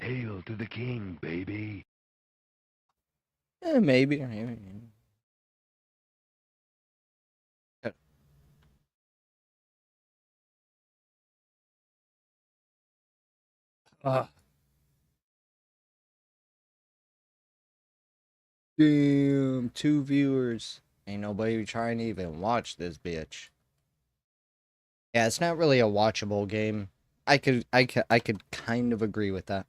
Hail to the king, baby. Maybe. Uh, Damn, 2 viewers. Ain't nobody trying to even watch this bitch. Yeah, it's not really a watchable game. I could kind of agree with that.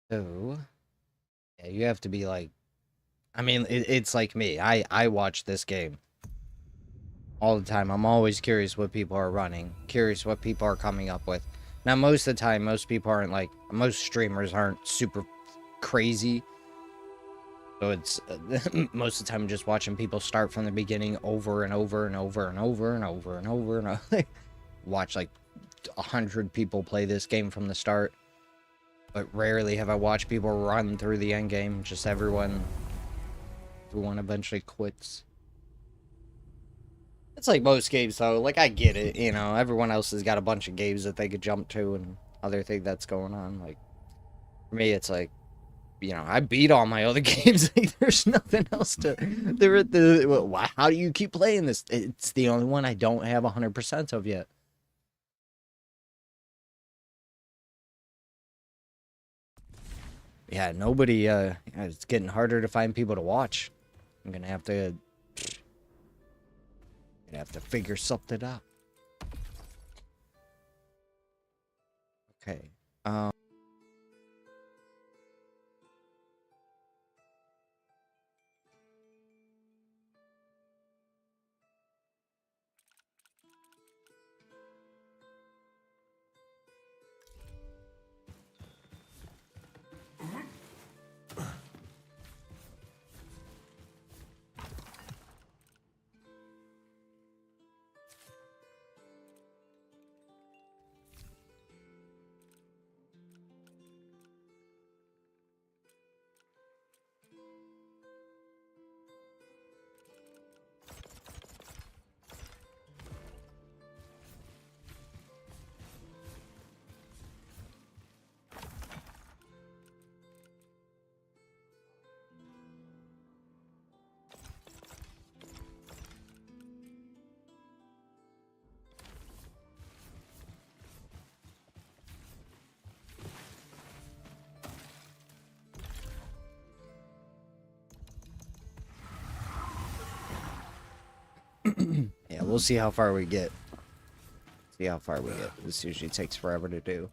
So, yeah, you have to be like, I mean, it's like me. I watch this game all the time. I'm always curious what people are running, curious what people are coming up with. Now, most of the time, most people aren't like, most streamers aren't super crazy. So it's most of the time I'm just watching people start from the beginning over and over and over and over and over and over and over. Watch like 100 people play this game from the start. But rarely have I watched people run through the end game. Just everyone eventually quits. It's like most games though. Like I get it, you know. Everyone else has got a bunch of games that they could jump to and other thing that's going on. Like for me, it's like, you know, I beat all my other games. Like, there's nothing else to. How do you keep playing this? It's the only one I don't have 100% of yet. Yeah, nobody. It's getting harder to find people to watch. I'm gonna have to. Figure something out. Okay. Yeah, we'll see how far we get. See how far we get. This usually takes forever to do.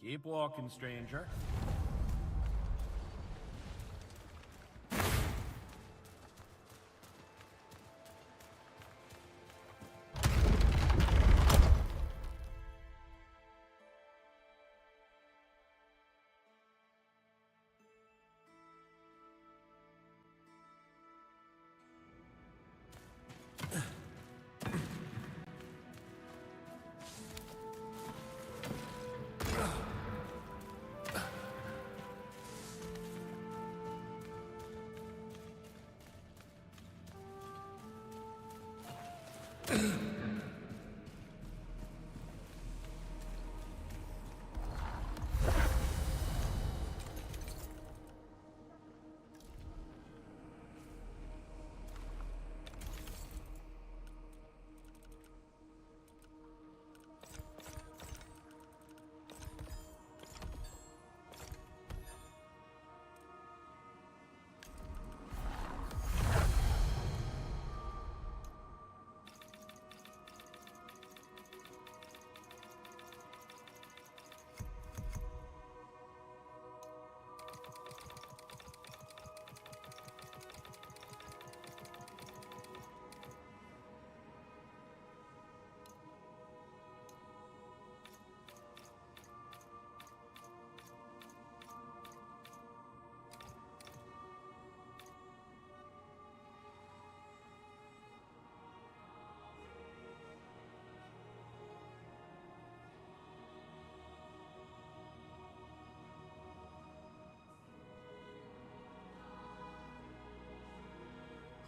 Keep walking, stranger.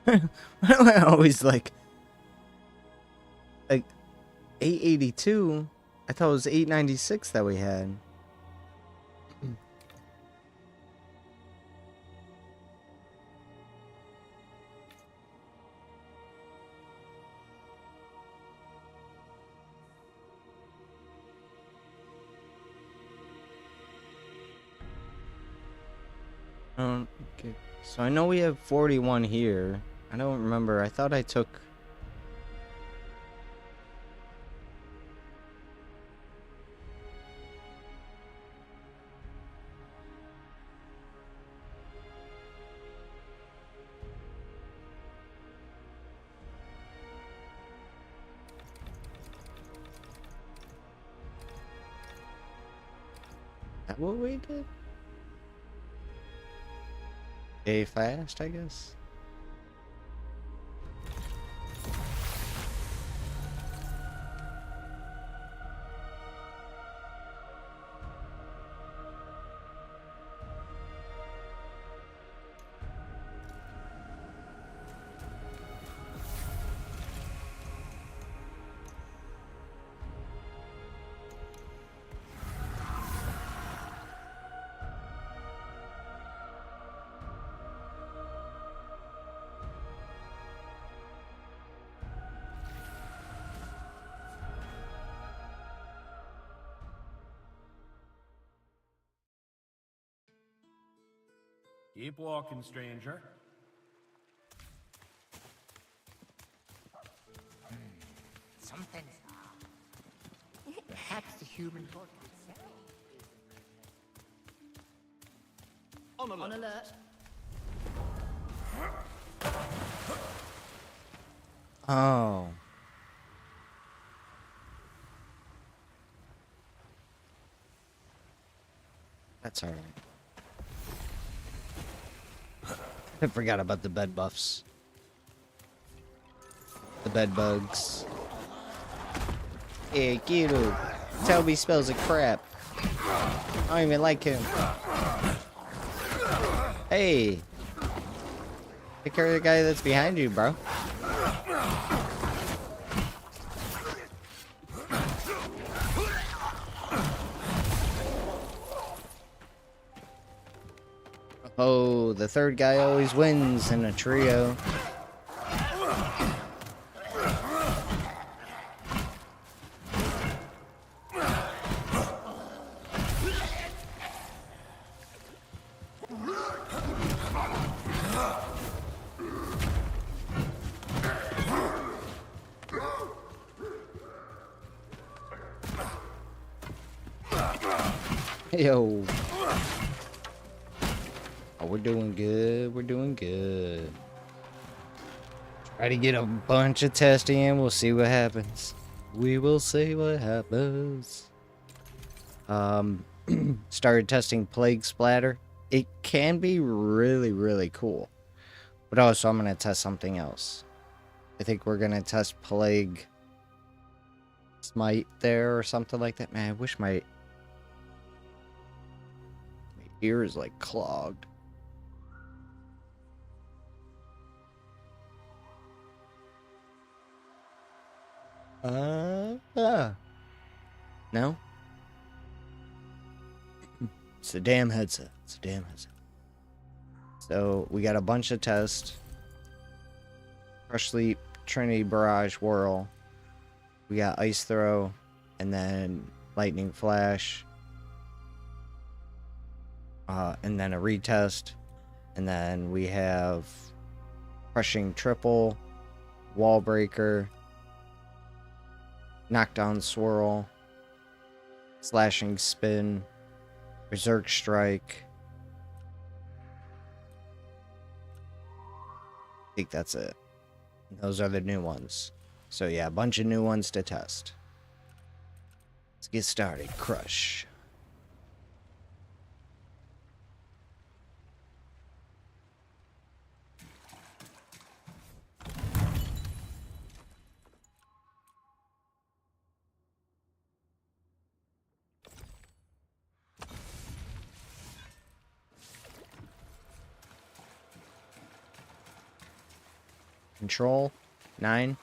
Why am I always like 882? I thought it was 896 that we had. Okay. So I know we have 41 here. I don't remember. I thought I took... That what we did? A fast, I guess. Keep walking, stranger. Something's wrong. Perhaps the human torch itself. On alert. On alert. Oh. That's alright. I forgot about the bed buffs. The bed bugs. Hey, Kiro. Toby smells like crap. I don't even like him. Hey. Take care of the guy that's behind you, bro. Oh, the third guy always wins in a trio. Yo. Oh, we're doing good. We're doing good. Try to get a bunch of testing in. We'll see what happens. We will see what happens. Started testing Plague Splatter. It can be really, really cool. But also, I'm going to test something else. I think we're going to test Plague Smite there or something like that. Man, I wish my ear is like clogged. No? It's a damn headset. It's a damn headset. So, we got a bunch of tests. Crush Sleep, Trinity Barrage, Whirl. We got Ice Throw, and then Lightning Flash. And then a retest. And then we have Crushing Triple, Wall Breaker, Knockdown Swirl, Slashing Spin, Berserk Strike. I think that's it. Those are the new ones. So yeah, a bunch of new ones to test. Let's get started. Crush. Control 9.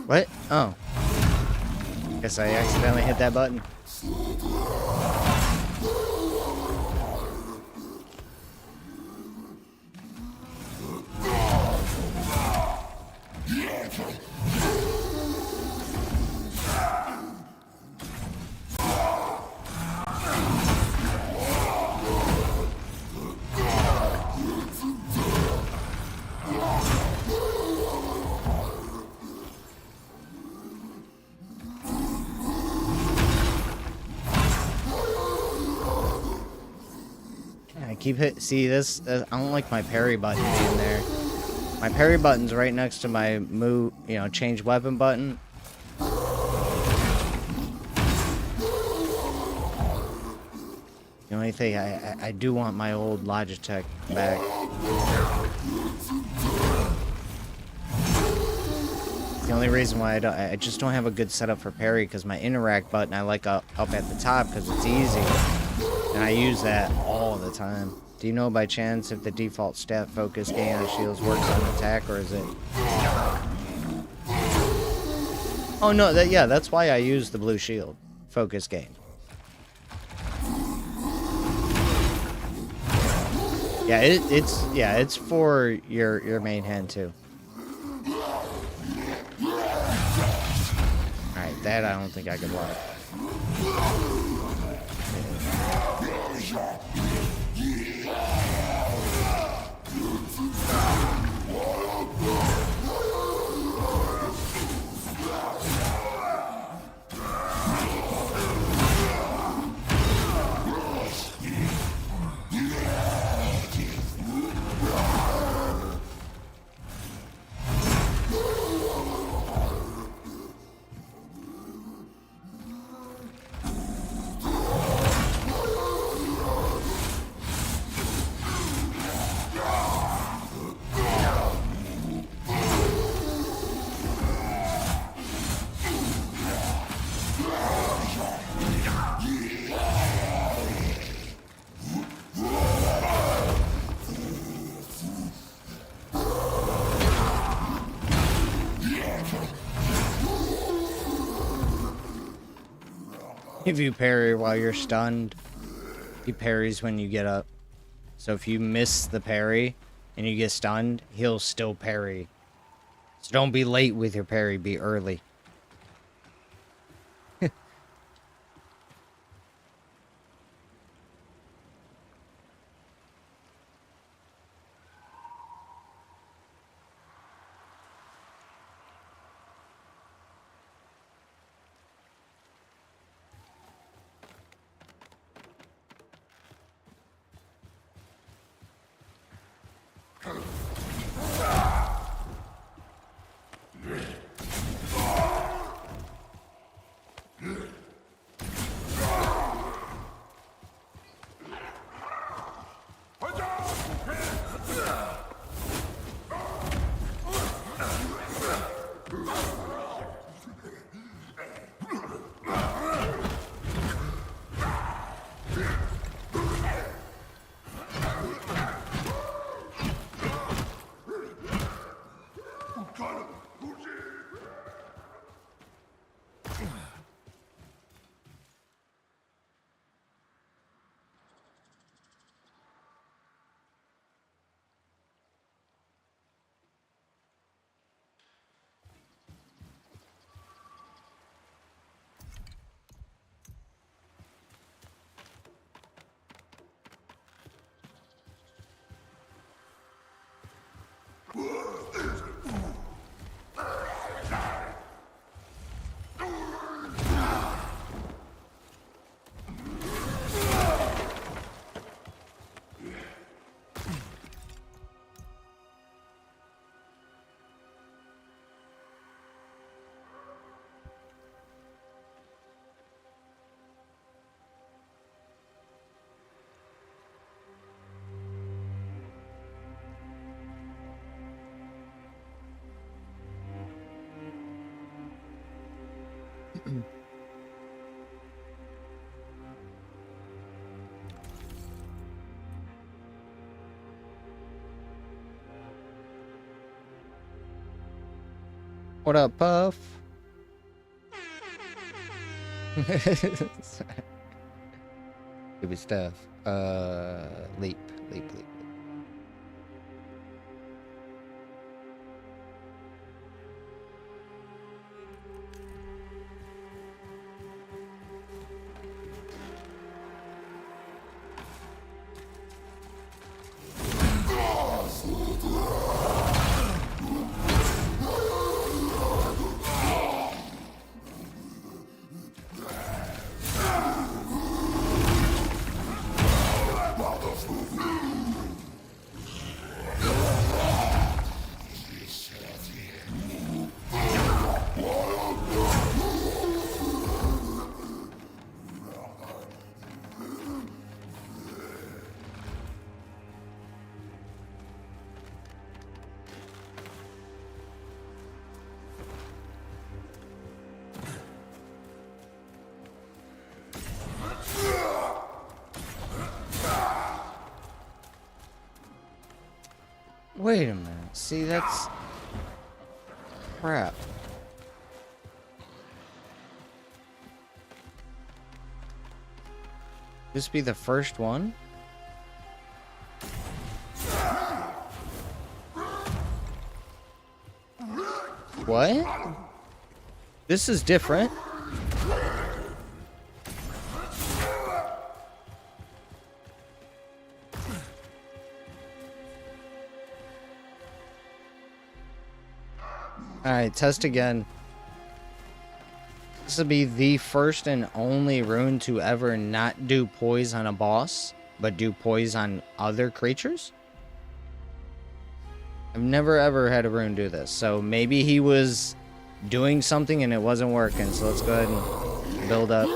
What? Oh. Guess I accidentally hit that button. Keep hit. See this? I don't like my parry button being there. My parry button's right next to my move, change weapon button. The only thing I do want my old Logitech back. The only reason why I just don't have a good setup for parry because my interact button I like up at the top because it's easy. And I use that all the time. Do you know by chance if the default stat focus gain on shields works on attack, or is it? Oh no, that's why I use the blue shield focus gain. Yeah, it's for your main hand too. Alright, that I don't think I can block. if you parry while you're stunned, he parries when you get up. So if you miss the parry and you get stunned, he'll still parry. So don't be late with your parry, be early. What up, Puff? Stupid stuff. Leap, leap, leap. Wait a minute. See, that's crap. This be the first one? What? This is different. Alright, test again. This will be the first and only rune to ever not do poise on a boss, but do poise on other creatures? I've never ever had a rune do this, so maybe he was doing something and it wasn't working, so let's go ahead and build up.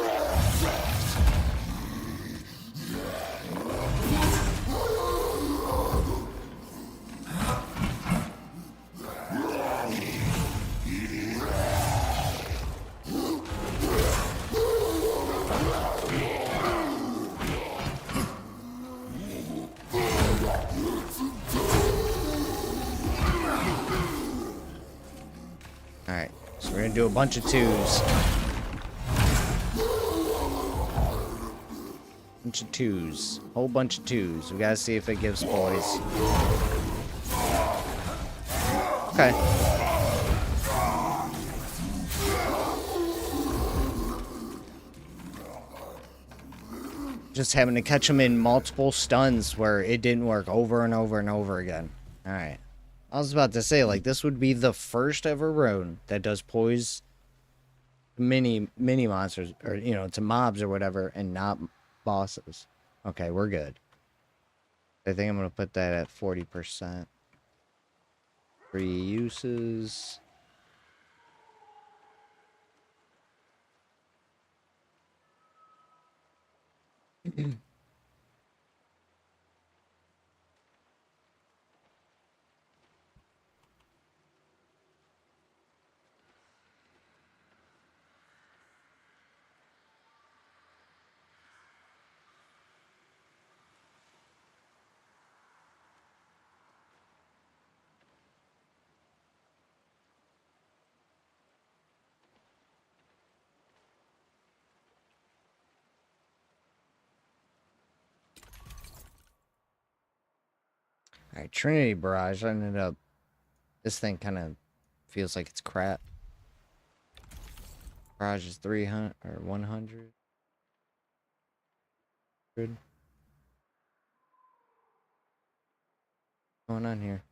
Alright, so we're gonna do a bunch of twos. bunch of twos. Whole bunch of twos. We gotta see if it gives poise. Okay. Just having to catch him in multiple stuns where it didn't work over and over and over again. Alright. I was about to say, like, this would be the first ever rune that does poise mini monsters, or, you know, to mobs or whatever, and not bosses. Okay, we're good. I think I'm going to put that at 40%. 3 uses. Alright, Trinity Barrage. I ended up... This thing kind of feels like it's crap. Barrage is 300 or 100. What's going on here?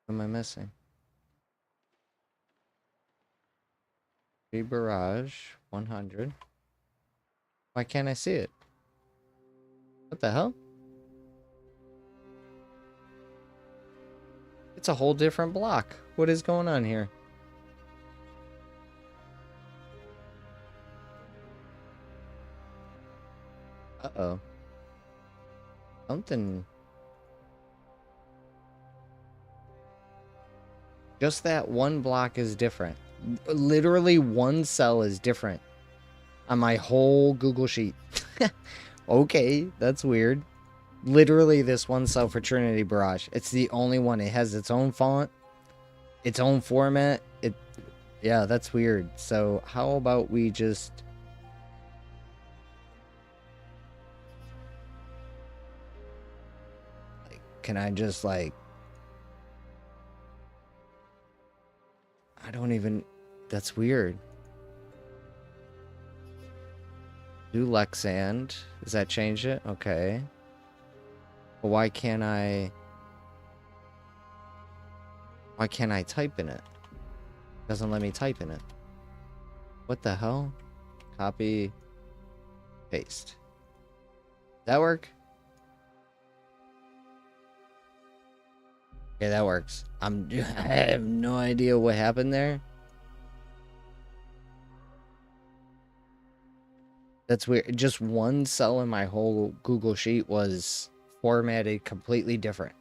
What am I missing? Barrage 100. Why can't I see it? What the hell? It's a whole different block. What is going on here? Uh-oh. Something... Just that one block is different. Literally one cell is different on my whole Google Sheet. Okay, that's weird. Literally this one cell for Trinity Barrage. It's the only one. It has its own font, its own format. Yeah, that's weird. So how about we just... Can I just, like... I don't even... That's weird. Do Lexand. Does that change it? Okay. But why can't I... Why can't I type in it? Doesn't let me type in it. What the hell? Copy. Paste. That work? Okay, that works. I have no idea what happened there. That's weird. Just one cell in my whole Google Sheet was formatted completely different.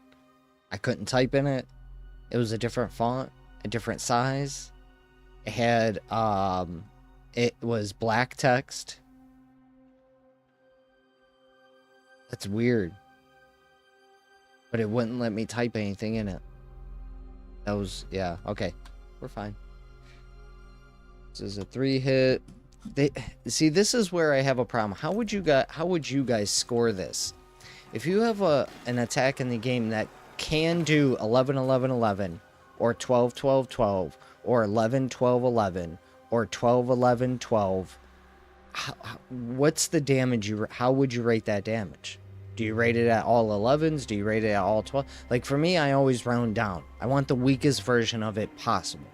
I couldn't type in it. It was a different font, a different size. It had, it was black text. That's weird. But it wouldn't let me type anything in it. That was, yeah, okay. We're fine. This is a 3-hit. See, this is where I have a problem. How would you guys score this? If you have an attack in the game that can do 11 11 11 or 12 12 12 or 11 12 11 or 12 11 12, what's the damage how would you rate that damage? Do you rate it at all 11s? Do you rate it at all 12? Like for me, I always round down. I want the weakest version of it possible.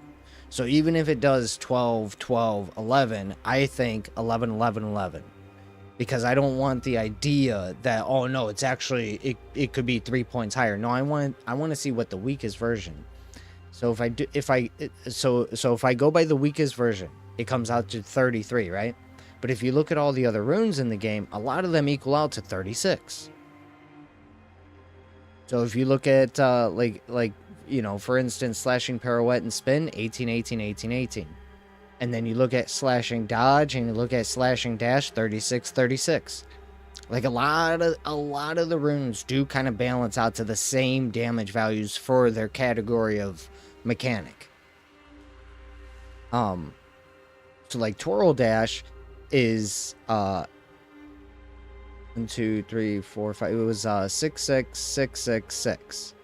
So even if it does 12 12 11, I think 11 11 11. Because I don't want the idea that, oh no, it's actually it could be 3 points higher. No, I want to see what the weakest version. So if I go by the weakest version, it comes out to 33, right? But if you look at all the other runes in the game, a lot of them equal out to 36. So if you look at like you know, for instance, slashing pirouette and spin, 18 18 18 18. And then you look at slashing dodge and you look at slashing dash, 36 36. Like a lot of the runes do kind of balance out to the same damage values for their category of mechanic. So like Toro Dash is 1, 2, 3, 4, 5. It was 6, 6, 6, 6, 6.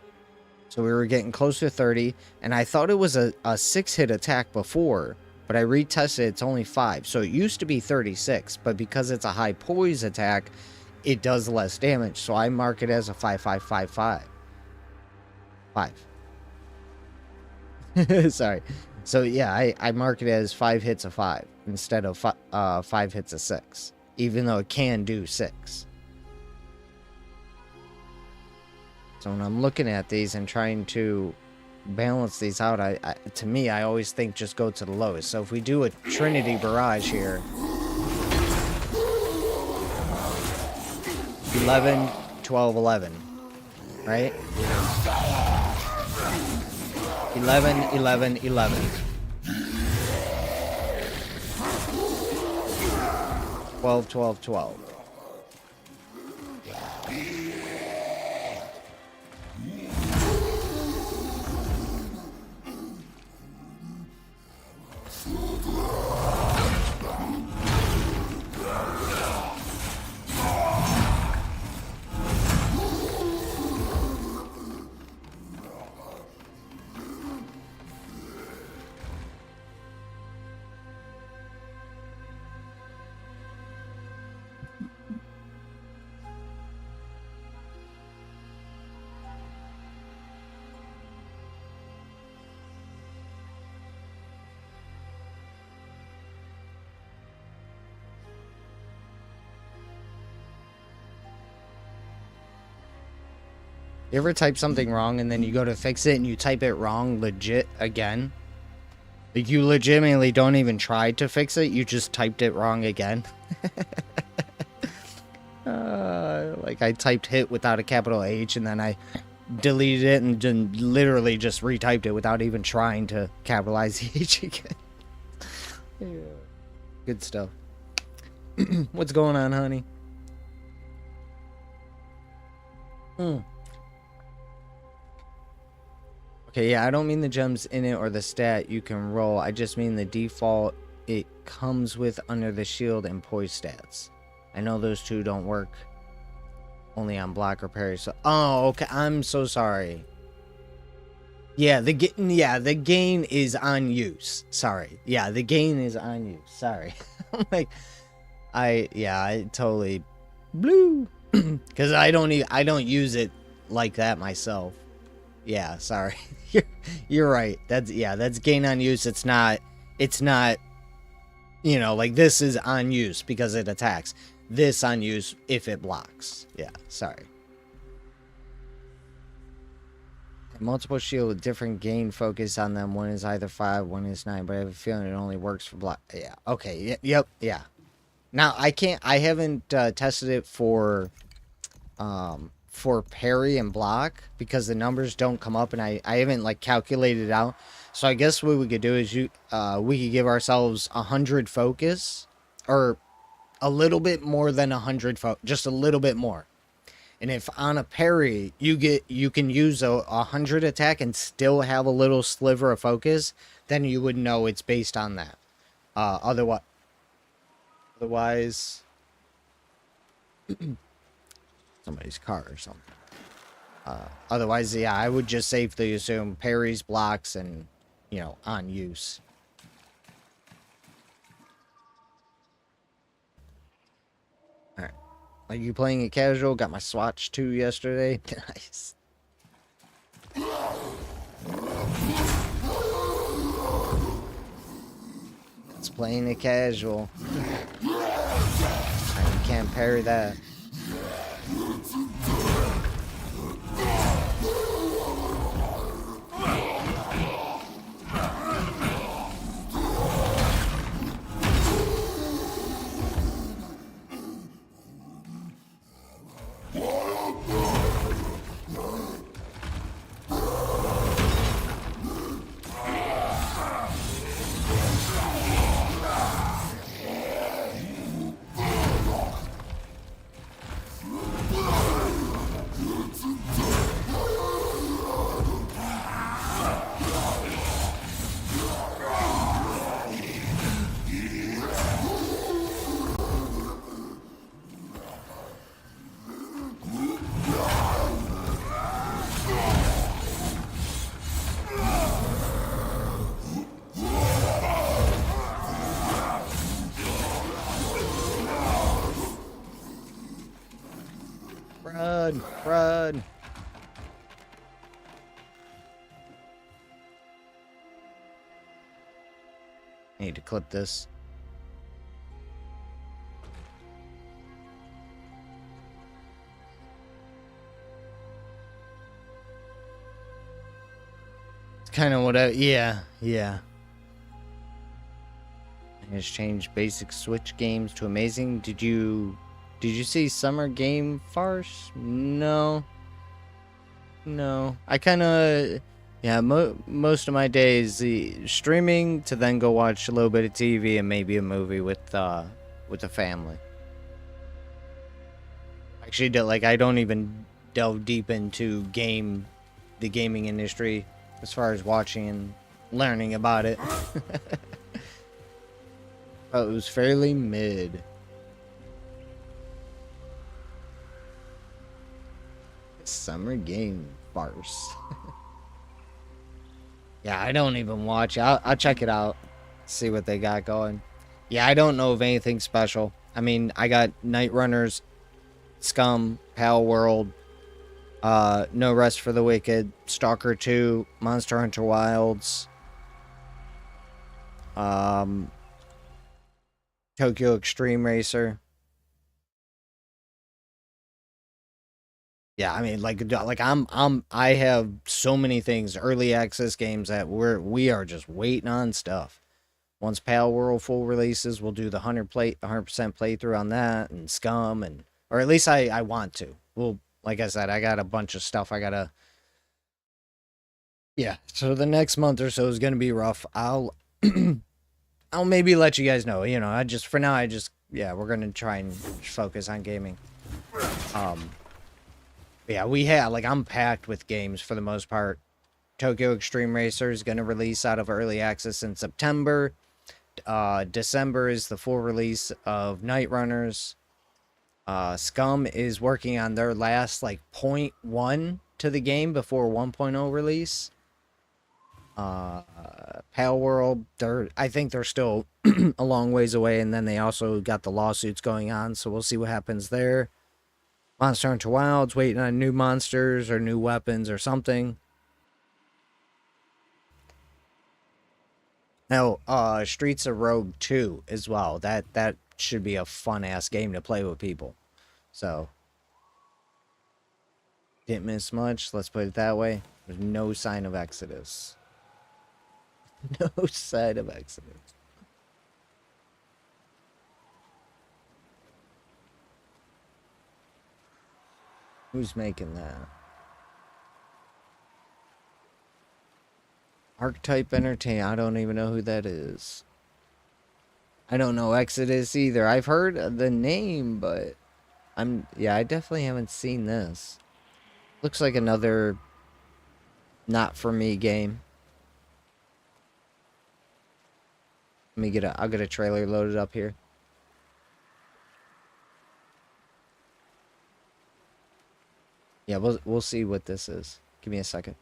So we were getting close to 30, and I thought it was a 6-hit attack before, but I retested it, it's only 5. So it used to be 36, but because it's a high poise attack, it does less damage. So I mark it as a 5, 5, 5, 5. 5. Sorry. So yeah, I mark it as 5 hits of 5 instead of 5 hits of 6, even though it can do 6. So when I'm looking at these and trying to balance these out, to me, I always think just go to the lowest. So if we do a Trinity Barrage here, 11, 12, 11, right? 11, 11, 11. 12, 12, 12. You ever type something wrong and then you go to fix it and you type it wrong legit again? Like you legitimately don't even try to fix it, you just typed it wrong again. Like I typed hit without a capital H and then I deleted it and then literally just retyped it without even trying to capitalize the H again. Yeah. Good stuff. What's going on, honey? Okay, yeah, I don't mean the gems in it or the stat you can roll. I just mean the default it comes with under the shield and poise stats. I know those two don't work only on block or parry. So, oh, okay. I'm so sorry. Yeah, the gain is on use. Sorry. Yeah, the gain is on use. Sorry. I'm like, I totally blew because I don't use it like that myself. Yeah, sorry. You're right. That's gain on use. It's not, you know, like this is on use because it attacks. This on use if it blocks. Yeah, sorry. Multiple shield with different gain focus on them. One is either 5, one is 9, but I have a feeling it only works for block. Yeah, okay. Yep, yeah. Now, I haven't tested it for parry and block because the numbers don't come up and I haven't like calculated it out. So I guess what we could do is we could give ourselves 100 focus or a little bit more than 100 just a little bit more. And if on a parry you can use a 100 attack and still have a little sliver of focus, then you would know it's based on that. Otherwise somebody's car or something. Otherwise, yeah, I would just safely assume parries, blocks, and, you know, on use. Alright. Are you playing it casual? Got my Swatch 2 yesterday. Nice. It's playing it casual. You can't parry that. Run! Run! I need to clip this. It's kind of what I... Yeah. I just changed basic Switch games to amazing. Did you see Summer Game Farce? No. I kind of... Yeah, most of my days streaming to then go watch a little bit of TV and maybe a movie with the family. Actually, like I don't even delve deep into the gaming industry as far as watching and learning about it. Oh, it was fairly mid. Summer Game Farce. Yeah, I don't even watch. I'll check it out. See what they got going. Yeah, I don't know of anything special. I mean, I got Night Runners, Scum, Pal World, No Rest for the Wicked, Stalker 2, Monster Hunter Wilds, Tokyo Extreme Racer. Yeah, I mean, I have so many things, early access games that we are just waiting on stuff. Once Pal World full releases, we'll do the 100% playthrough on that and Scum, or at least I want to. Well, like I said, I got a bunch of stuff I gotta. Yeah, so the next month or so is gonna be rough. I'll maybe let you guys know. You know, for now, we're gonna try and focus on gaming. Yeah, I'm packed with games for the most part. Tokyo Extreme Racer is going to release out of early access in September. December is the full release of Night Runners. Scum is working on their last, like, 0.1 to the game before 1.0 release. Pal World, I think they're still a long ways away, and then they also got the lawsuits going on, so we'll see what happens there. Monster Hunter Wilds, waiting on new monsters or new weapons or something. Now, Streets of Rogue 2 as well. That should be a fun-ass game to play with people. So, didn't miss much, let's put it that way. There's no sign of Exodus. No sign of Exodus. Who's making that? Archetype Entertainment. I don't even know who that is. I don't know Exodus either. I've heard the name, but I definitely haven't seen this. Looks like another not for me game. I'll get a trailer loaded up here. Yeah, we'll see what this is. Give me a second.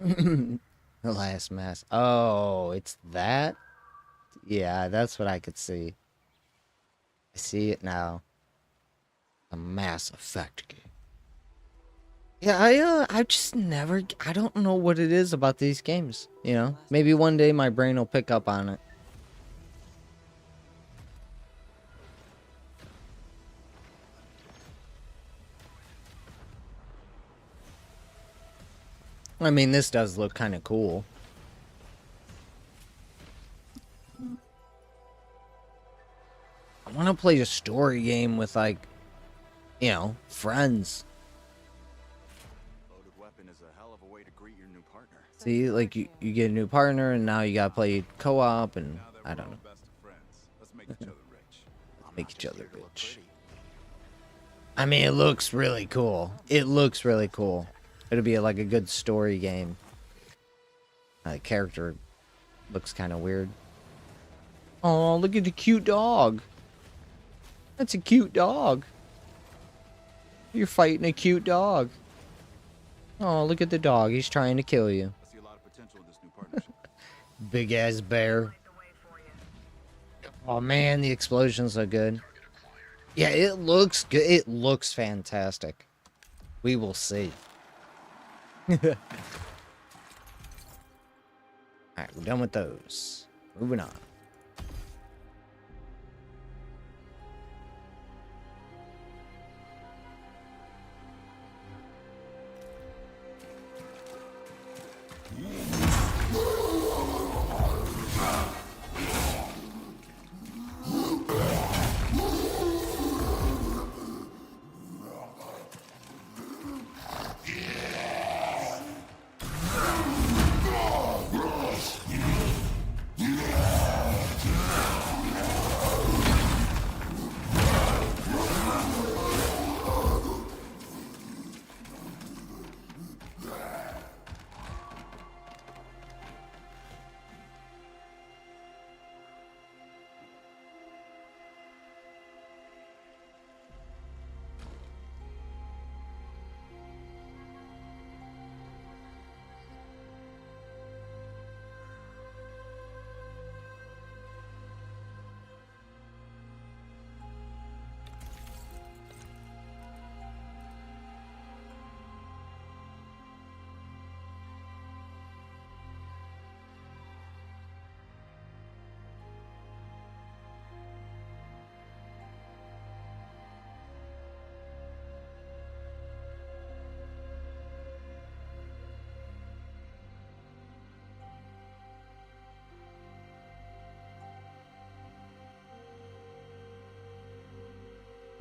The last mass. Oh, it's that? Yeah, that's what I could see. I see it now. A Mass Effect game. Yeah, I just never, I don't know what it is about these games, you know? Maybe one day my brain will pick up on it. I mean, this does look kind of cool. I want to play a story game with, like, you know, friends. Loaded weapon is a hell of a way to greet your new partner. See, like, you get a new partner, and now you gotta play co-op, and Now that I we're don't all know. best of friends, let's make each other rich. Make each other Here to look rich. pretty. I mean, it looks really cool. It looks really cool. It'll be like a good story game. The character looks kind of weird. Oh, look at the cute dog. That's a cute dog. You're fighting a cute dog. Oh, look at the dog. He's trying to kill you. I see a lot of potential in this new partnership. Big ass bear. Oh man, the explosions are good. Yeah, it looks good. It looks fantastic. We will see. Alright, we're done with those. Moving on.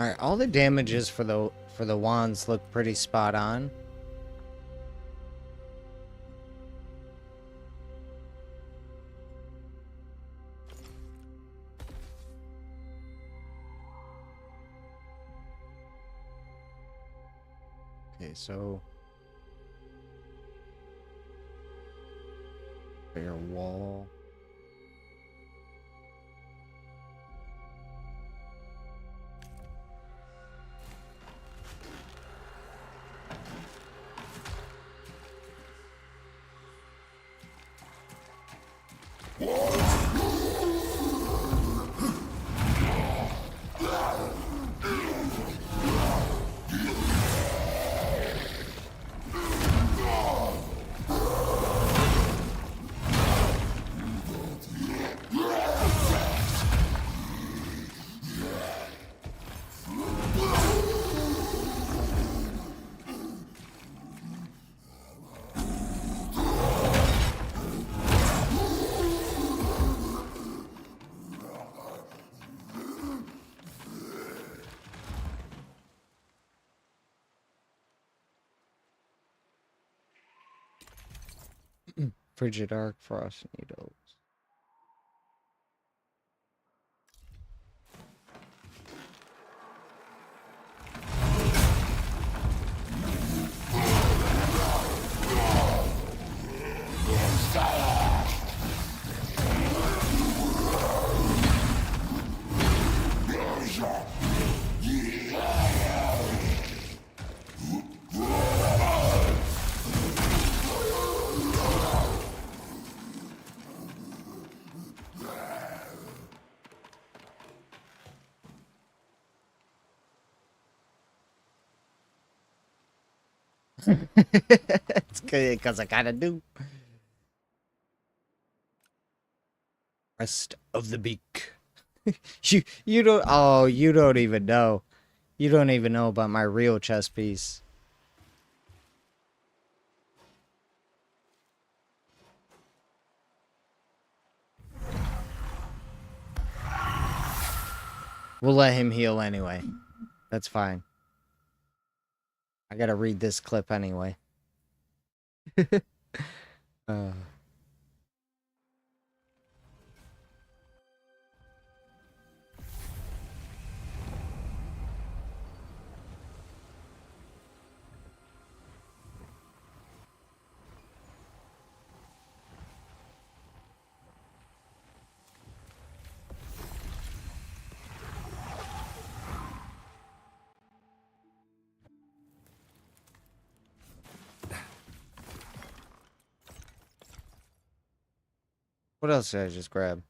Alright, all the damages for the wands look pretty spot on. Okay, so your wall. Frigid Arc, Frost Needles. It's good because I kind of do. Rest of the beak. You don't. Oh, you don't even know. You don't even know about my real chess piece. We'll let him heal anyway. That's fine. I gotta read this clip anyway. uh. What else did I just grab?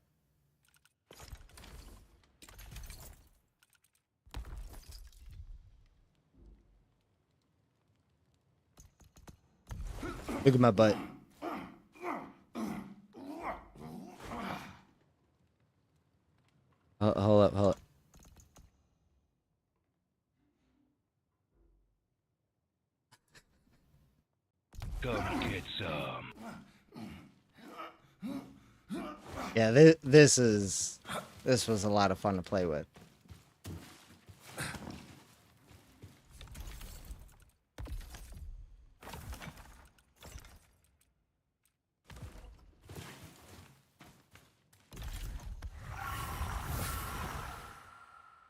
Look at my butt. Hold up, hold up. Come get some. Yeah, this was a lot of fun to play with.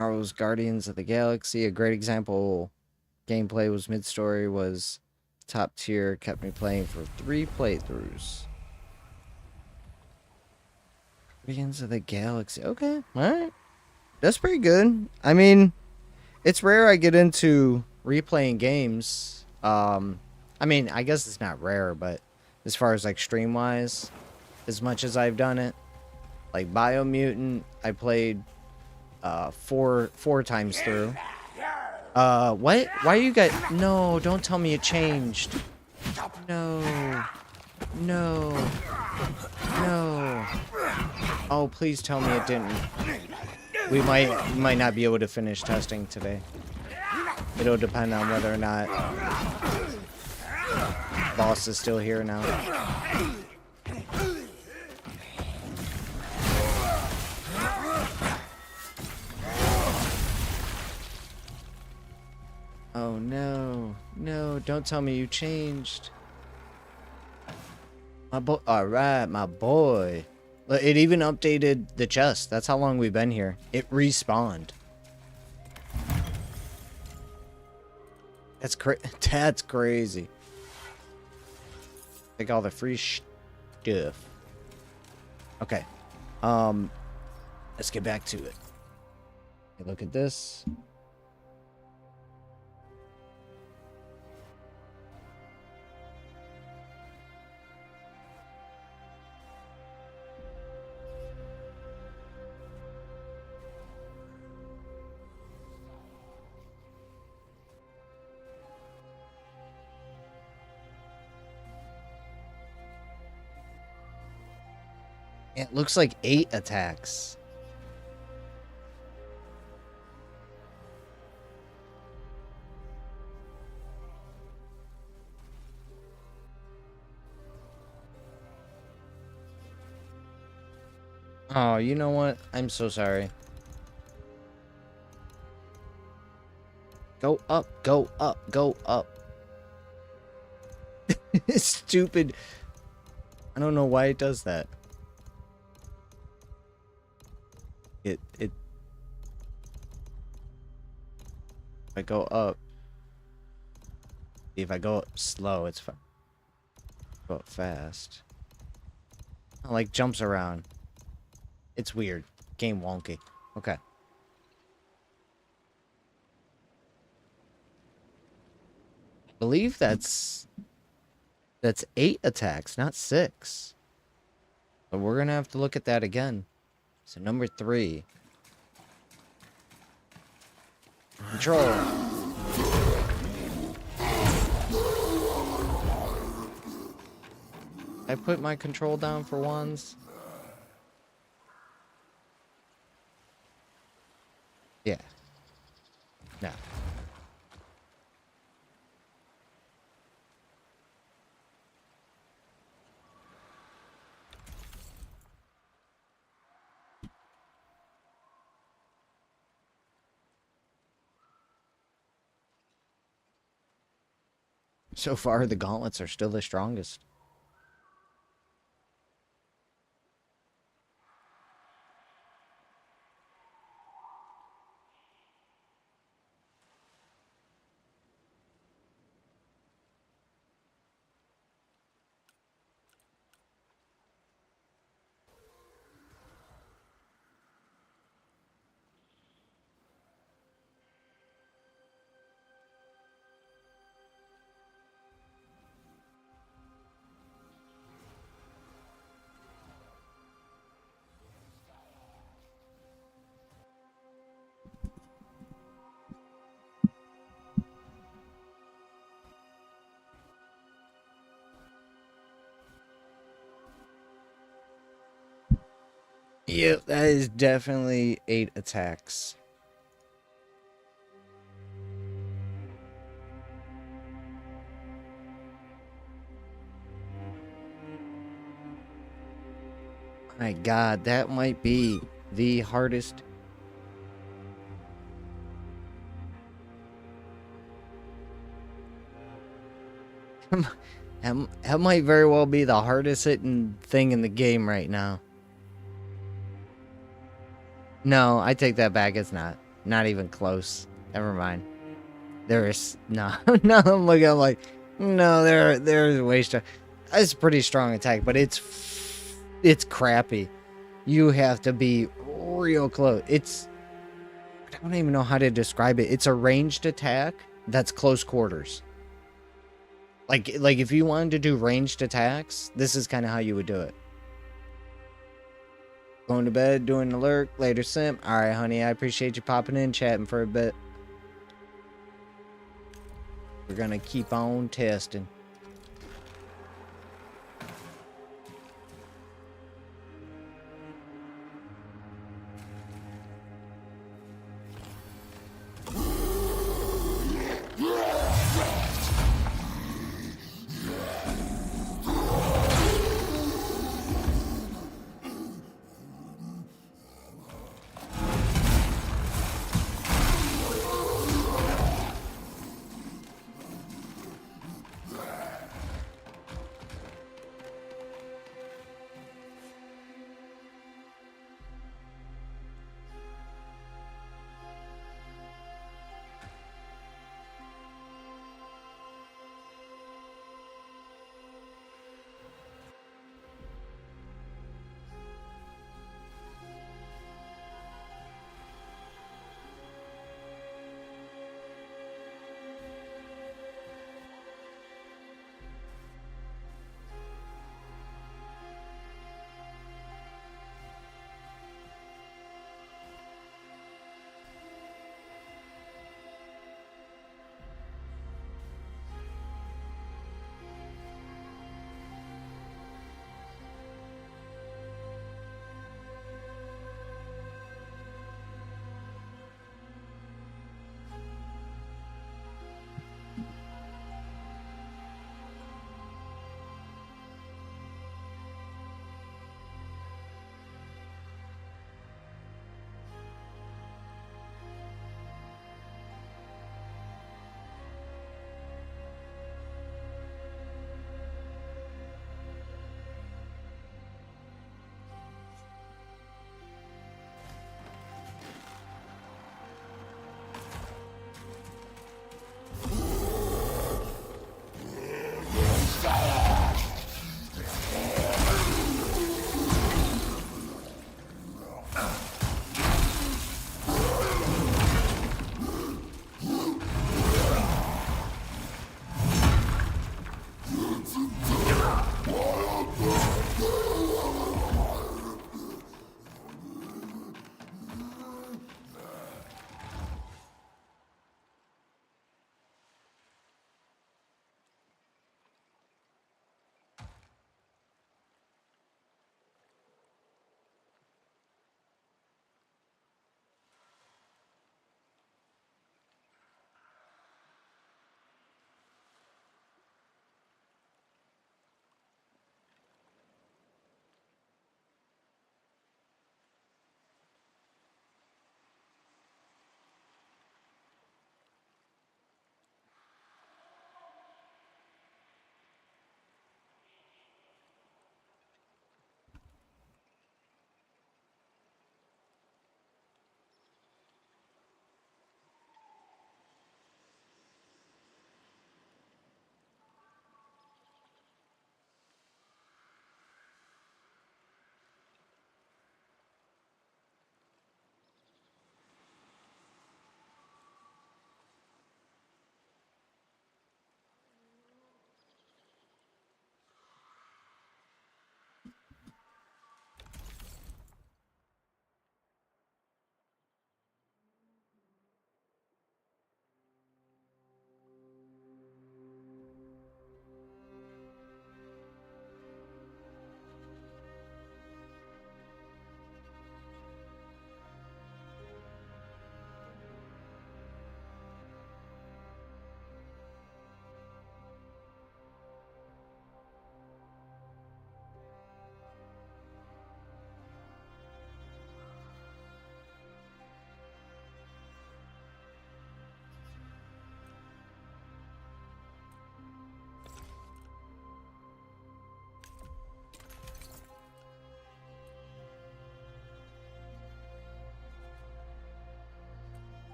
Marvel's Guardians of the Galaxy, a great example. Gameplay was mid-story, was top tier, kept me playing for 3 playthroughs. Guardians of the Galaxy, okay, alright. That's pretty good. I mean, it's rare I get into replaying games. I mean, I guess it's not rare, but as far as like stream-wise, as much as I've done it, like Biomutant, I played four times through. What? Why are you guys? No, don't tell me it changed. No. No. No. Oh, please tell me it didn't. We might not be able to finish testing today. It'll depend on whether or not boss is still here now. Oh no, no, don't tell me you changed. My boy, alright, my boy. It even updated the chest. That's how long we've been here. It respawned. That's that's crazy. Take all the free stuff. Okay. Let's get back to it. Hey, look at this. It looks like 8 attacks. Oh, you know what? I'm so sorry. Go up, go up, go up. Stupid. I don't know why it does that. If I go up, if I go up slow, it's fine. Go up fast. It like jumps around. It's weird. Game wonky. Okay. I believe that's 8 attacks, not 6. But we're gonna have to look at that again. So number 3. Control. I put my control down for once. Yeah. No. So far, the gauntlets are still the strongest. Yep, that is definitely 8 attacks. My God, that might be the hardest. That might very well be the hardest hitting thing in the game right now. No, I take that back. It's not. Not even close. Never mind. There is no. No, I'm like, no. There's way strong. It's a pretty strong attack, but it's crappy. You have to be real close. I don't even know how to describe it. It's a ranged attack that's close quarters. Like if you wanted to do ranged attacks, this is kind of how you would do it. Going to bed, doing alert, later simp. Alright, honey, I appreciate you popping in, chatting for a bit. We're gonna keep on testing.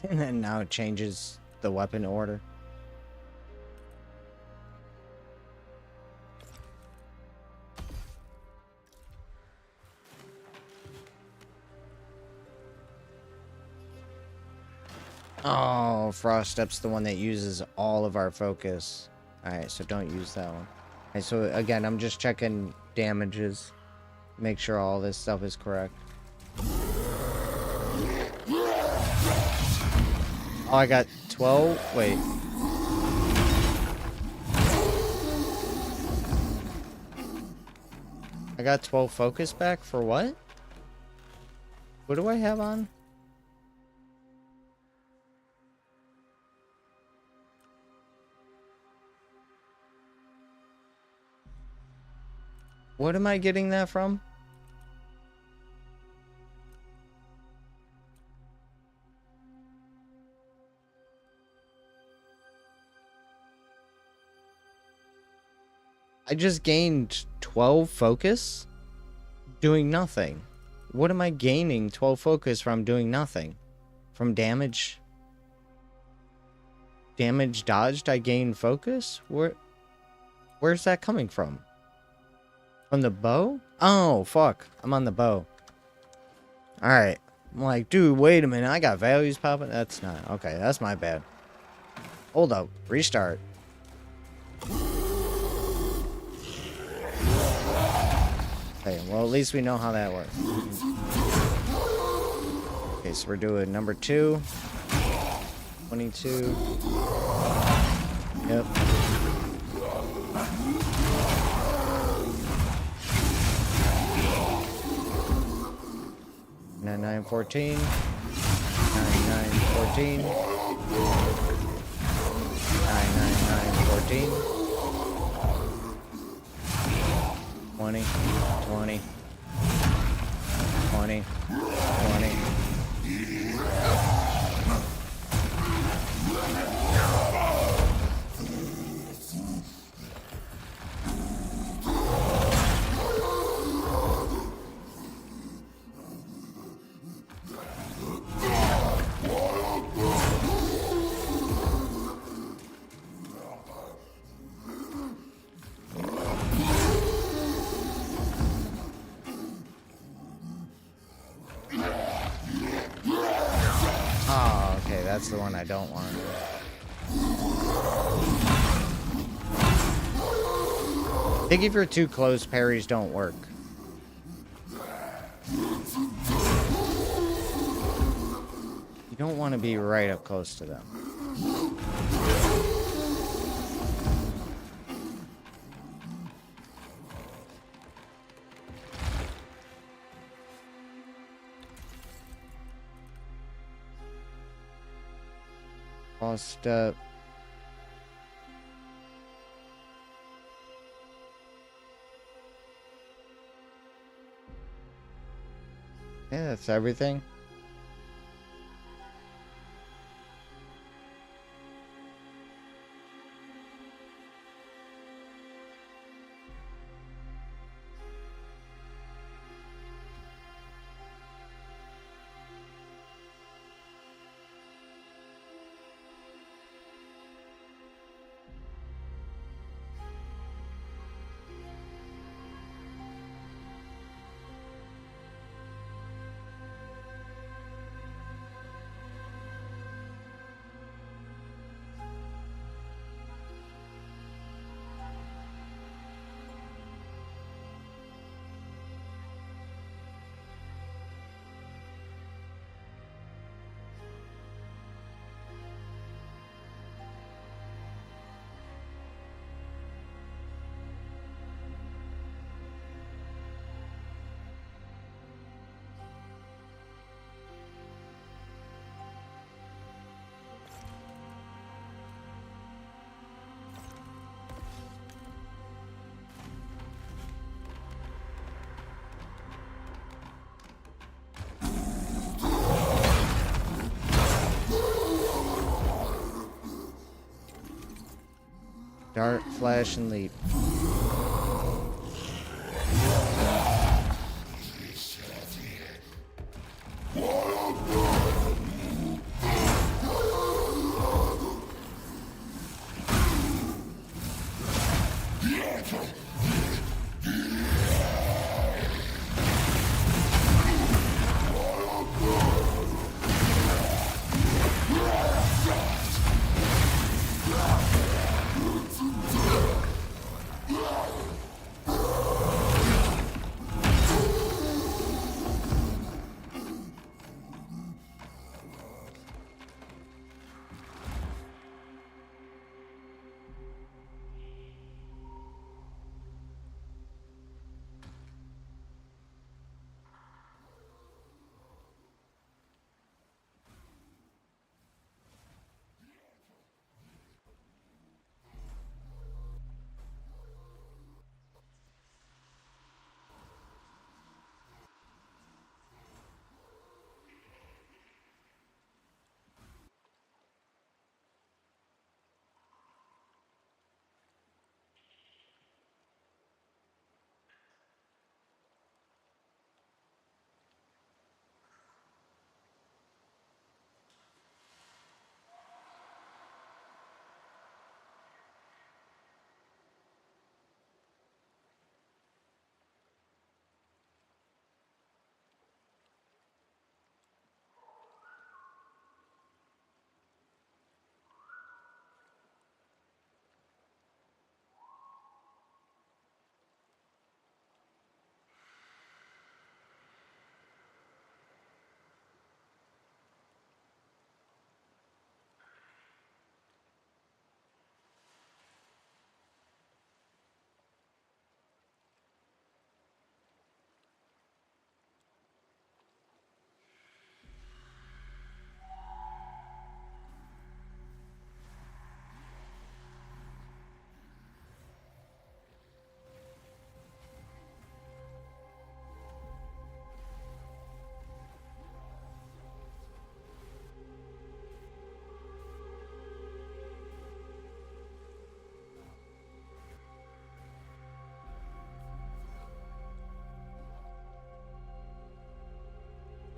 And then now it changes the weapon order. Oh, Frost Step's the one that uses all of our focus. Alright, so don't use that one. Alright, so again, I'm just checking damages. Make sure all this stuff is correct. Oh, I got 12? Wait. I got 12 focus back for what? What do I have on? What am I getting that from? I just gained 12 focus doing nothing. What am I gaining 12 focus from doing nothing? From damage? Damage dodged, I gained focus? Where's that coming from? From the bow? Oh, fuck. I'm on the bow. Alright. I'm like, dude, wait a minute. I got values popping. That's not. Okay, that's my bad. Hold up. Restart. Okay, well, at least we know how that works. Okay, so we're doing number 2. 22. Yep. 9914. 9914. 99914. 20. 20. 20. 20. Oh, okay, that's the one I don't want. I think if you're too close, parries don't work. You don't want to be right up close to them. Lost up. Yeah, that's everything. Dart, flash, and leap.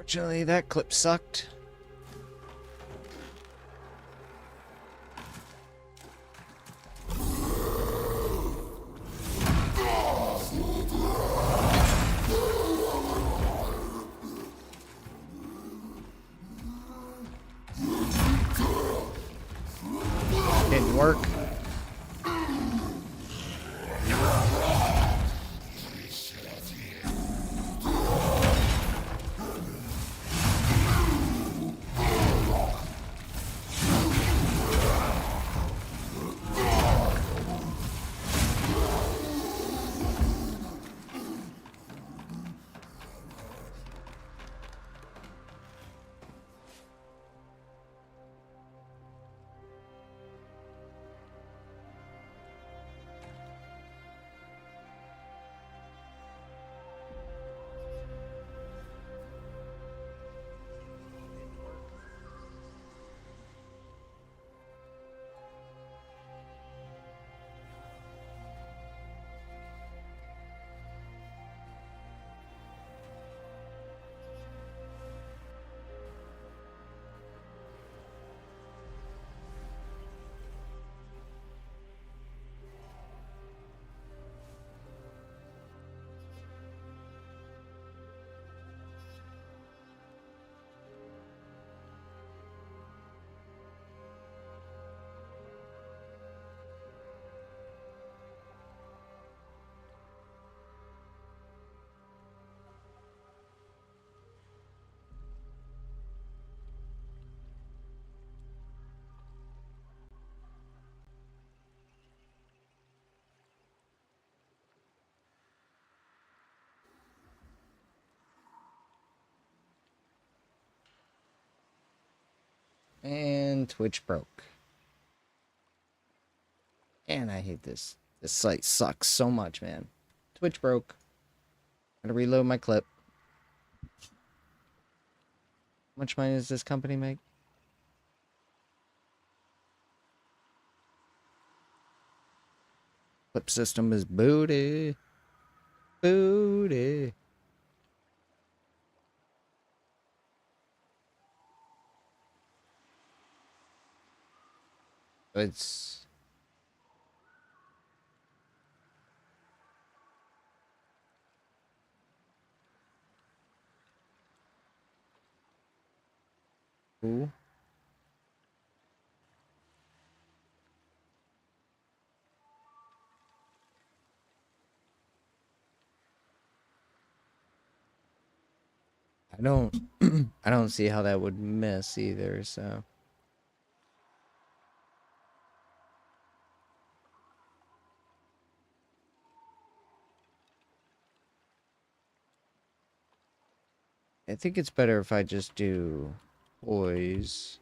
Fortunately, that clip sucked. Didn't work. And Twitch broke. And I hate this. This site sucks so much, man. Twitch broke. Gotta reload my clip. How much money does this company make? Clip system is booty. Booty. It's Ooh. I don't I don't see how that would miss either, so I think it's better if I just do poise.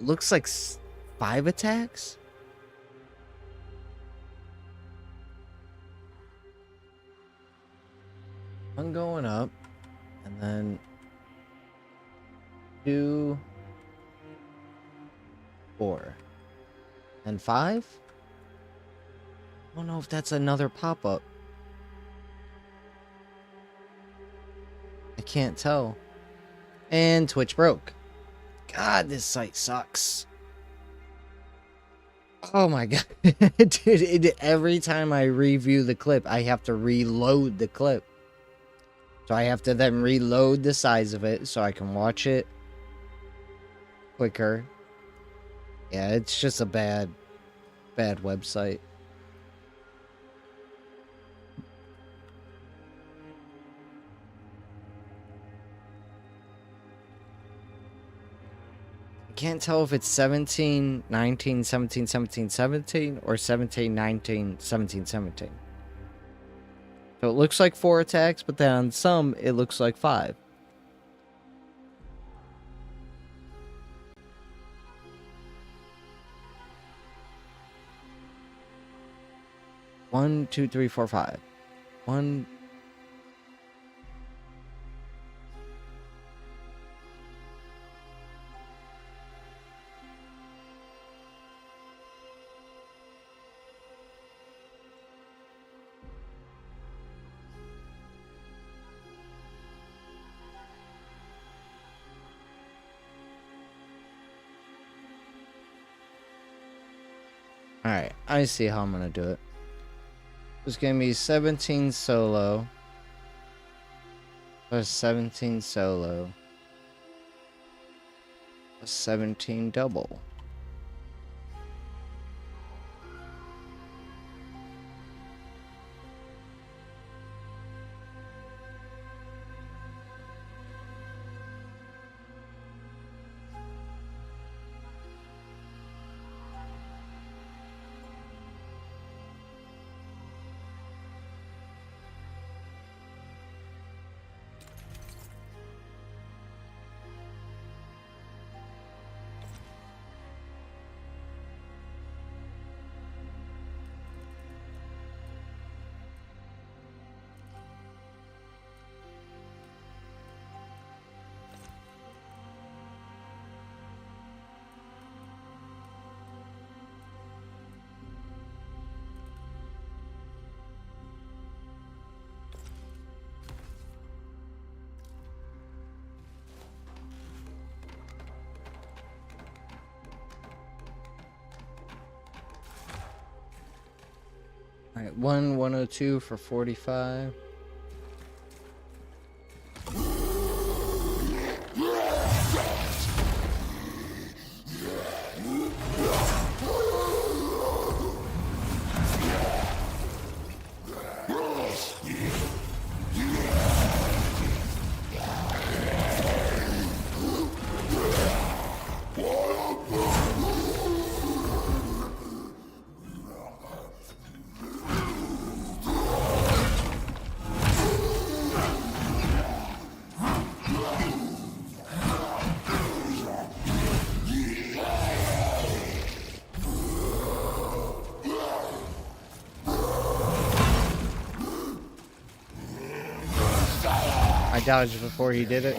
Looks like 5 attacks? One going up, and then 2, 4, and 5? I don't know if that's another pop-up. I can't tell. And Twitch broke. God, this site sucks. Oh my god. Dude, every time I review the clip, I have to reload the clip. So I have to then reload the size of it so I can watch it quicker. Yeah, it's just a bad website. I can't tell if it's 17, 19, 17, 17, 17, or 17, 19, 17, 17. So it looks like 4 attacks, but then on some, it looks like 5. One, two, three, four, 5. 1. Alright, I see how I'm gonna do it. It's gonna be 17 solo. Plus 17 solo. A 17 double. Alright, 102 for 45. I dodged before he did it.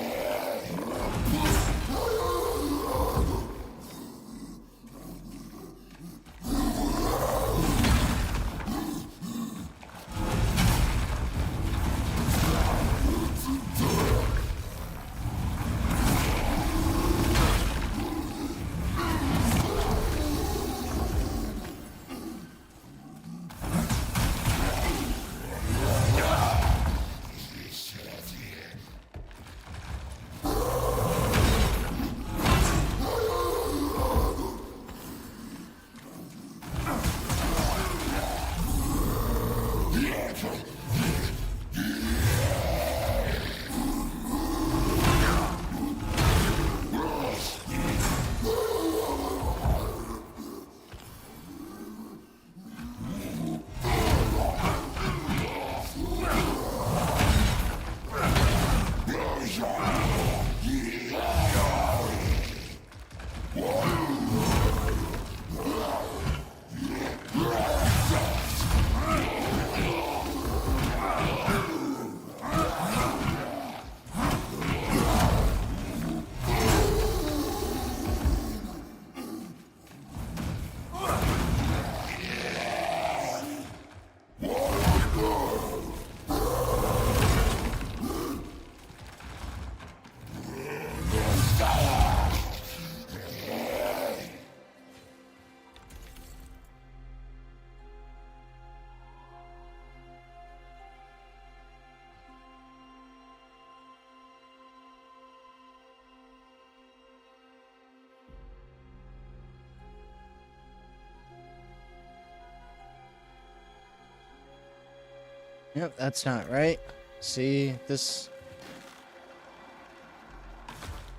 Yep, that's not right. See, this...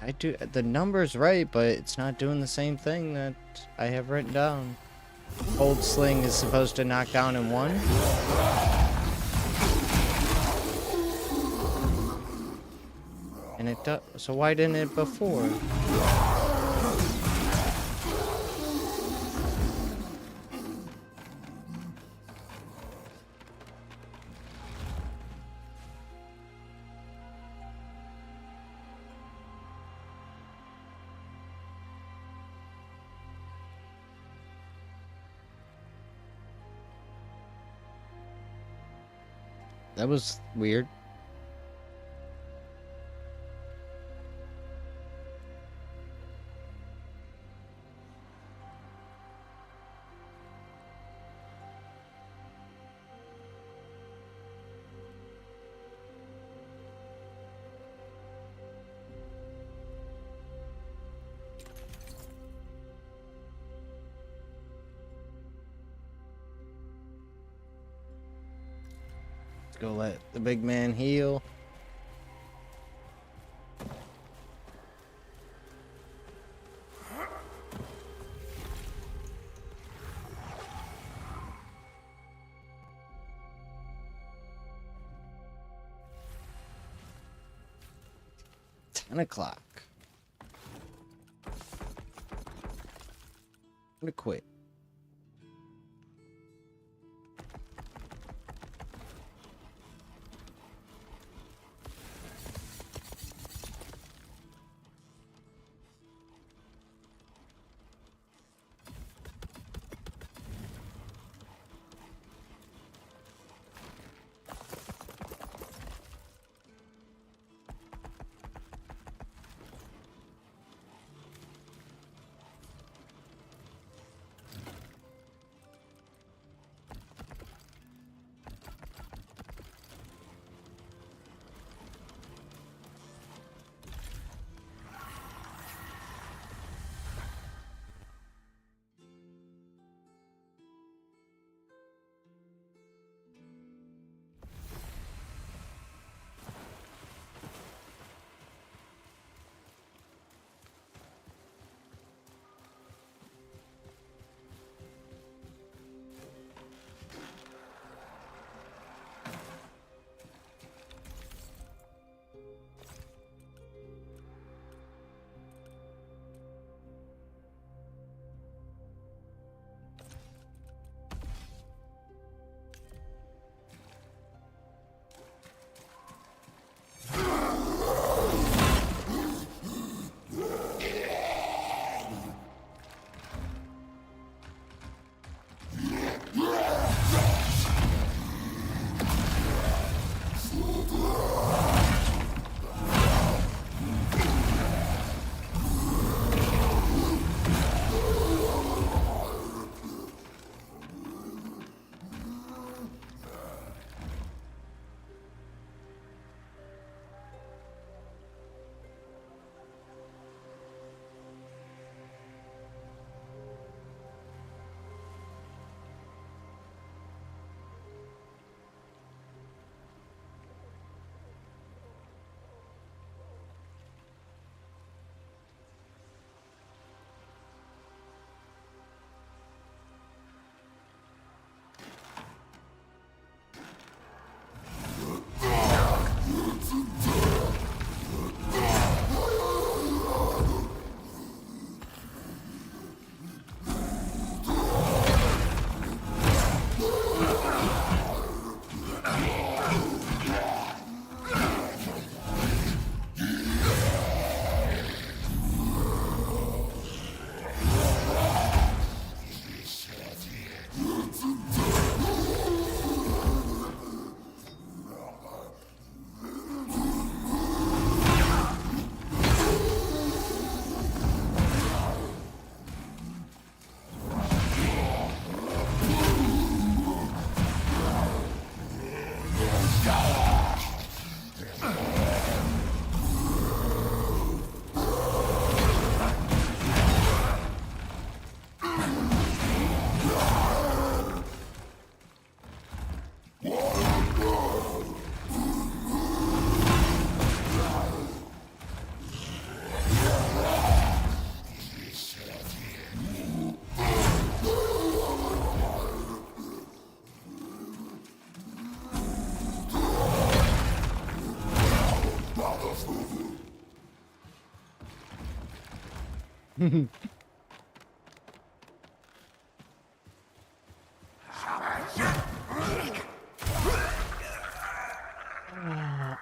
I do... The number's right, but it's not doing the same thing that I have written down. Old Sling is supposed to knock down in one. And it does... So why didn't it before? That was weird. Let's go let the big man heal. $10. I'm gonna quit.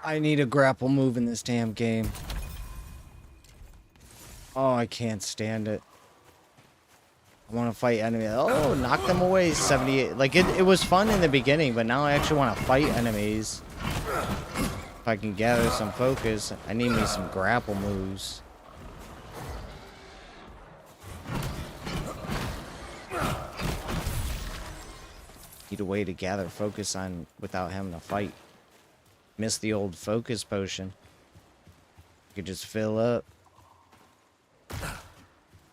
I need a grapple move in this damn game. Oh, I can't stand it. I want to fight enemies. Oh, knock them away. 78. Like, it was fun in the beginning, but now I actually want to fight enemies. If I can gather some focus, I need me some grapple moves. Need a way to gather focus on without having to fight. Miss the old focus potion. You could just fill up.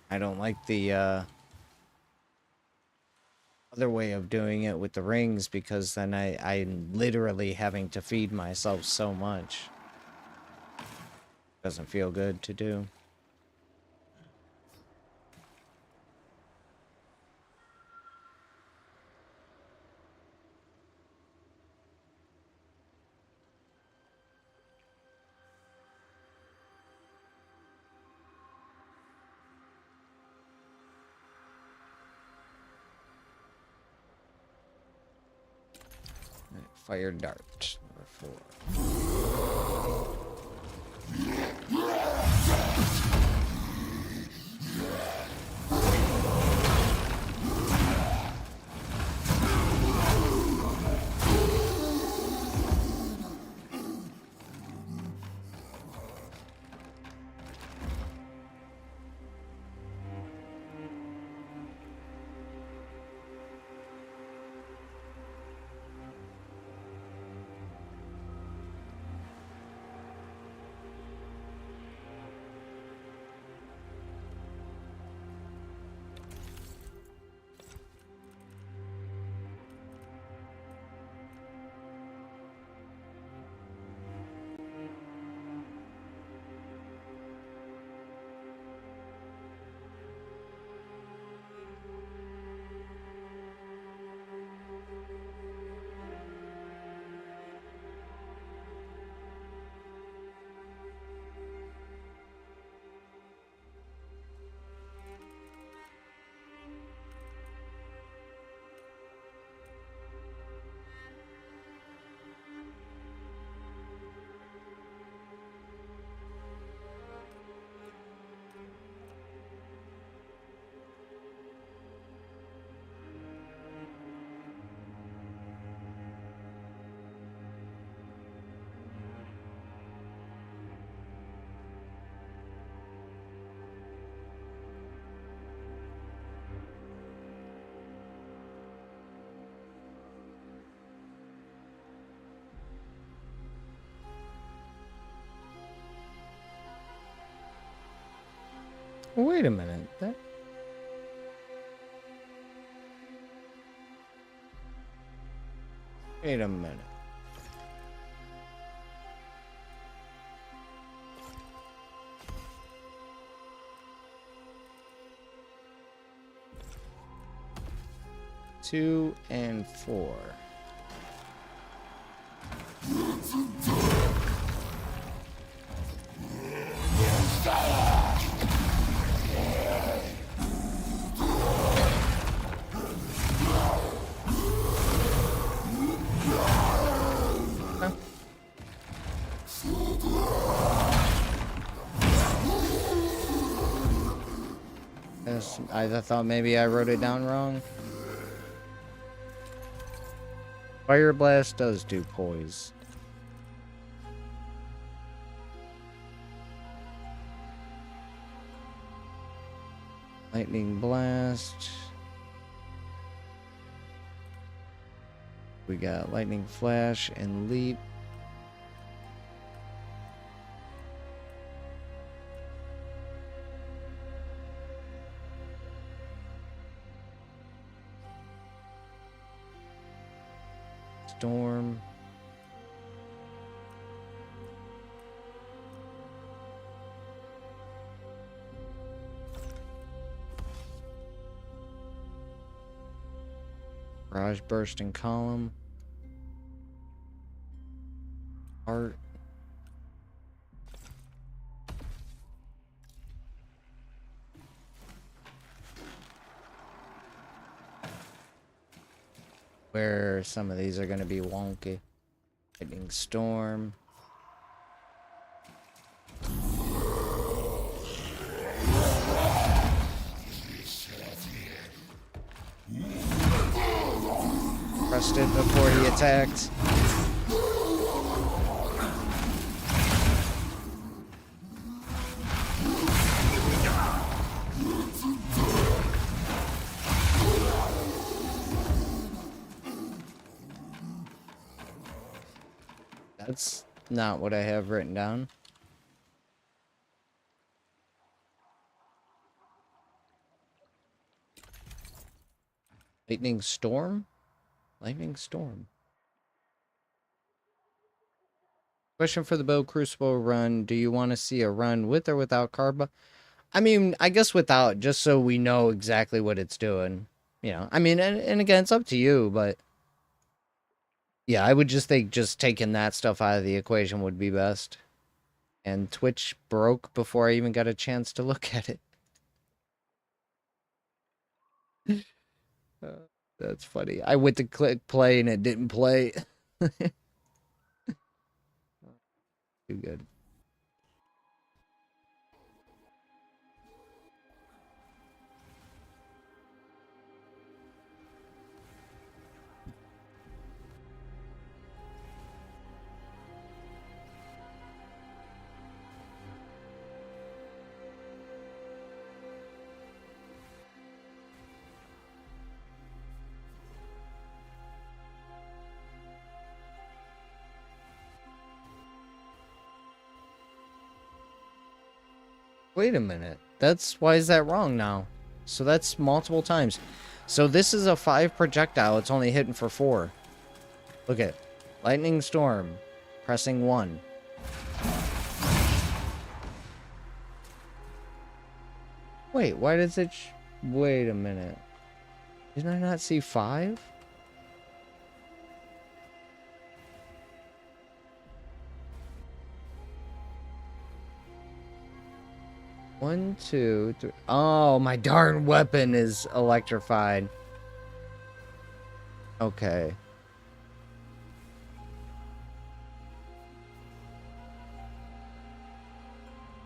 I don't like the other way of doing it with the rings, because then I'm literally having to feed myself so much. Doesn't feel good to do. Fire dart, number 4. Wait a minute. Wait a minute. Two and 4. I thought maybe I wrote it down wrong. Fire Blast does do poise. Lightning Blast. We got Lightning Flash and Leap. Storm. Barrage Burst and Column. Art. Where some of these are going to be wonky. Lightning Storm. Pressed it before he attacked. That's not what I have written down. Lightning storm? Lightning storm. Question for the Bow Crucible run. Do you want to see a run with or without Carba? I mean, I guess without, just so we know exactly what it's doing. You know, I mean, and again, it's up to you, but yeah, I would just think just taking that stuff out of the equation would be best. And Twitch broke before I even got a chance to look at it. That's funny. I went to click play and it didn't play. Too good. Wait a minute. Why is that wrong now? So that's multiple times. So this is a 5 projectile. It's only hitting for 4. Look at Lightning Storm. Pressing 1. Wait, why does it... Wait a minute. Did I not see 5? One, two, three. Oh, my darn weapon is electrified. Okay.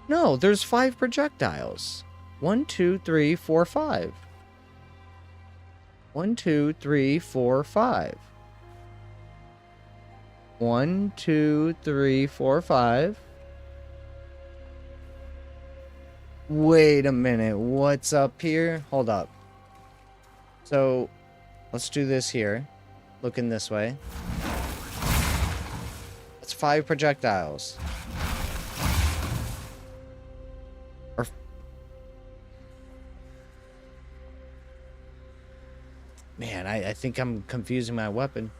No, there's 5 projectiles. 1, 2, 3, 4, 5. 1, 2, 3, 4, 5. 1, 2, 3, 4, 5. Wait a minute, what's up here? Hold up. So, let's do this here. Looking this way. That's 5 projectiles. Or... Man, I think I'm confusing my weapon.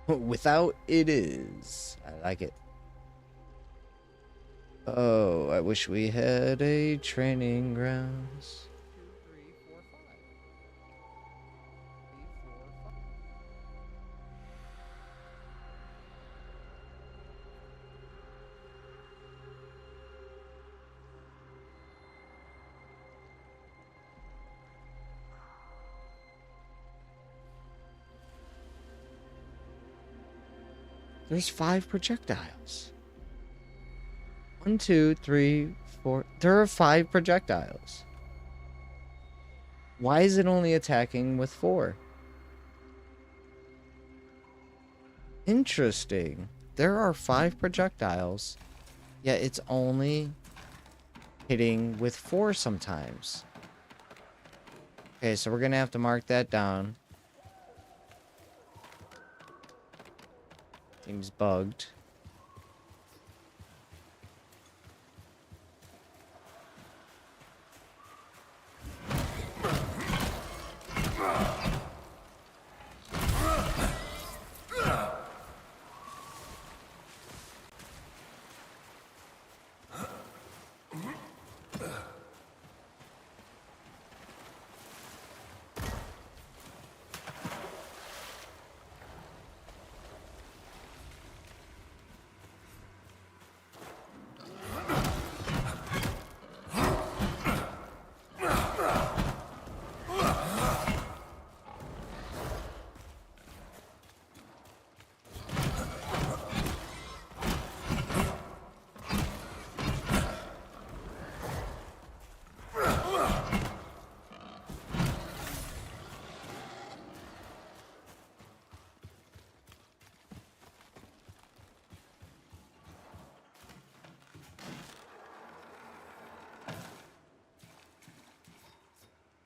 Without it is. I like it. Oh, I wish we had a training grounds. 2, 3, 4, 5. 3, 4, 5. There's 5 projectiles. 1, 2, 3, 4. There are 5 projectiles. Why is it only attacking with 4? Interesting. There are 5 projectiles, yet it's only hitting with 4 sometimes. Okay, so we're gonna have to mark that down. Seems bugged.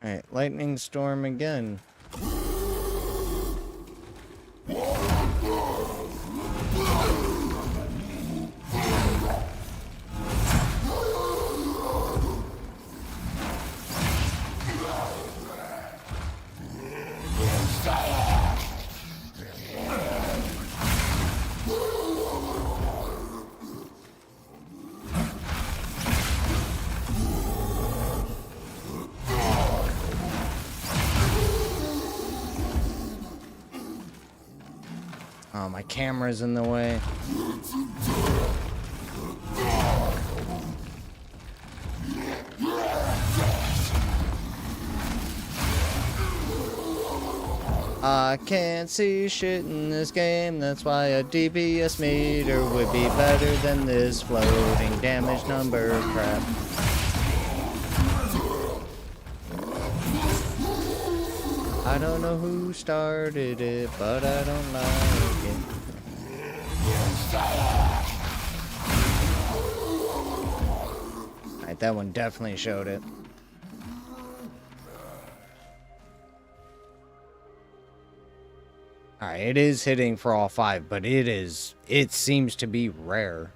Alright, lightning storm again. Oh, my camera's in the way. I can't see shit in this game, that's why a DPS meter would be better than this floating damage number crap. I don't know who started it, but I don't like it. Alright, that one definitely showed it. Alright, it is hitting for all 5, but it seems to be rare.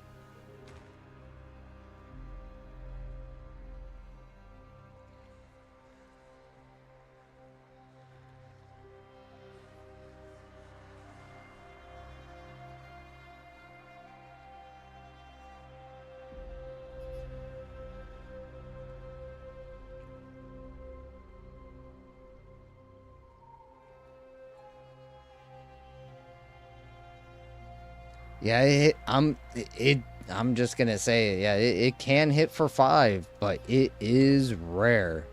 Yeah, I'm just gonna say it. Yeah, it can hit for 5, but it is rare.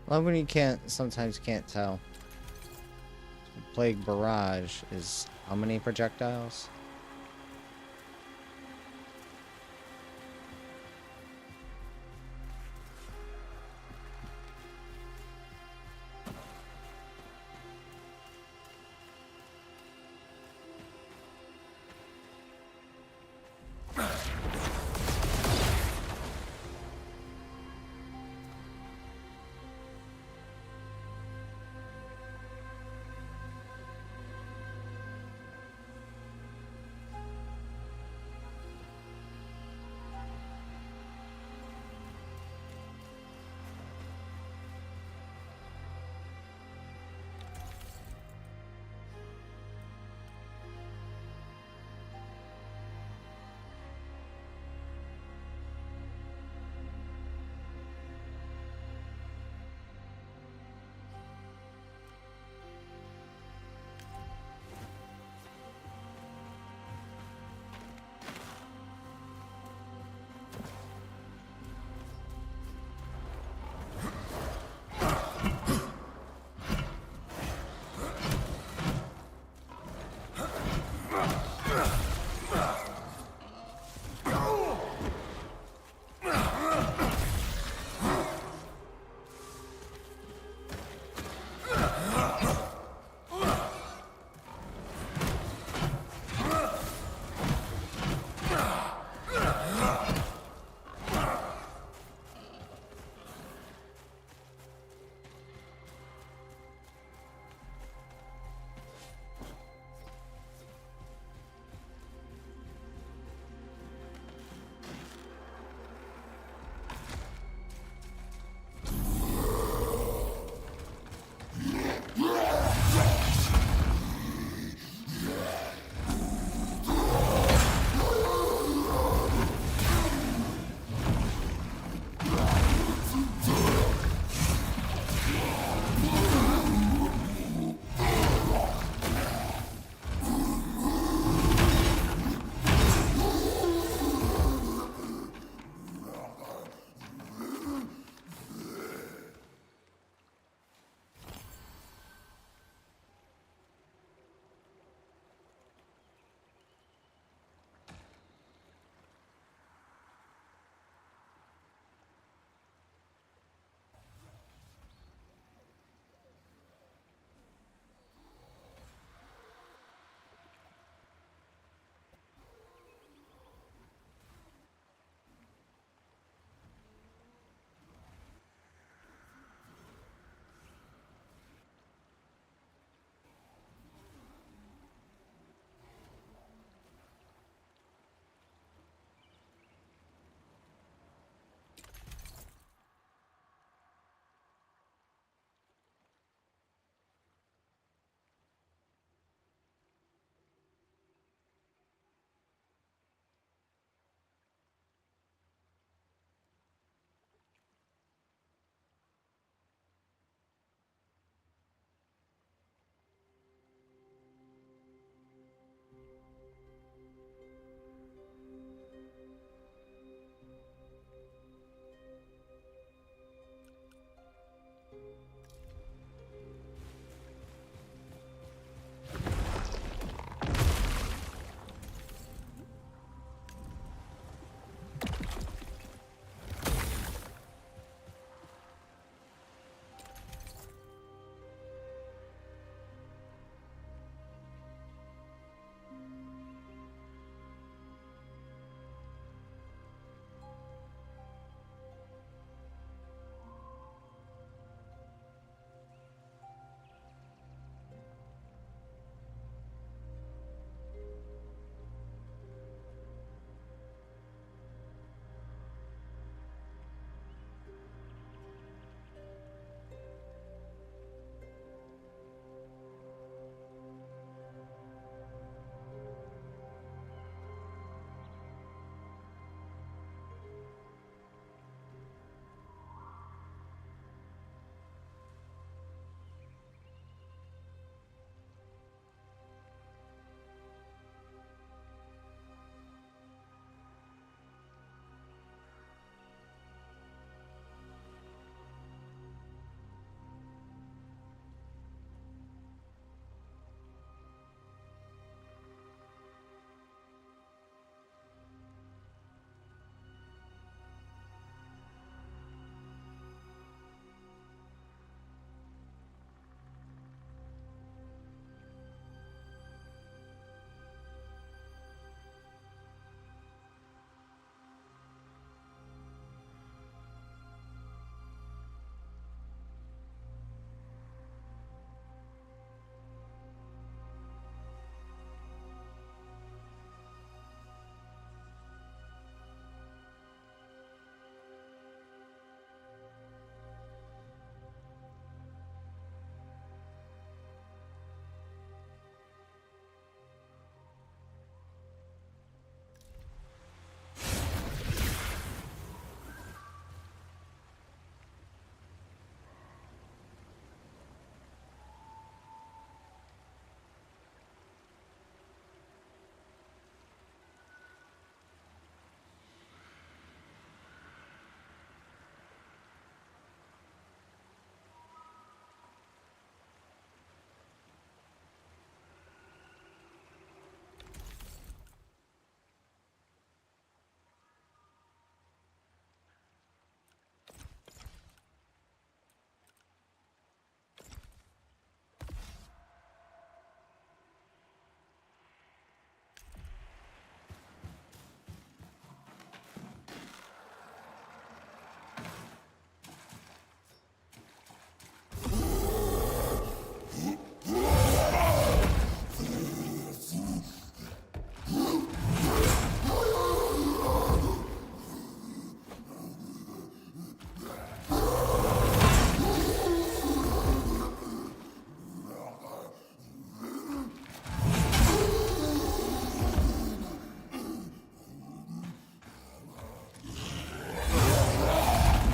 Love when you sometimes can't tell. Plague barrage is how many projectiles?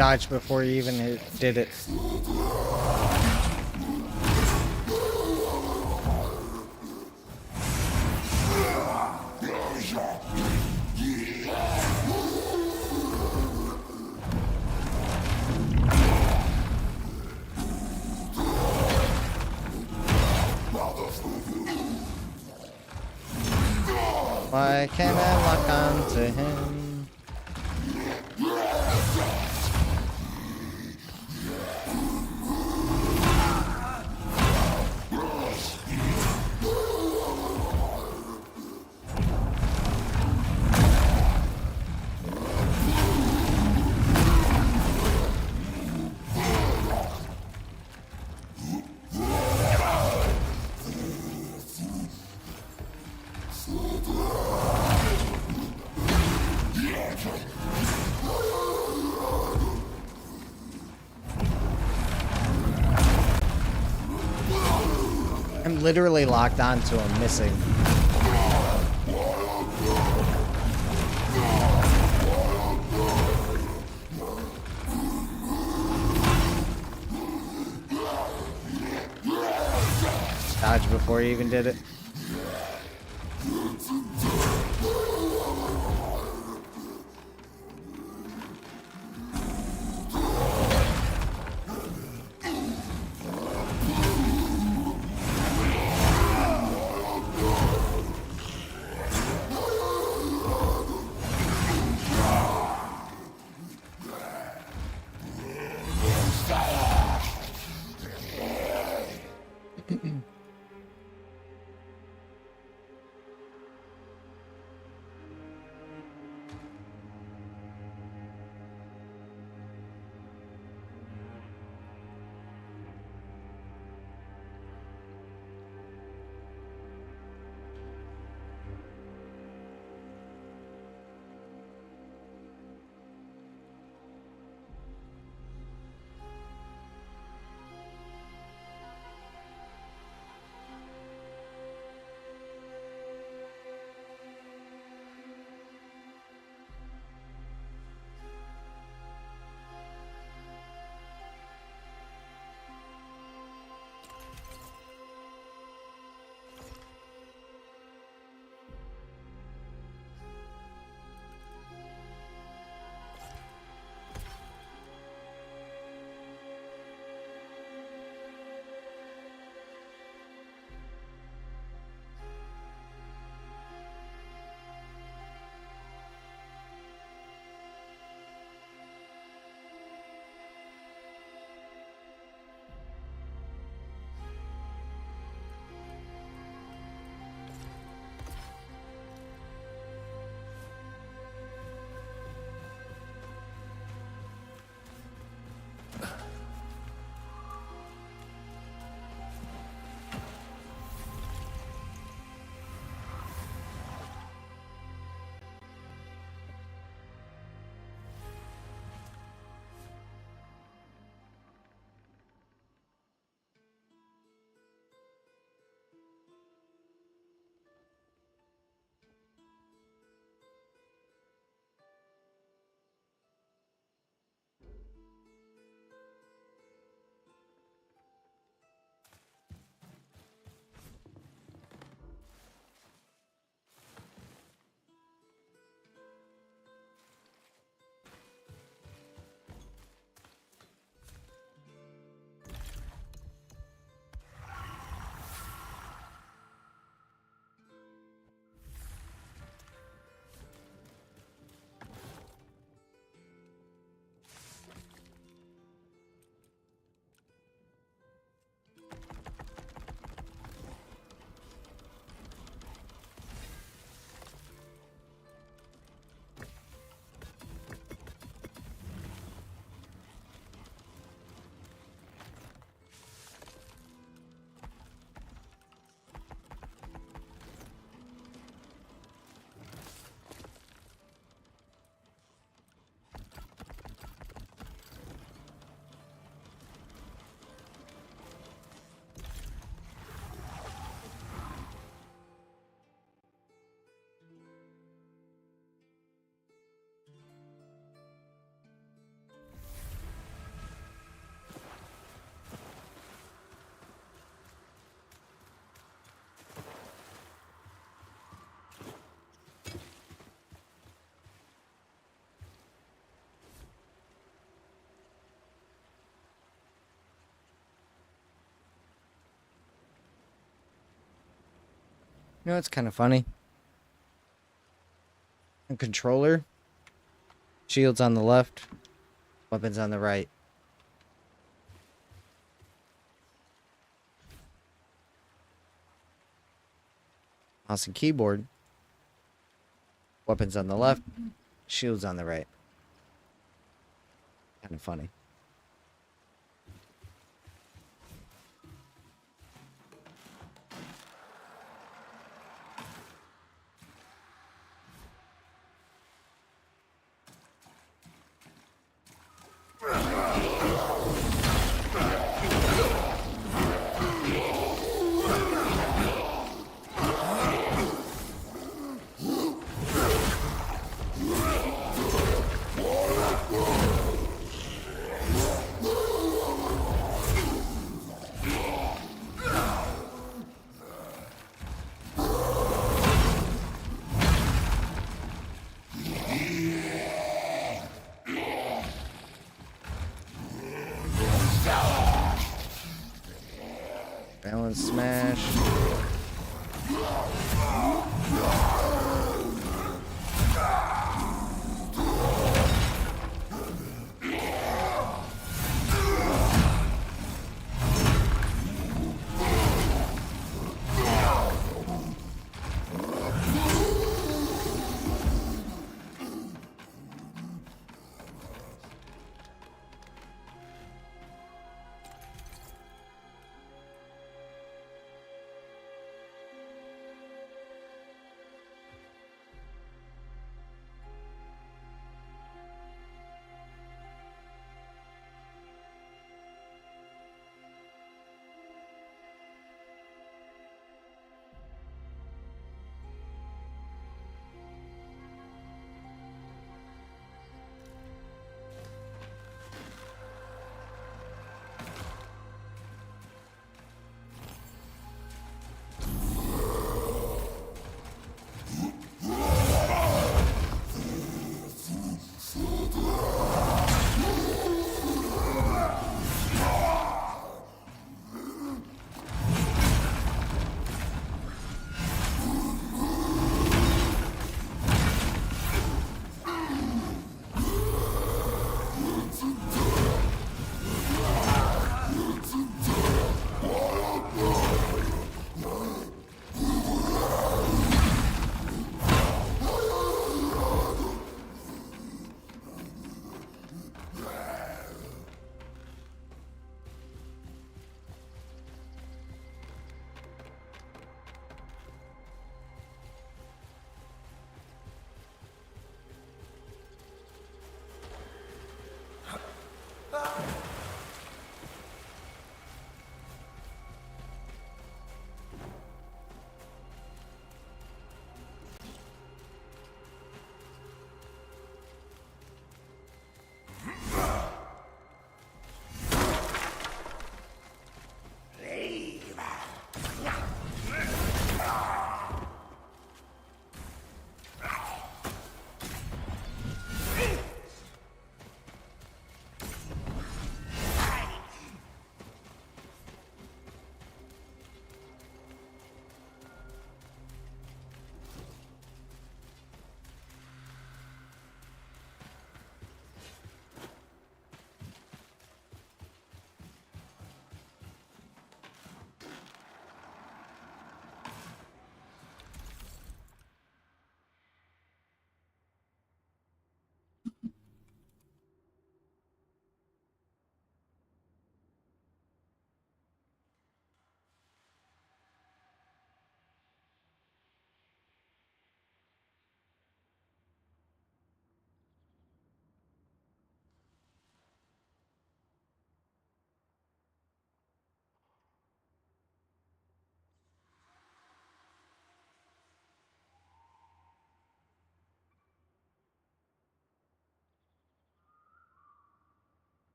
dodged before you even did it. Why can't I lock onto him? I'm literally locked onto him, missing. Dodge before he even did it. You know, it's kind of funny. A controller. Shields on the left. Weapons on the right. Mouse and keyboard. Weapons on the left. Shields on the right. Kind of funny. Balance smash.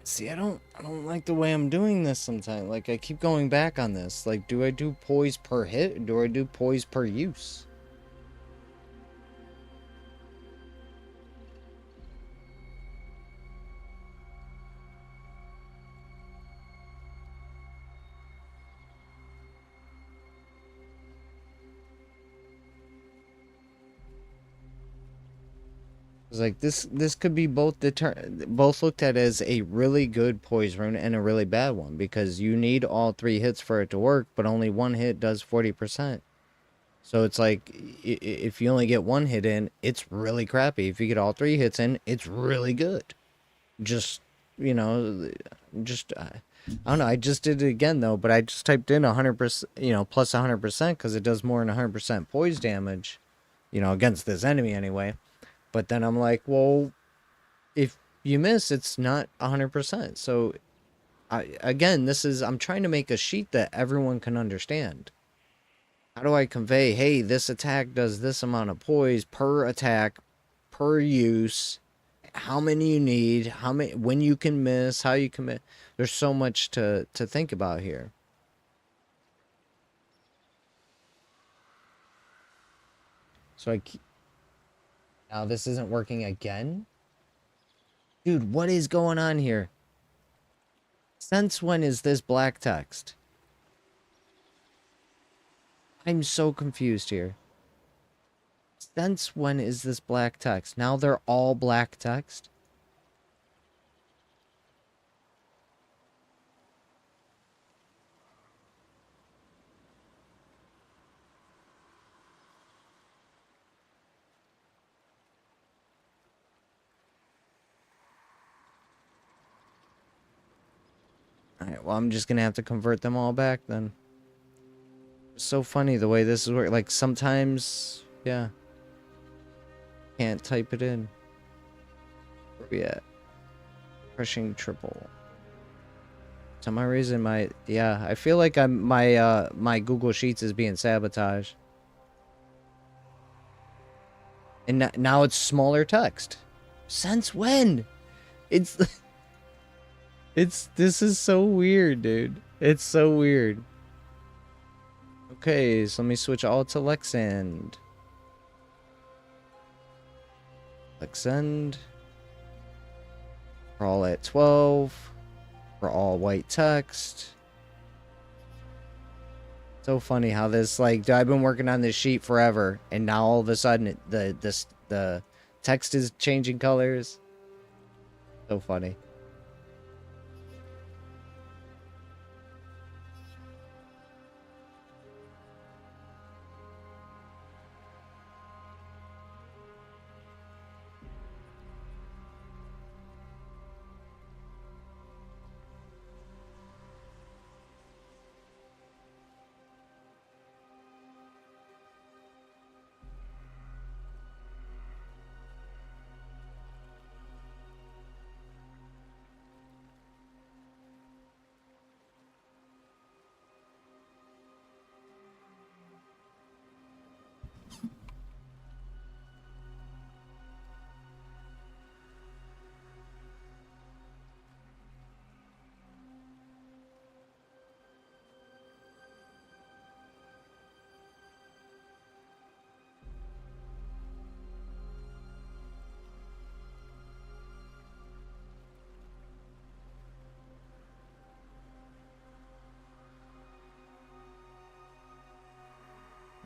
See, I don't like the way I'm doing this sometimes. Like, I keep going back on this. Like, do I do poise per hit? Or do I do poise per use? It's like this could be both both looked at as a really good poise rune and a really bad one, because you need all 3 hits for it to work, but only one hit does 40%. So it's like, if you only get 1 hit in, it's really crappy. If you get all 3 hits in, it's really good. Just, you know, just I don't know. I just did it again though, but I just typed in 100%, you know, plus 100%, because it does more than 100% poise damage, you know, against this enemy anyway. But then I'm like, well, if you miss, it's not 100%. So, again, I'm trying to make a sheet that everyone can understand. How do I convey, hey, this attack does this amount of poise per attack, per use, how many you need, how many, when you can miss, how you can miss. There's so much to think about here. So now this isn't working again? Dude, what is going on here? Since when is this black text? I'm so confused here. Since when is this black text? Now they're all black text? Alright, well, I'm just gonna have to convert them all back then. It's so funny the way this is working. Like, sometimes, yeah. Can't type it in. Where we at? Crushing triple. Some reason yeah, I feel like my Google Sheets is being sabotaged. And now it's smaller text. Since when? It's this is so weird, dude. It's so weird. Okay, so let me switch all to Lexend. Lexend. We're all at 12. We're all white text. So funny how this, like, I've been working on this sheet forever, and now all of a sudden the text is changing colors. So funny.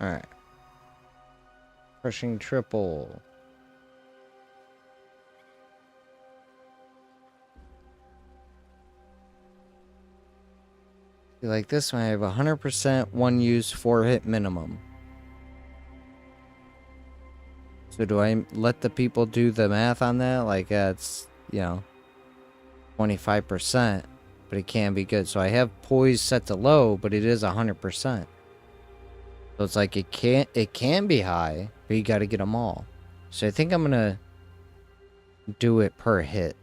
Alright. Crushing triple. Like this one, I have 100% one use, 4-hit minimum. So do I let the people do the math on that? Like, it's, you know, 25%, but it can be good. So I have poise set to low, but it is 100%. So it's like it can be high, but you got to get them all. So I think I'm gonna do it per hit.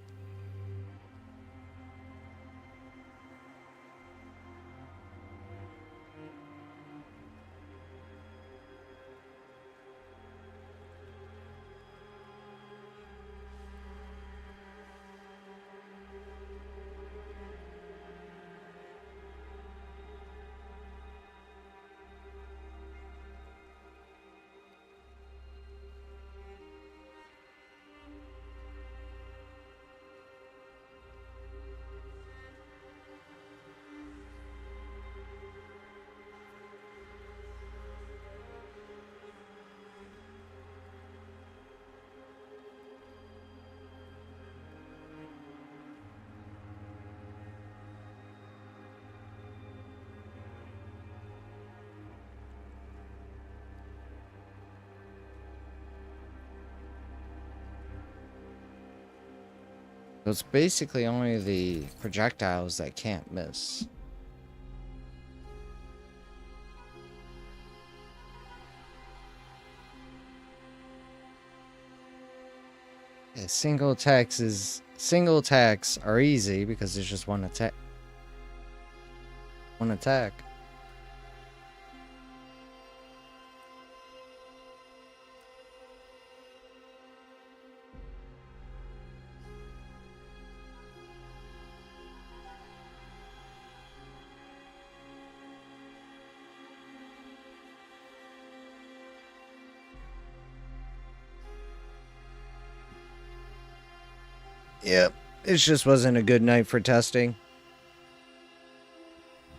So it's basically only the projectiles that can't miss. Yeah, single attacks are easy because there's just one attack. One attack. Yep. It just wasn't a good night for testing.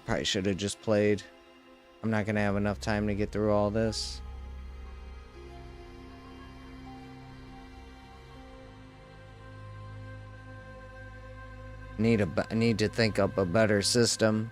Probably should have just played. I'm not going to have enough time to get through all this. I need to think up a better system.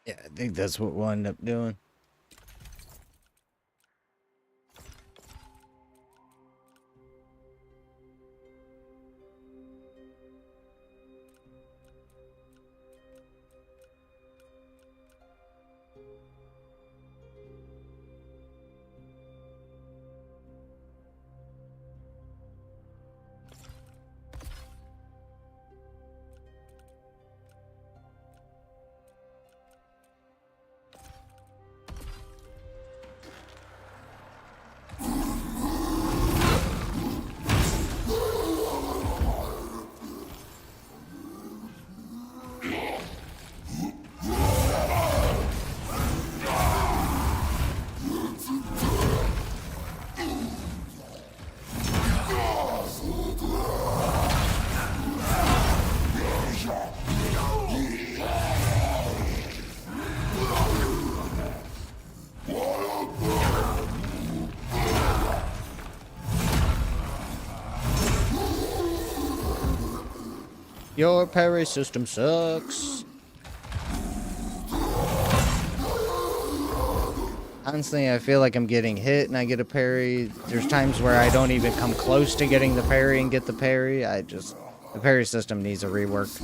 Yeah, I think that's what we'll end up doing. Your parry system sucks. Honestly, I feel like I'm getting hit and I get a parry. There's times where I don't even come close to getting the parry and get the parry. The parry system needs a rework.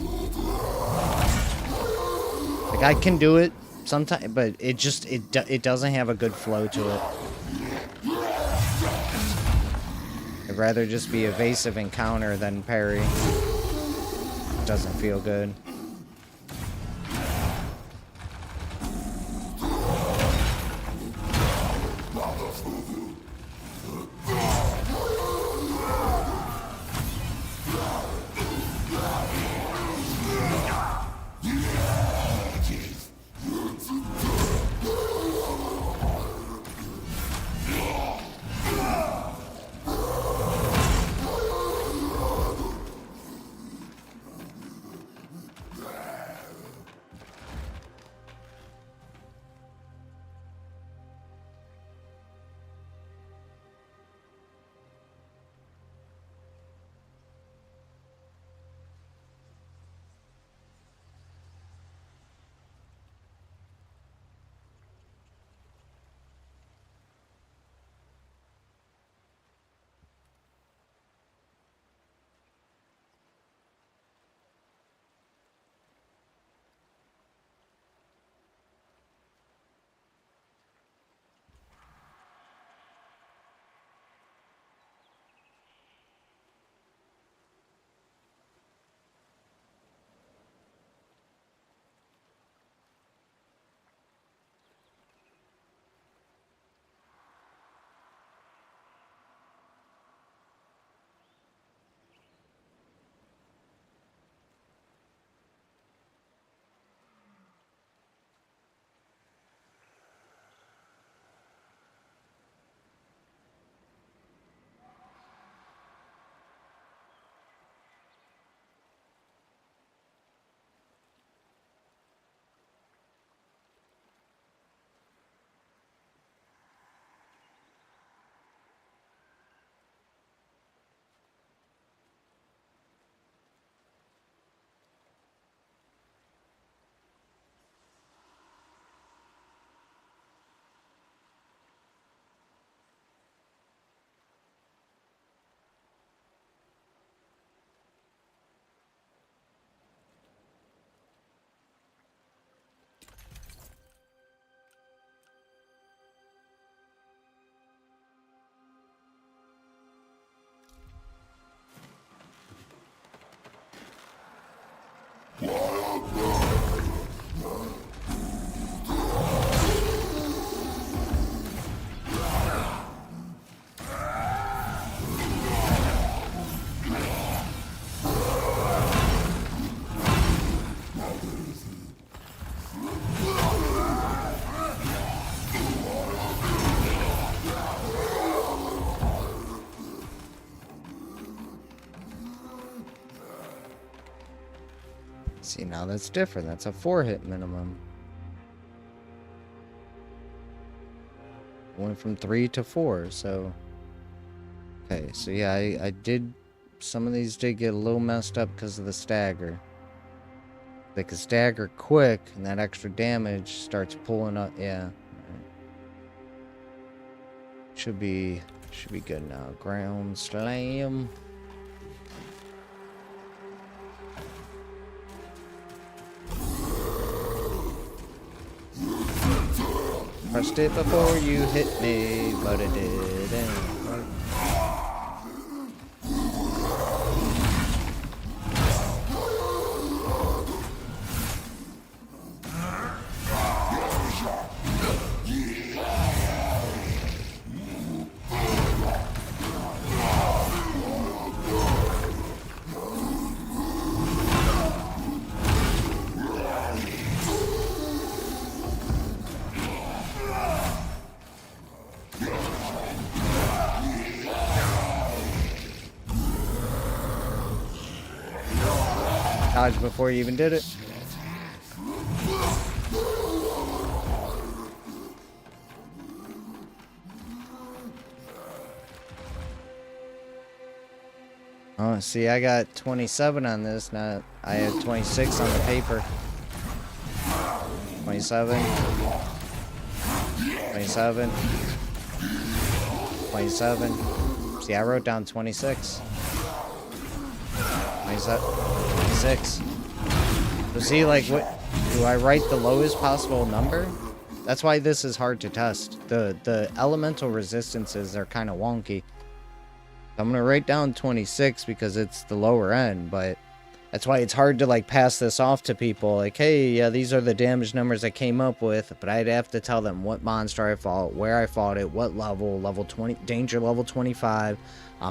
Like, I can do it sometimes, but it doesn't have a good flow to it. I'd rather just be evasive and counter than parry. It doesn't feel good. See, now that's different. That's a 4-hit minimum. Went from 3 to 4, so... Okay, so yeah, I did... Some of these did get a little messed up because of the stagger. They can stagger quick, and that extra damage starts pulling up. Yeah. Should be good now. Ground slam. Pressed it before you hit me, but it didn't. Dodge before you even did it. Oh, see, I got 27 on this. Now I had 26 on the paper. 27. 27. 27. See, I wrote down 26. 26. So see, like, what do I write the lowest possible number? That's why this is hard to test. The elemental resistances are kind of wonky. I'm gonna write down 26 because it's the lower end, but that's why it's hard to like pass this off to people. Like, hey, yeah, these are the damage numbers I came up with, but I'd have to tell them what monster I fought, where I fought it, what level, level 20, danger level 25.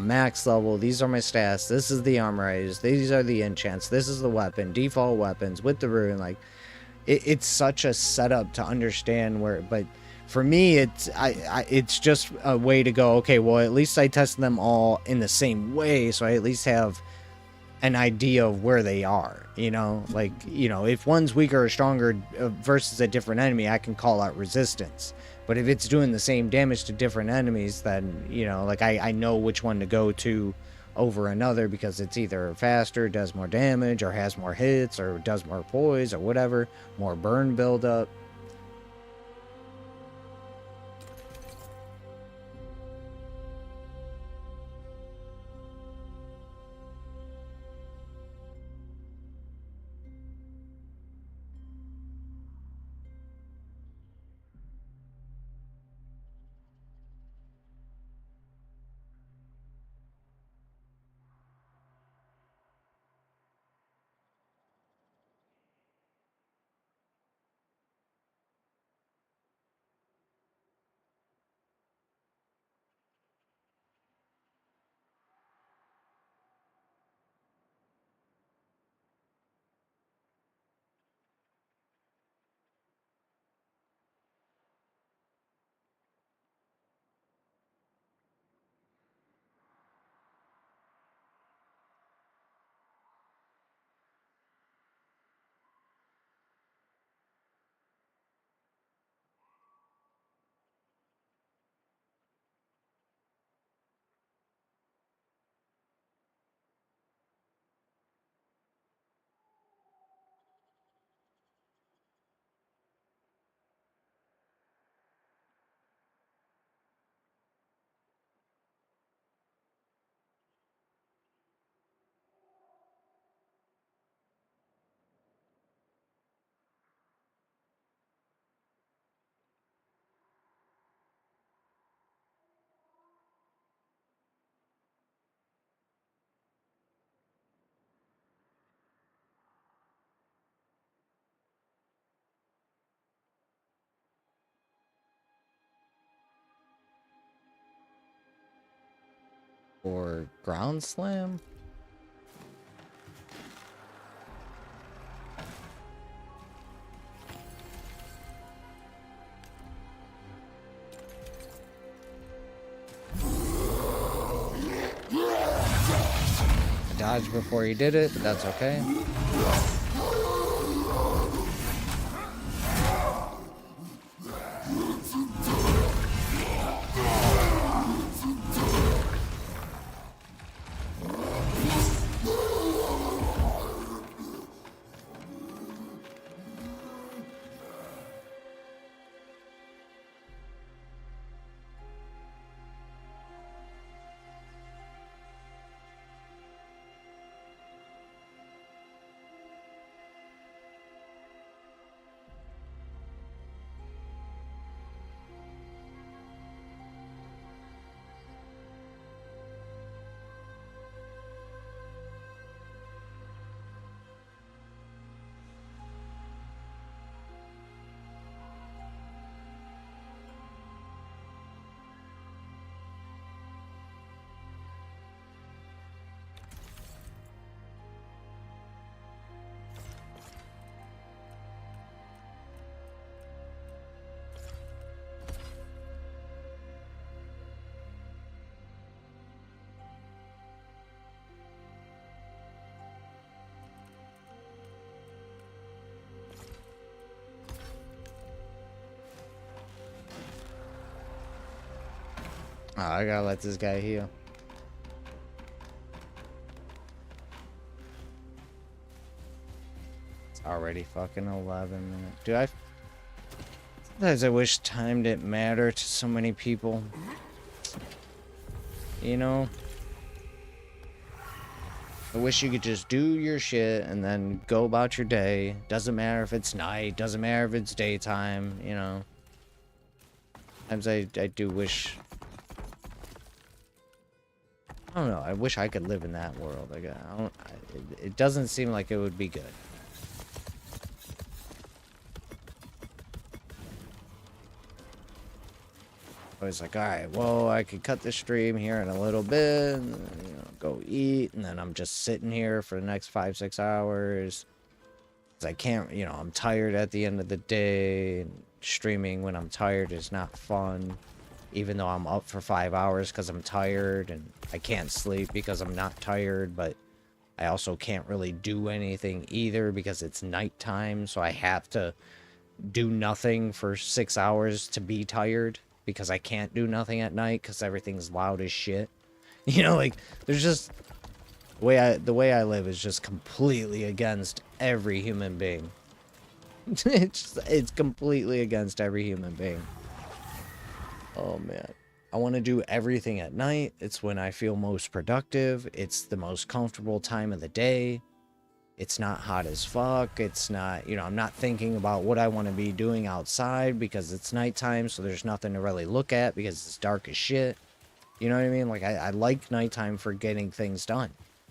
Max level, these are my stats, this is the armor I use, these are the enchants, this is the weapon, default weapons with the rune. Like, it's such a setup to understand where, but for me, it's just a way to go, okay, well, at least I test them all in the same way, so I at least have an idea of where they are, you know? Like, you know, if one's weaker or stronger versus a different enemy, I can call out resistance. But if it's doing the same damage to different enemies, then, you know, like, I know which one to go to over another because it's either faster, does more damage, or has more hits, or does more poise, or whatever, more burn buildup. Or ground slam? I dodged before you did it, but that's okay. Oh, I gotta let this guy heal. It's already fucking 11 minutes. Dude, sometimes I wish time didn't matter to so many people. You know? I wish you could just do your shit and then go about your day. Doesn't matter if it's night, doesn't matter if it's daytime, you know. Sometimes I do wish... I don't know, I wish I could live in that world. Like, it doesn't seem like it would be good. I was like, alright, well, I could cut the stream here in a little bit, and then, you know, go eat, and then I'm just sitting here for the next 5-6 hours. 'Cause I can't, you know, I'm tired at the end of the day, and streaming when I'm tired is not fun. Even though I'm up for 5 hours because I'm tired, and I can't sleep because I'm not tired, but I also can't really do anything either because it's nighttime, so I have to do nothing for 6 hours to be tired because I can't do nothing at night because everything's loud as shit. You know, like, there's just... The way I live is just completely against every human being. It's completely against every human being. Oh, man. I want to do everything at night. It's when I feel most productive. It's the most comfortable time of the day. It's not hot as fuck. It's not, you know, I'm not thinking about what I want to be doing outside because it's nighttime, so there's nothing to really look at because it's dark as shit. You know what I mean? Like, I like nighttime for getting things done.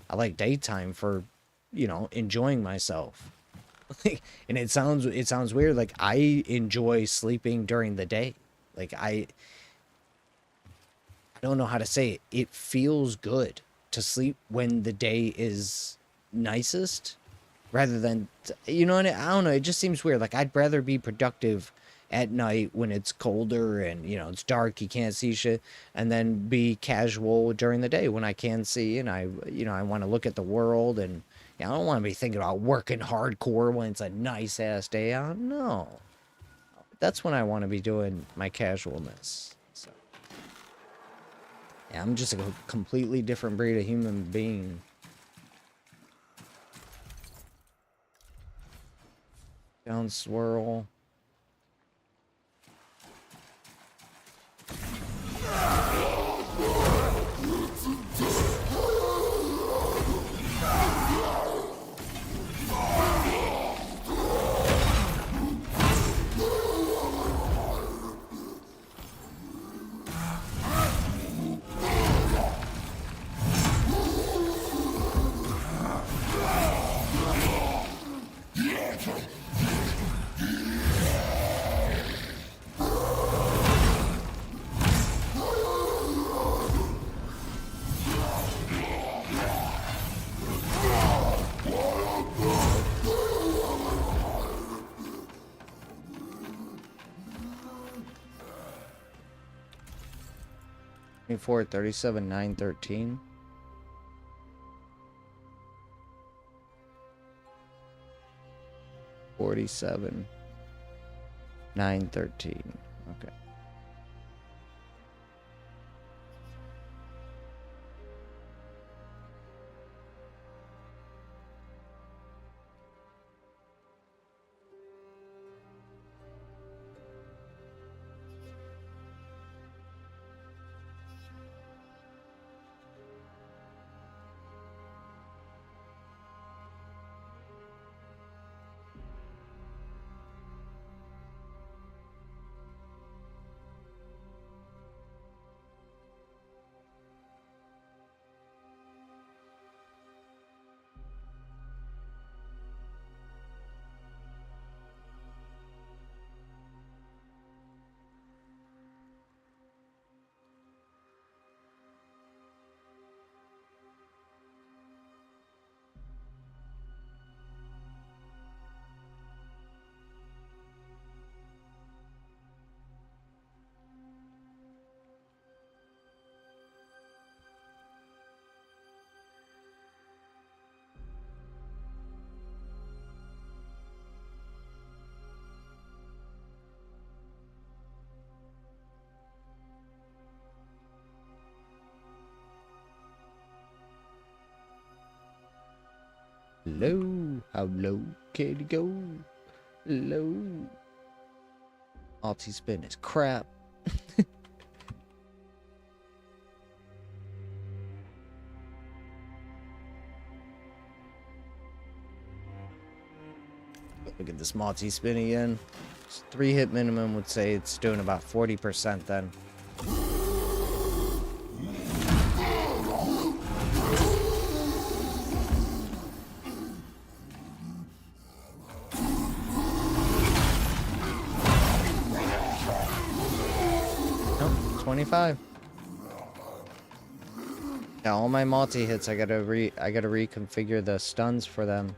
I like daytime for, you know, enjoying myself. And it sounds weird. Like, I enjoy sleeping during the day. Like, I don't know how to say it. It feels good to sleep when the day is nicest rather than, you know what I don't know. It just seems weird. Like, I'd rather be productive at night when it's colder and, you know, it's dark, you can't see shit, and then be casual during the day when I can see and I, you know, I want to look at the world, and, you know, I don't want to be thinking about working hardcore when it's a nice ass day out. No. That's when I want to be doing my casualness. So, yeah, I'm just a completely different breed of human being. Down swirl. Twenty-four, 37, 9, 13. 47, 9, 13. Okay. Low. How low can you go? Low. Multi-spin is crap. Look at this multi-spin again. 3-hit minimum would say it's doing about 40% then. Nope, 25. Yeah, all my multi-hits, I gotta reconfigure the stuns for them.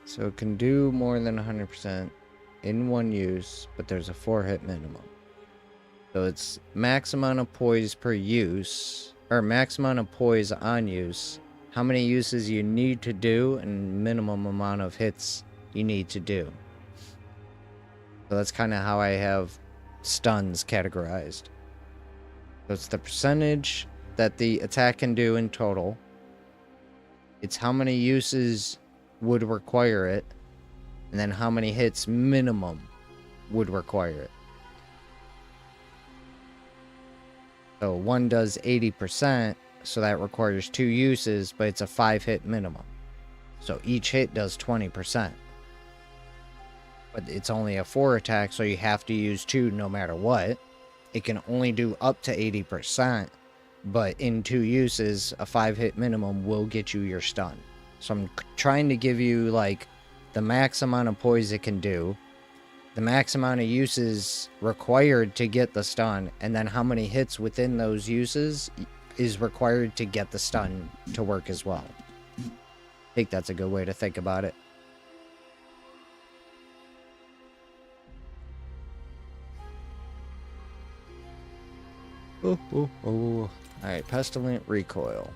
So it can do more than 100% in one use, but there's a 4-hit minimum. So it's max amount of poise per use, or max amount of poise on use, how many uses you need to do, and minimum amount of hits you need to do. So that's kind of how I have stuns categorized. So it's the percentage that the attack can do in total. It's how many uses would require it, and then how many hits minimum would require it. So one does 80%, so that requires 2 uses, but it's a 5-hit minimum. So each hit does 20%. But it's only a 4 attack, so you have to use 2 no matter what. It can only do up to 80%, but in 2 uses, a 5-hit minimum will get you your stun. So I'm trying to give you, like, the max amount of poise it can do, the max amount of uses required to get the stun, and then how many hits within those uses is required to get the stun to work as well. I think that's a good way to think about it. Alright, Pestilent Recoil.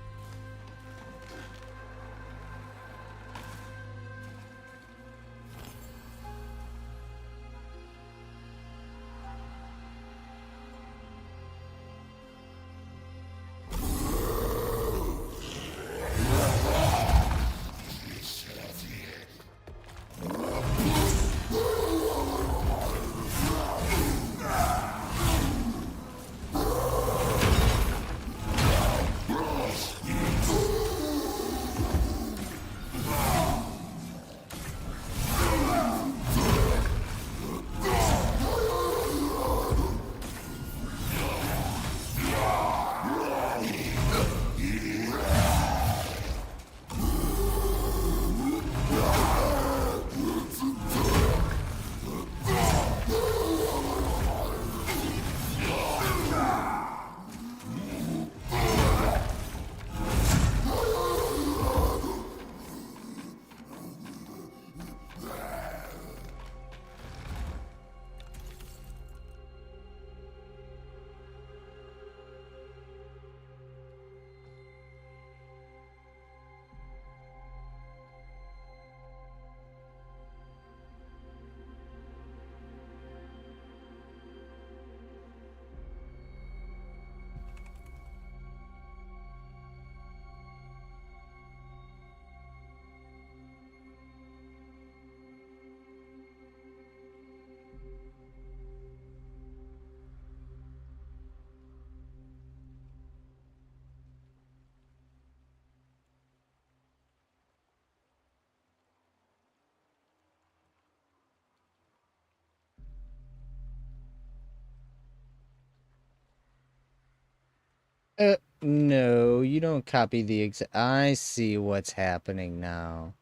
No, you don't copy the exact. I see what's happening now.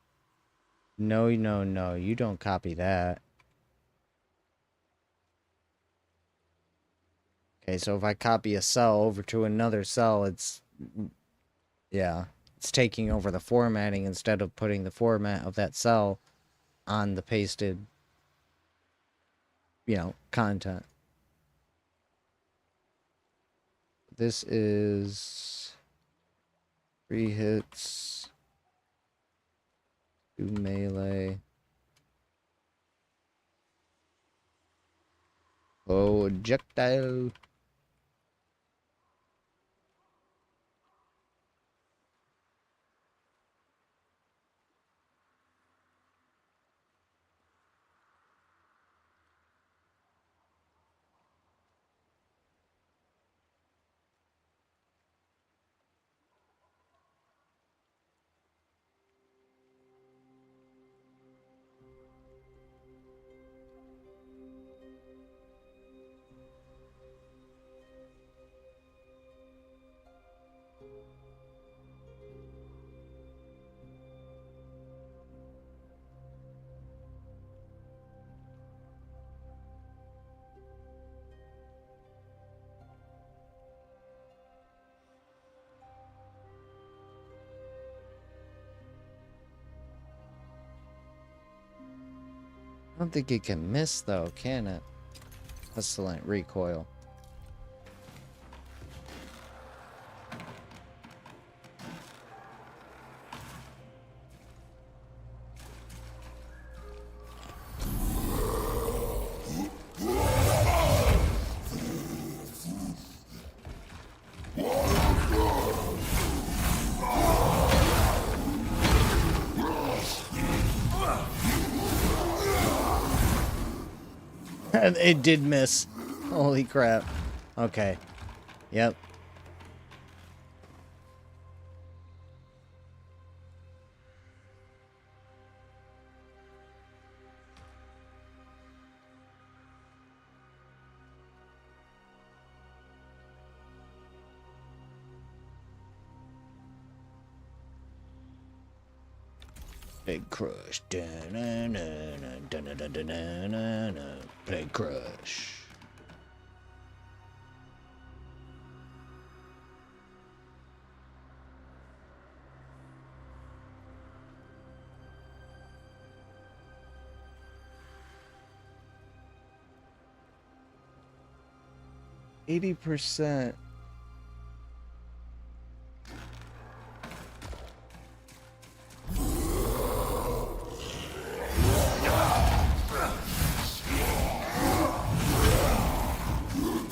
No, you don't copy that. Okay, so if I copy a cell over to another cell, yeah, it's taking over the formatting instead of putting the format of that cell on the pasted, content. this is 3 hits, 2 melee. Projectile. I don't think it can miss though, can it? Excellent recoil. It did miss. Holy crap. Okay. Yep. Big crush. Big crush. %.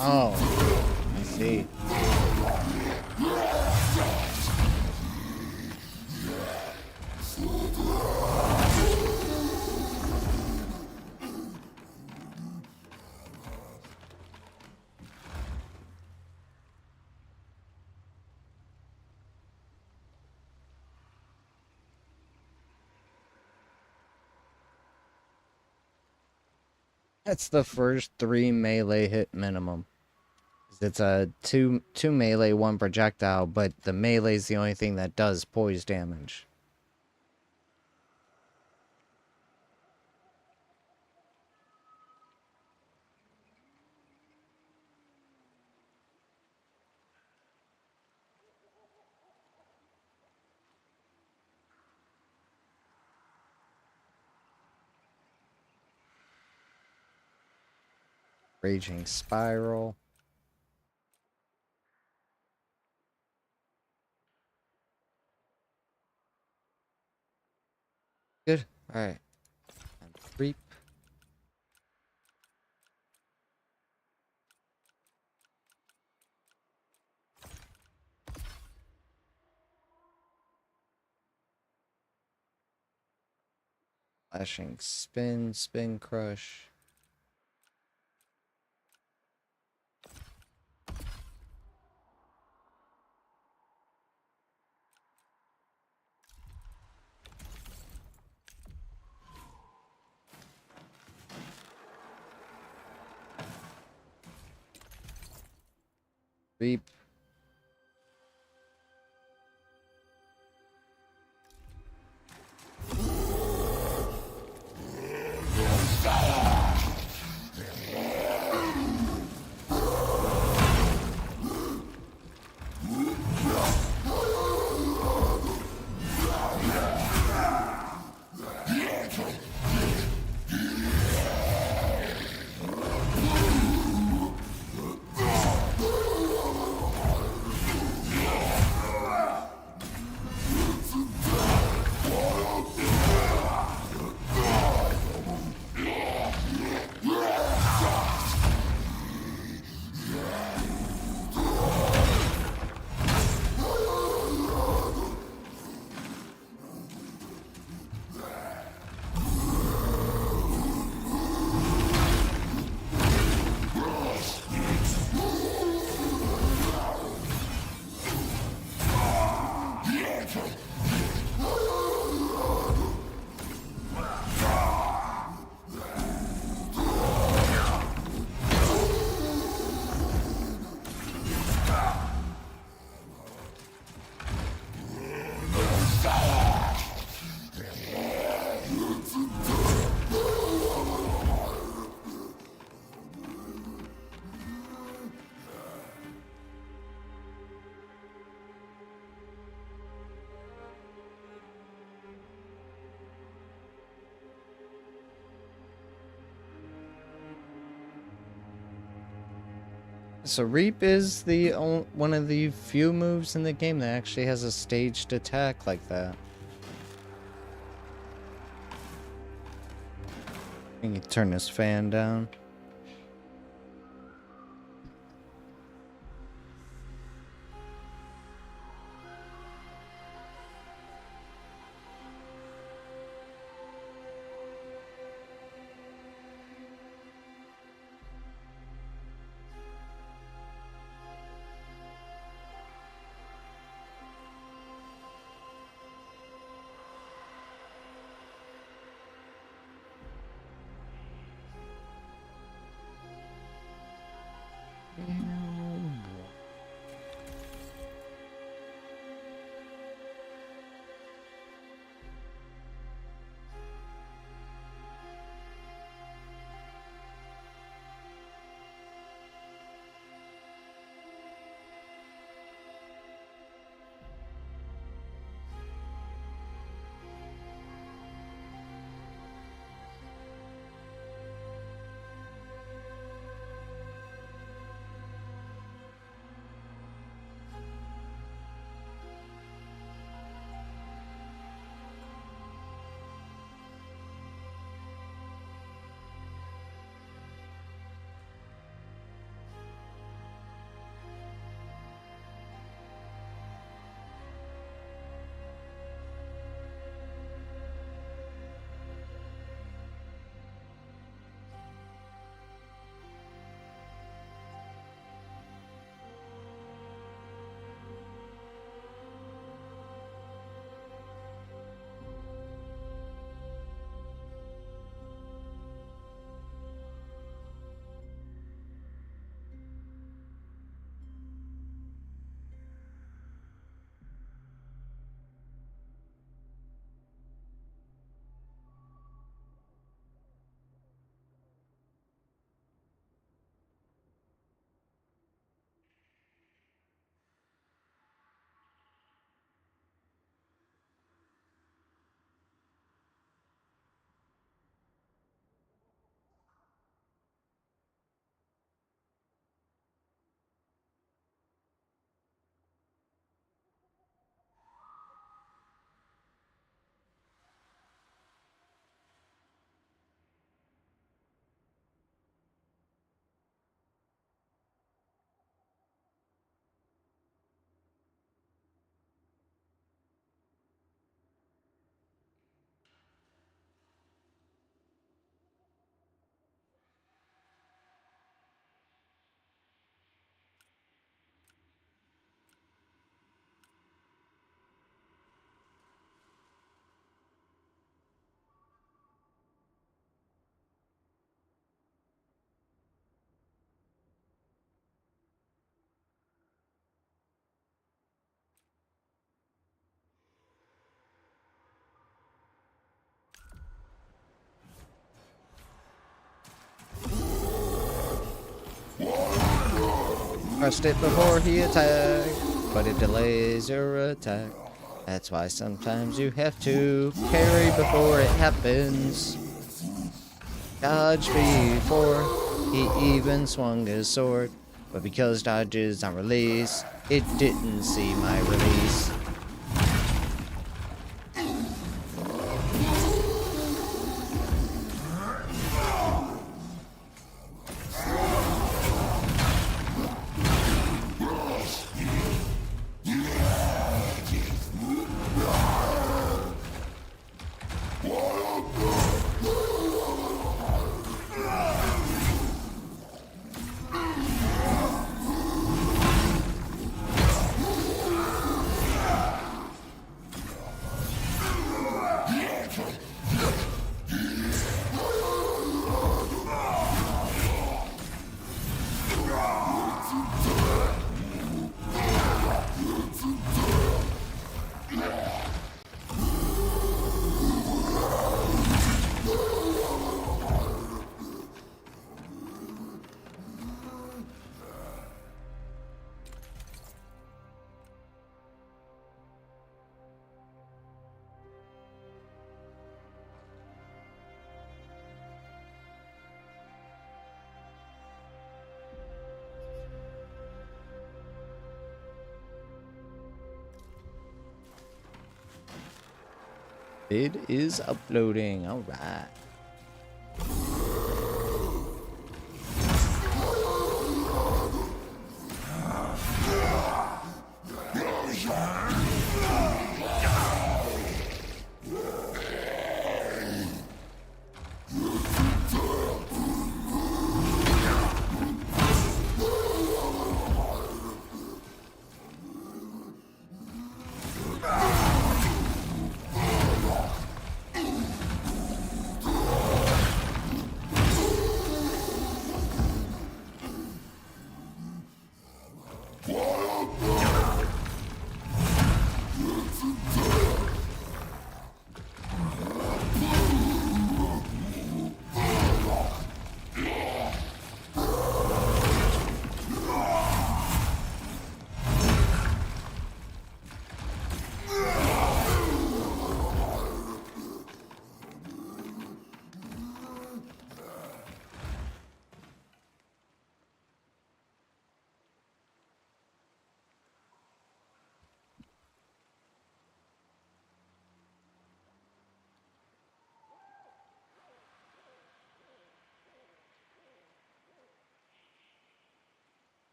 Oh, I see. That's the first 3 melee hit minimum. It's a two melee, 1 projectile, but the melee is the only thing that does poise damage. Raging Spiral. Good. Alright. Creep. Flashing Spin. Spin Crush. Creep. So Reap is the one of the few moves in the game that actually has a staged attack like that. You can turn this fan down. Pressed it before he attacked, but it delays your attack. That's why sometimes you have to parry before it happens. Dodge before he even swung his sword, but because dodge is on release, it didn't see my release. Vid is uploading. All right.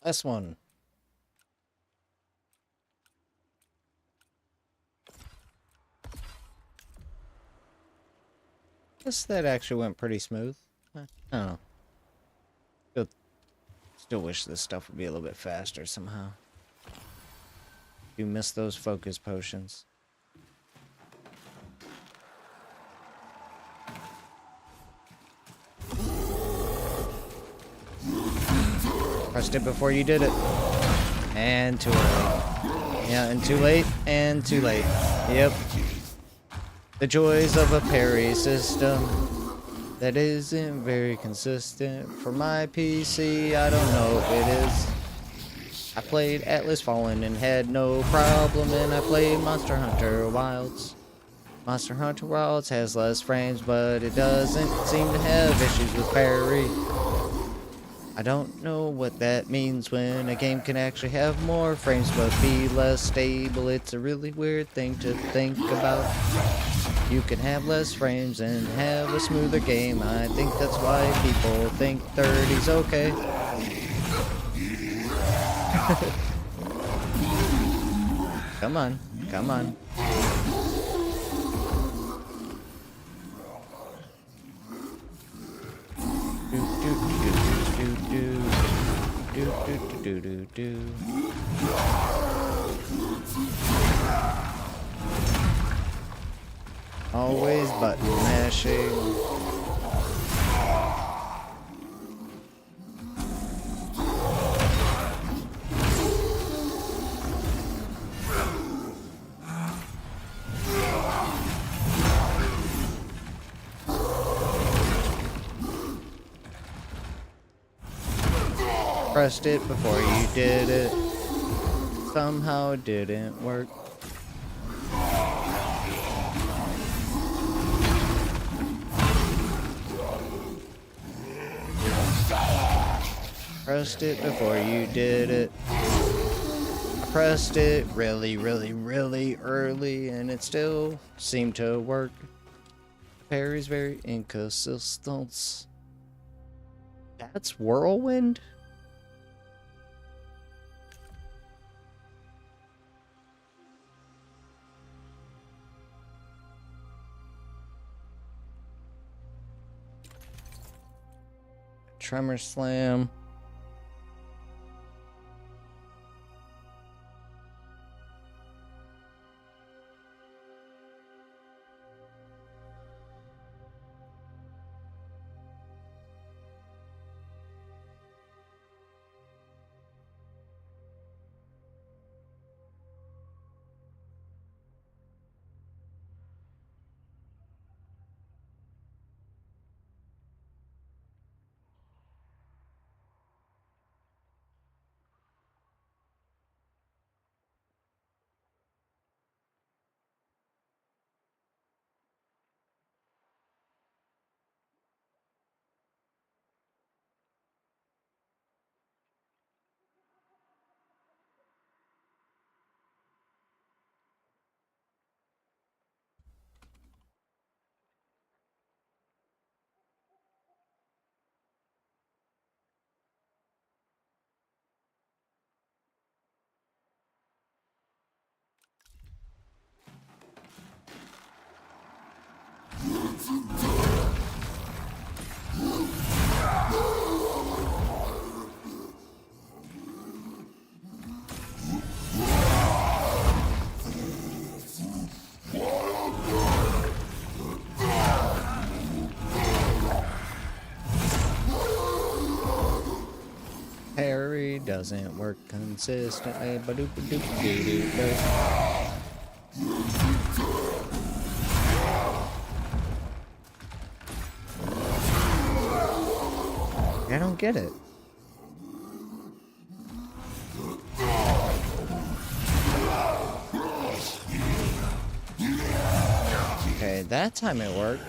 Last one. Guess that actually went pretty smooth. I don't know. Still wish this stuff would be a little bit faster somehow. You miss those focus potions. Pressed it before you did it. And too early. Yeah, and too late, and too late. Yep. The joys of a parry system that isn't very consistent. For my PC, I don't know if it is. I played Atlas Fallen and had no problem, and I played Monster Hunter Wilds. Monster Hunter Wilds has less frames, but it doesn't seem to have issues with parry. I don't know what that means when a game can actually have more frames but be less stable. It's a really weird thing to think about. You can have less frames and have a smoother game. I think that's why people think 30's okay. Come on, come on. Always button mashing. Pressed it before you did it. Somehow it didn't work. Pressed it before you did it. I pressed it really early and it still seemed to work. Parry's very inconsistent. That's Whirlwind? Tremor Slam. Parry doesn't work consistently. Ba-doop-a-doop-a-doo-doo-doo. I don't get it. Okay, that time it worked.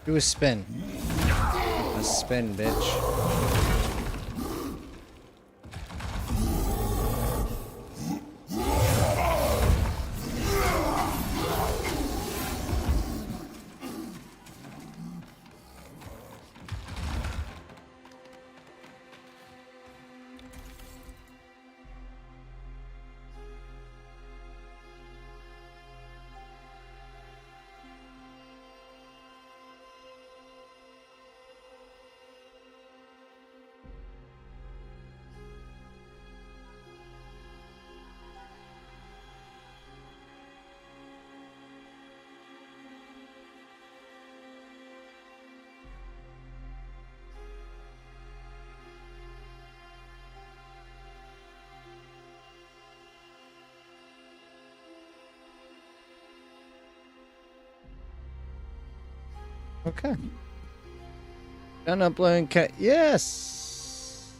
Do a spin. A spin, bitch. Okay. Done uploading cat. Yes.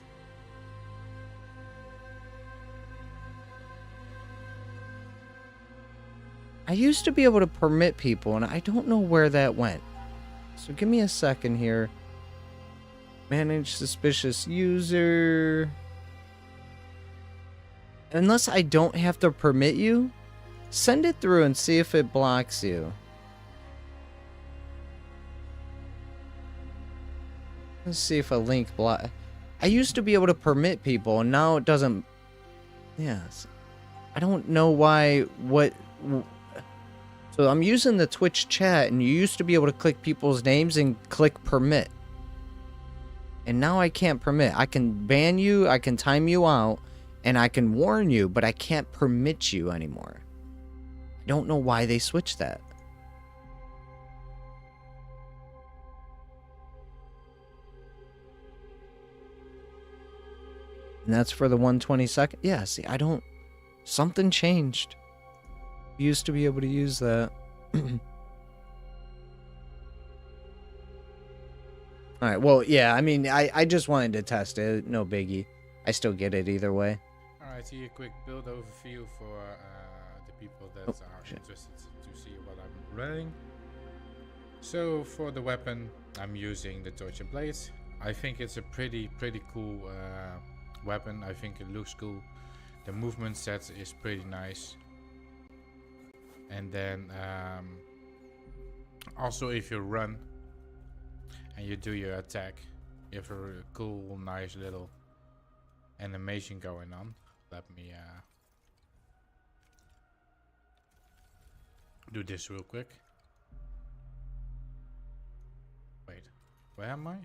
I used to be able to permit people, and I don't know where that went. So give me a second here. Manage suspicious user. Unless I don't have to permit you, send it through and see if it blocks you. Let's see if a link block. I used to be able to permit people, and now it doesn't. Yes. I don't know why. So I'm using the Twitch chat, and you used to be able to click people's names and click permit. And now I can't permit. I can ban you, I can time you out, and I can warn you, but I can't permit you anymore. I don't know why they switched that. And that's for the 122nd. Yeah, see, I don't. Something changed. We used to be able to use that. Alright, well, yeah, I mean, I just wanted to test it. No biggie. I still get it either way. Alright, here a quick build overview for the people that are interested to see what I'm running. So for the weapon, I'm using the Torch and Blades. I think it's a pretty cool weapon. I think it looks cool. The movement set is pretty nice. And then also if you run and you do your attack, you have a cool, nice little animation going on. Let me do this real quick. Wait, where am I?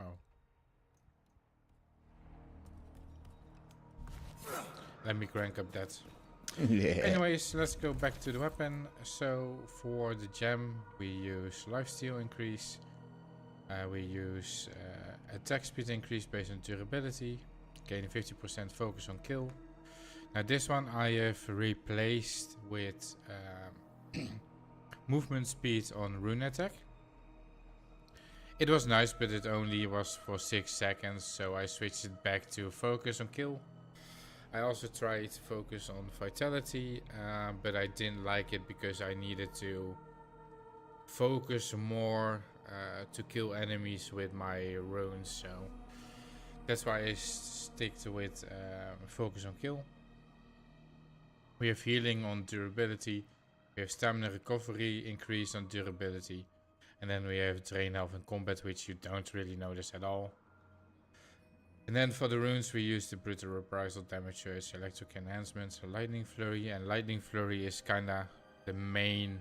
Oh. Let me crank up that. Yeah. Anyways, let's go back to the weapon. So for the gem, we use lifesteal increase. We use attack speed increase based on durability. Gaining 50% focus on kill. Now this one I have replaced with movement speed on Rune attack. It was nice, but it only was for 6 seconds, so I switched it back to focus on kill. I also tried focus on vitality, but I didn't like it because I needed to focus more to kill enemies with my runes, so that's why I stick to it. Focus on kill. We have healing on durability, we have stamina recovery increase on durability, and then we have drain health in combat, which you don't really notice at all. And then for the runes we use the brutal reprisal, damage surge, electric enhancements, lightning flurry, and lightning flurry is kinda the main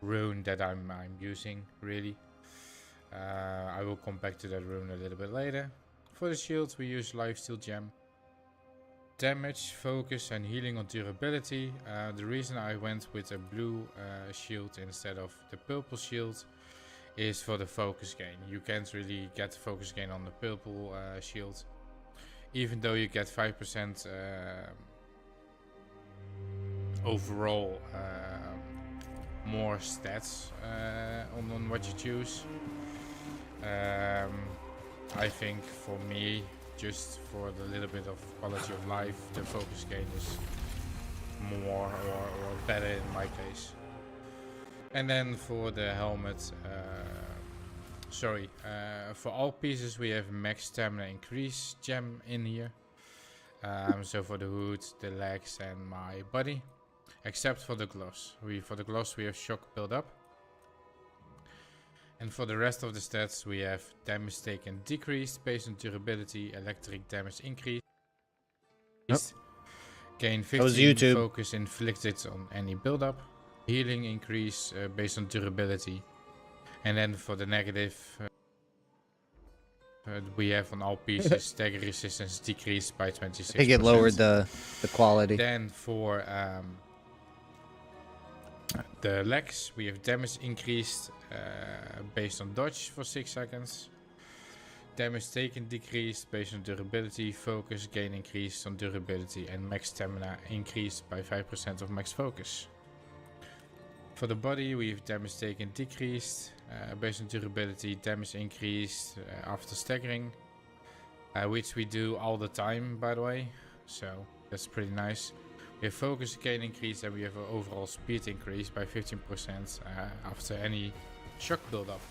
rune that I'm using really. I will come back to that rune a little bit later. For the shields we use lifesteal gem. Damage, focus, and healing on durability. The reason I went with a blue shield instead of the purple shield is for the focus gain. You can't really get focus gain on the purple shield, even though you get 5% overall more stats on what you choose. I think for me, just for the little bit of quality of life, the focus gain is more or better in my case. And then for the helmet, for all pieces we have max stamina increase gem in here. So for the hood, the legs and my body, except for the gloves. For the gloves we have shock build up. And for the rest of the stats we have damage taken decreased based on durability, electric damage increased. Gain 15 focus inflicted on any build up. Healing increase based on durability. And then for the negative we have on all pieces stagger resistance decreased by 26%. I think it lowered the quality. Then for the legs we have damage increased based on dodge for 6 seconds. Damage taken decreased based on durability, focus gain increased on durability, and max stamina increased by 5% of max focus. For the body we have damage taken decreased based on durability, damage increased after staggering, which we do all the time by the way, so that's pretty nice. We have focus gain increase and we have an overall speed increase by 15% after any shock buildup.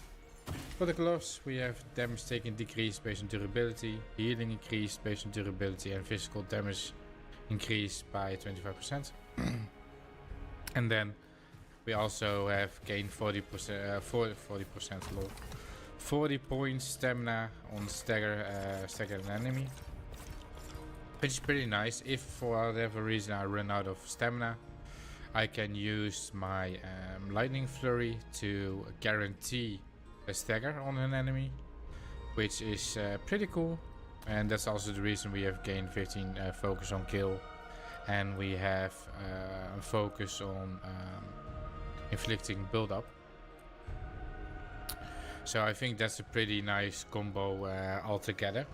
For the gloves we have damage taken decreased based on durability, healing increased based on durability, and physical damage increased by 25%. And then we also have gained 40% 40 points stamina on stagger an enemy, which is pretty nice. If for whatever reason I run out of stamina, I can use my lightning flurry to guarantee a stagger on an enemy, which is pretty cool. And that's also the reason we have gained 15 focus on kill, and we have focus on inflicting build up. So I think that's a pretty nice combo altogether,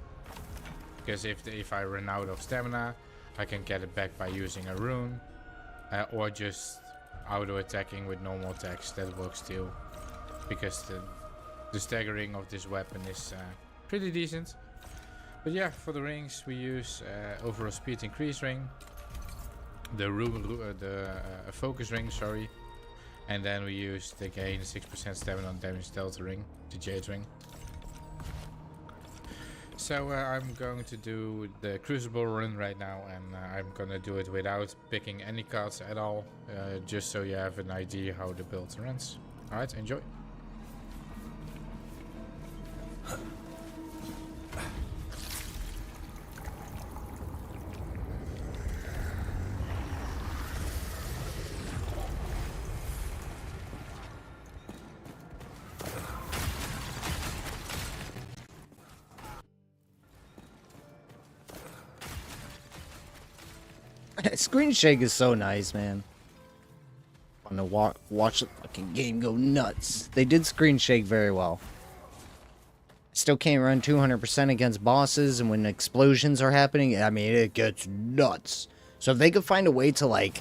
because if I run out of stamina I can get it back by using a rune, or just auto attacking with normal attacks. That works too, because the staggering of this weapon is pretty decent. But yeah, for the rings we use overall speed increase ring, the focus ring, sorry, and then we use the gain 6% stamina on damage delta ring, the jade ring. So I'm going to do the crucible run right now, and I'm gonna do it without picking any cards at all, just so you have an idea how the build runs. Alright, enjoy. Screen shake is so nice, man. Want to watch the fucking game go nuts. They did screen shake very well. Still can't run 200% against bosses, and when explosions are happening, I mean, it gets nuts. So if they could find a way to, like,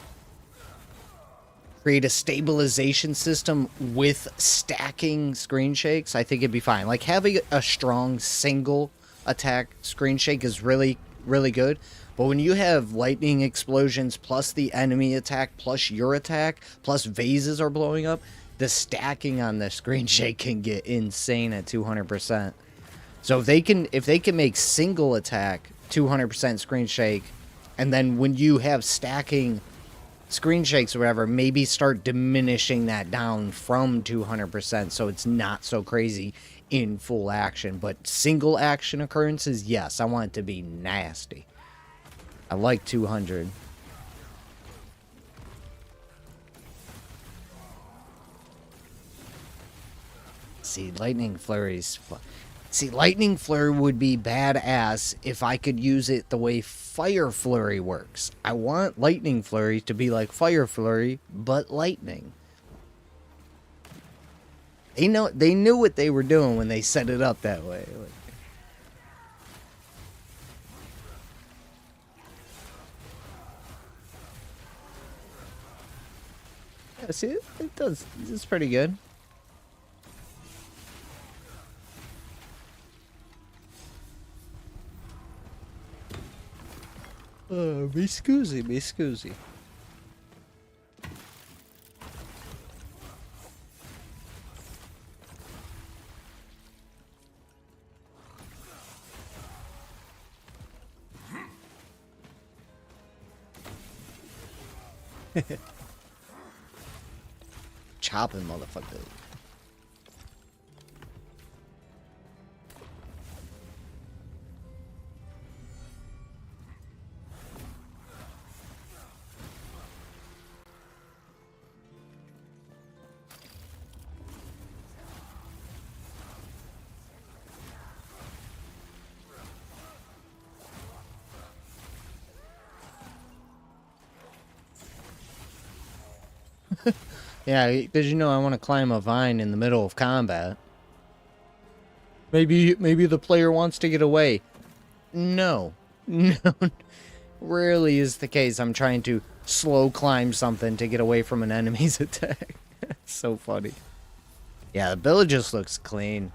create a stabilization system with stacking screen shakes, I think it'd be fine. Like, having a strong single attack screen shake is really, really good. But when you have lightning explosions plus the enemy attack plus your attack plus vases are blowing up, the stacking on the screen shake can get insane at 200%. So if they can make single attack 200% screen shake, and then when you have stacking screen shakes or whatever, maybe start diminishing that down from 200% so it's not so crazy in full action. But single action occurrences, yes, I want it to be nasty. I like 200. See, lightning flurries. See, lightning flurry would be badass if I could use it the way fire flurry works. I want lightning flurry to be like fire flurry, but lightning. They knew what they were doing when they set it up that way. Yeah, see, it does. It's pretty good. Me scusi. Chopping motherfucker. Yeah, because you know I want to climb a vine in the middle of combat. Maybe the player wants to get away. No. No. Rarely is the case. I'm trying to slow climb something to get away from an enemy's attack. It's so funny. Yeah, the build just looks clean.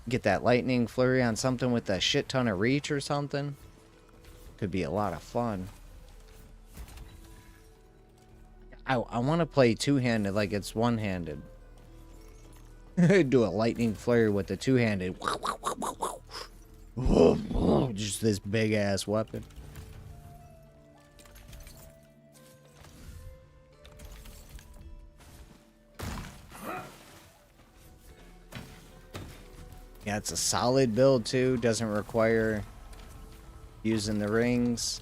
Get that lightning flurry on something with a shit ton of reach or something. Could be a lot of fun. I want to play two-handed like it's one-handed. Do a lightning flare with the two-handed. Just this big-ass weapon. Yeah, it's a solid build, too. Doesn't require using the rings.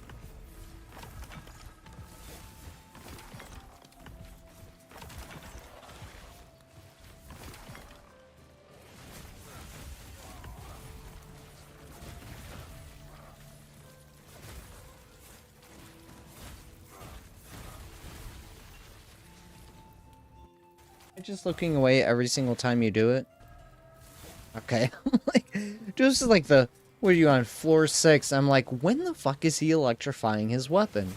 Just looking away every single time you do it. Okay. Just like the, what are you on, floor 6? I'm like, when the fuck is he electrifying his weapon?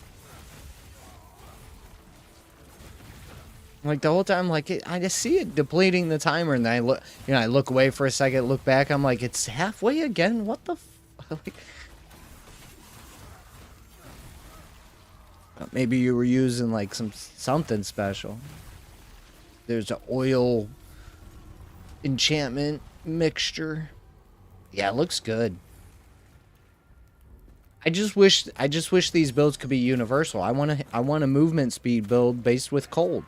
Like the whole time, like I just see it depleting the timer, and then I look, I look away for a second, look back, I'm like, it's halfway again. What the? Like, maybe you were using like something special. There's an oil enchantment mixture. Yeah, it looks good. I just wish these builds could be universal. I want a movement speed build based with cold.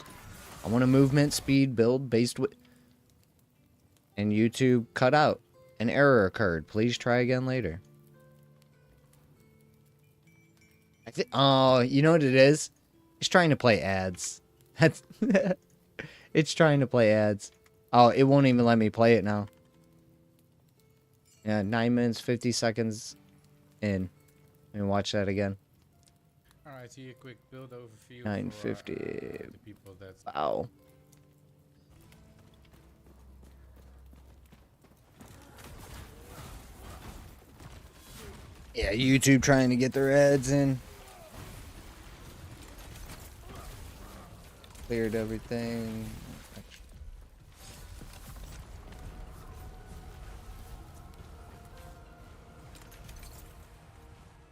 I want a movement speed build based with... And YouTube cut out. An error occurred. Please try again later. Oh, you know what it is? It's trying to play ads. That's... It's trying to play ads. Oh, it won't even let me play it now. Yeah, 9 minutes, 50 seconds in. Let me watch that again. Alright, here a quick build overview. 950. For, the people that... Wow. Yeah, YouTube trying to get their ads in. Cleared everything.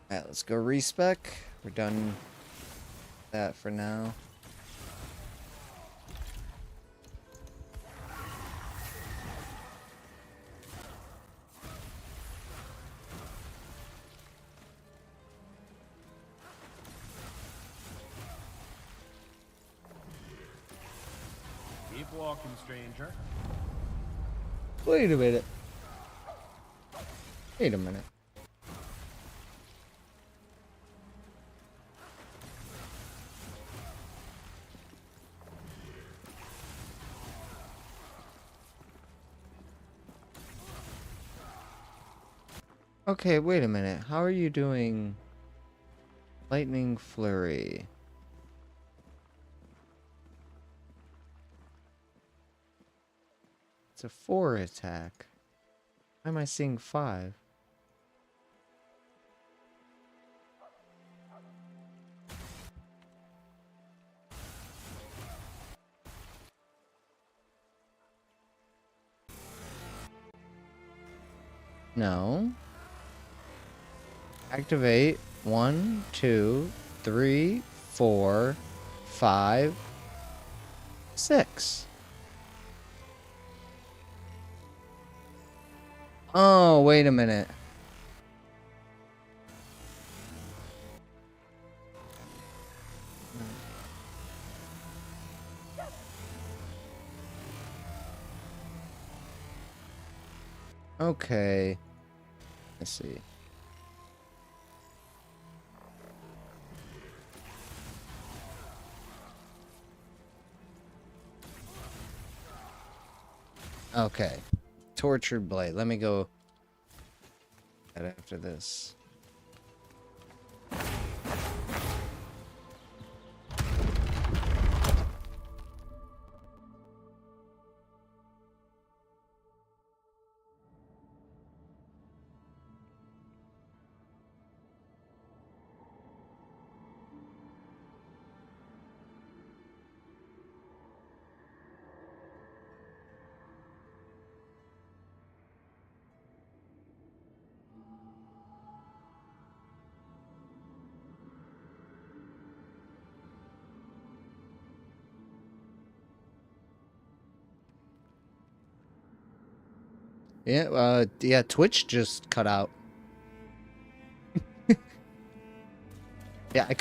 Alright, let's go respec. We're done with that for now. Keep walking, stranger. Wait a minute. Wait a minute. Okay, wait a minute. How are you doing lightning flurry? It's a 4 attack. Why am I seeing 5? No. Activate 1, 2, 3, 4, 5, 6. Oh, wait a minute. Okay. Let's see. Okay. Tortured blade. Let me go right after this. Yeah, yeah, Twitch just cut out. Yeah, I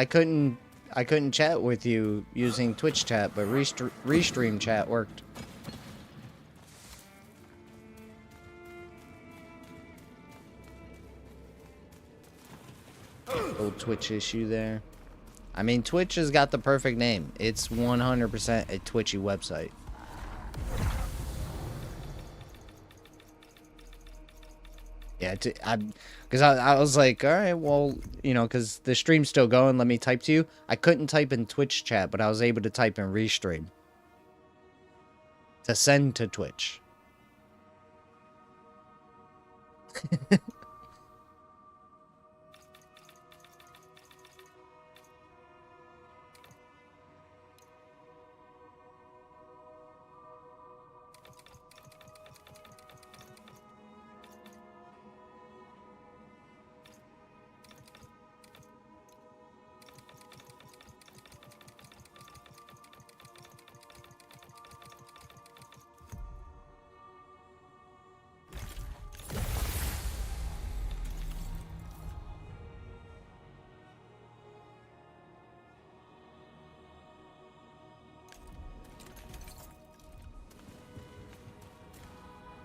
couldn't chat with you using Twitch chat, but Restream chat worked. Old Twitch issue there. I mean, Twitch has got the perfect name. It's 100% a Twitchy website. Yeah, because I was like, all right, well, you know, because the stream's still going, let me type to you. I couldn't type in Twitch chat, but I was able to type in Restream to send to Twitch.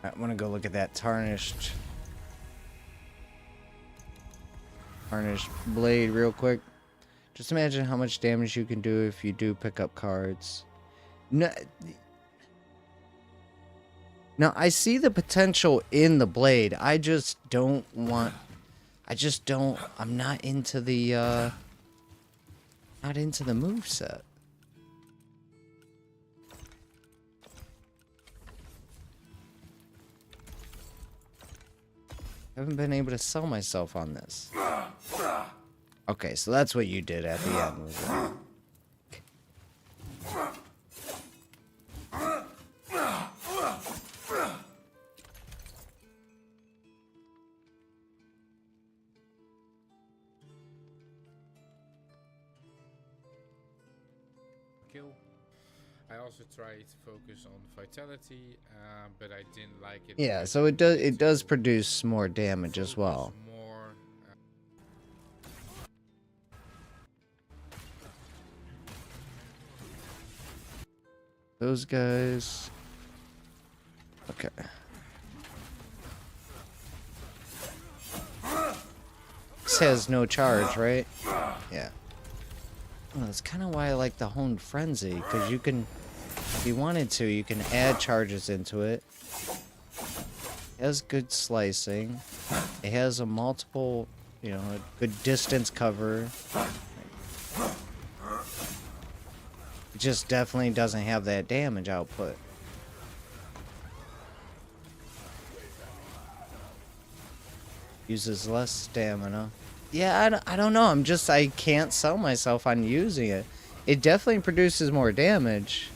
I want to go look at that tarnished blade real quick. Just imagine how much damage you can do if you do pick up cards. No, now I see the potential in the blade. I just don't want. I'm not into the moveset. I haven't been able to sell myself on this. Okay, so that's what you did at the end, was it? Kill. I also tried to focus on vitality, but I didn't like it. Yeah, because so I it does wanted to produce more damage as focus well. more, Those guys. Okay. This has no charge, right? Yeah. Well, that's kind of why I like the Honed Frenzy, because you can, if you wanted to, you can add charges into it. It has good slicing. It has a multiple, you know, a good distance cover. It just definitely doesn't have that damage output. Uses less stamina. Yeah, I don't know. I can't sell myself on using it. It definitely produces more damage.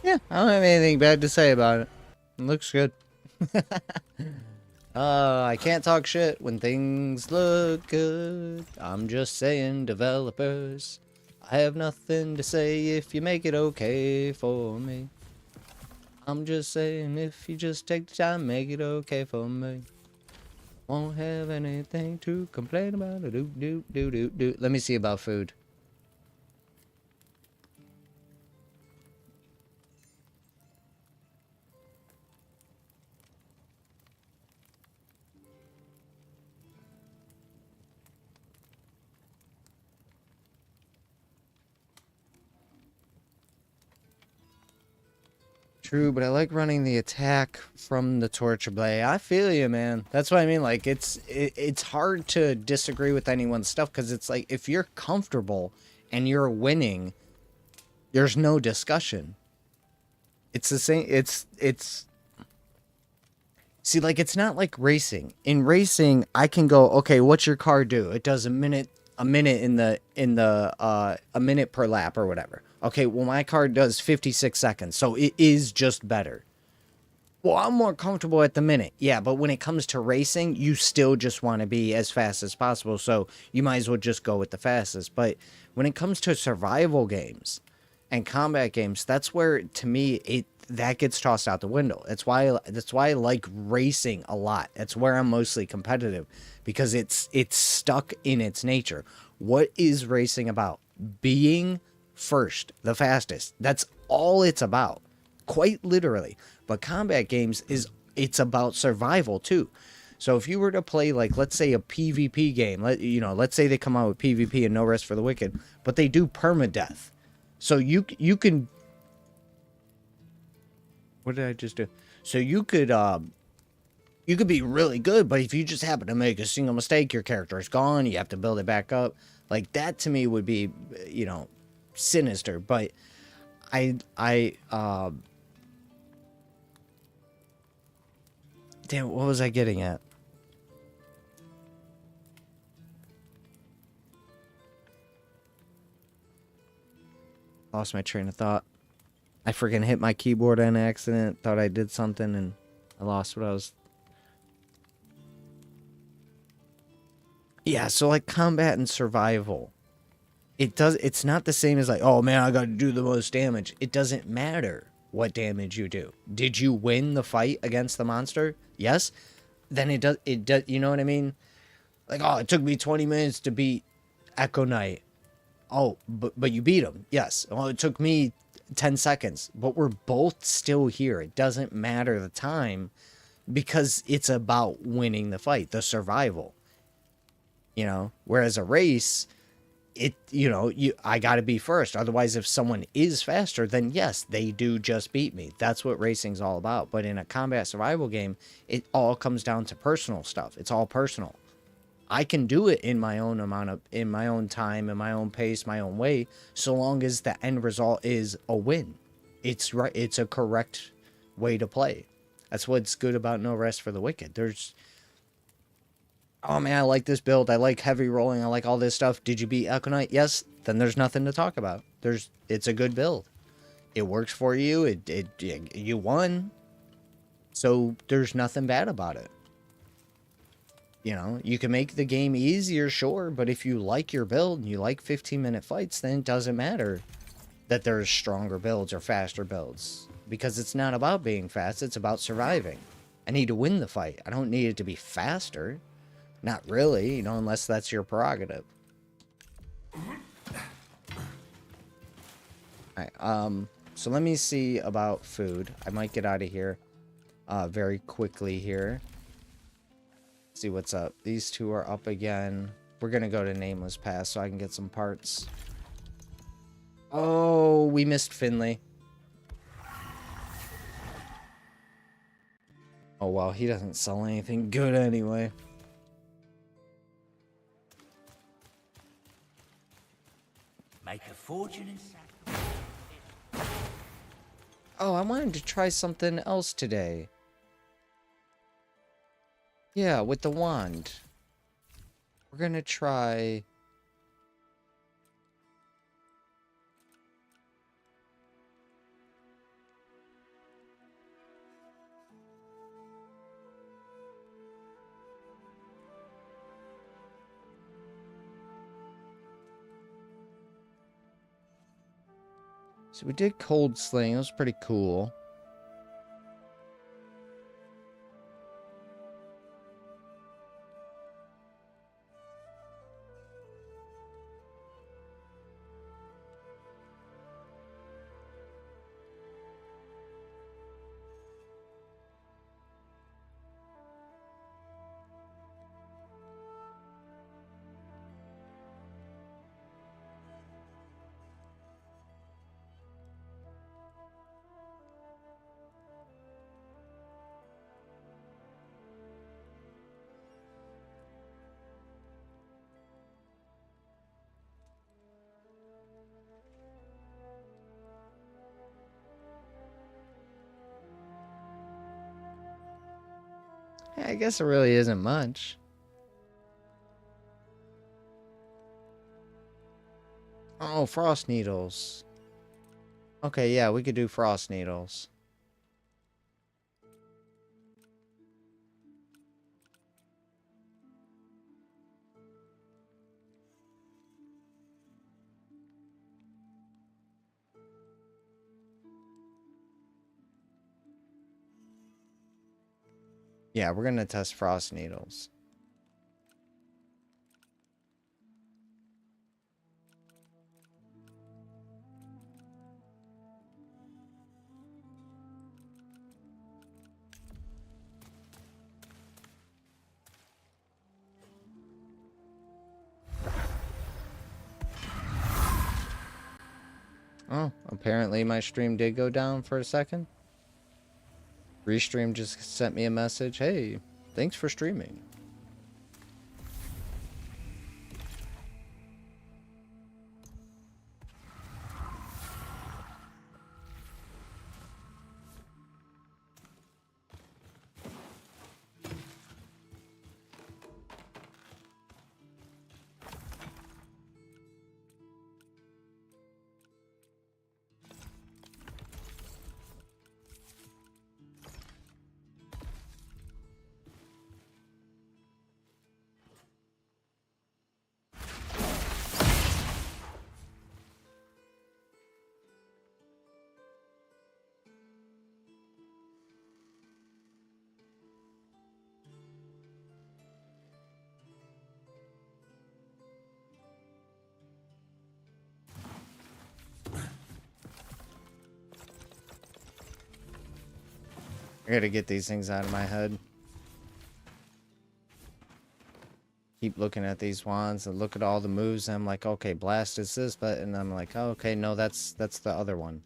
Yeah, I don't have anything bad to say about it. It looks good. I can't talk shit when things look good. I'm just saying, developers. I have nothing to say if you make it okay for me. I'm just saying, if you just take the time, make it okay for me. Won't have anything to complain about. Do. Let me see about food. True, but I like running the attack from the torture blade. I feel you, man. That's what I mean. Like, it's hard to disagree with anyone's stuff, because it's like, if you're comfortable and you're winning, there's no discussion. It's the same. It's see, like, it's not like racing. In racing, I can go, okay, what's your car do? It does a minute a minute per lap or whatever. Okay, well, my car does 56 seconds, so it is just better. Well, I'm more comfortable at the minute. Yeah, but when it comes to racing, you still just want to be as fast as possible, so you might as well just go with the fastest. But when it comes to survival games and combat games, that's where, to me, that gets tossed out the window. That's why I like racing a lot. That's where I'm mostly competitive, because it's stuck in its nature. What is racing about? Being first, the fastest. That's all it's about, quite literally. But combat games it's about survival too. So if you were to play, like, let's say a PvP game, let's say they come out with PvP and No Rest for the Wicked, but they do permadeath. So you can, what did I just do? So you could be really good, but if you just happen to make a single mistake, your character is gone. You have to build it back up. Like, that to me would be, sinister. But damn, what was I getting at? Lost my train of thought. I freaking hit my keyboard on accident. Thought I did something and I lost what I was. Yeah, so like combat and survival. It's not the same as like, oh man, I gotta do the most damage. It doesn't matter what damage you do. Did you win the fight against the monster? Yes. Then it does, you know what I mean? Like, oh, it took me 20 minutes to beat Echo Knight. Oh, but you beat him. Yes. Well, it took me 10 seconds, but we're both still here. It doesn't matter the time, because it's about winning the fight, the survival. Whereas a race, I got to be first. Otherwise, if someone is faster, then yes, they do just beat me. That's what racing's all about. But in a combat survival game, it all comes down to personal stuff. It's all personal. I can do it in my own in my own time, in my own pace, my own way, so long as the end result is a win. It's right. It's a correct way to play. That's what's good about No Rest for the Wicked. Oh man, I like this build. I like heavy rolling. I like all this stuff. Did you beat Echo Knight? Yes. Then there's nothing to talk about. It's a good build. It works for you. You won. So there's nothing bad about it. You can make the game easier, sure, but if you like your build and you like 15-minute fights, then it doesn't matter that there's stronger builds or faster builds, because it's not about being fast. It's about surviving. I need to win the fight. I don't need it to be faster. Not really, unless that's your prerogative. Alright, so let me see about food. I might get out of here very quickly here. See what's up. These two are up again. We're gonna go to Nameless Pass so I can get some parts. Oh, we missed Finley. Oh well, he doesn't sell anything good anyway. Make a fortune in sacrifice. Oh, I wanted to try something else today. Yeah, with the wand. We're gonna try... So we did Cold Sling. It was pretty cool. Yeah, I guess it really isn't much. Oh, frost needles. Okay, yeah, we could do frost needles. Yeah, we're gonna test frost needles. Oh, apparently my stream did go down for a second. Restream just sent me a message. Hey, thanks for streaming. I gotta get these things out of my head. Keep looking at these wands and look at all the moves. And I'm like, okay, blast is this, but and I'm like, oh, okay, no, that's the other one.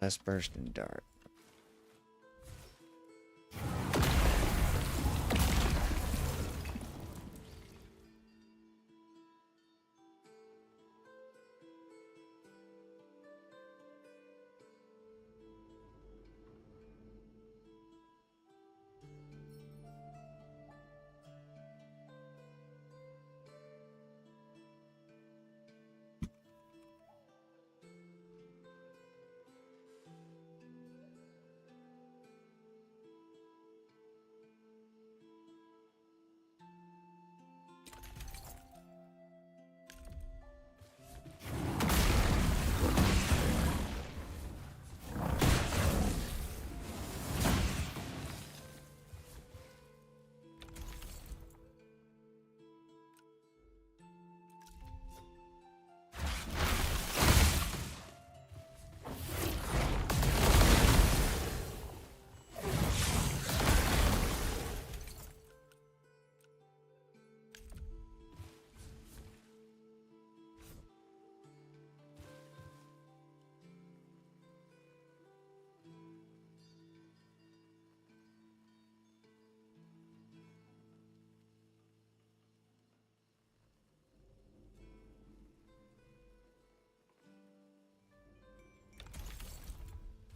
Let's burst and dart.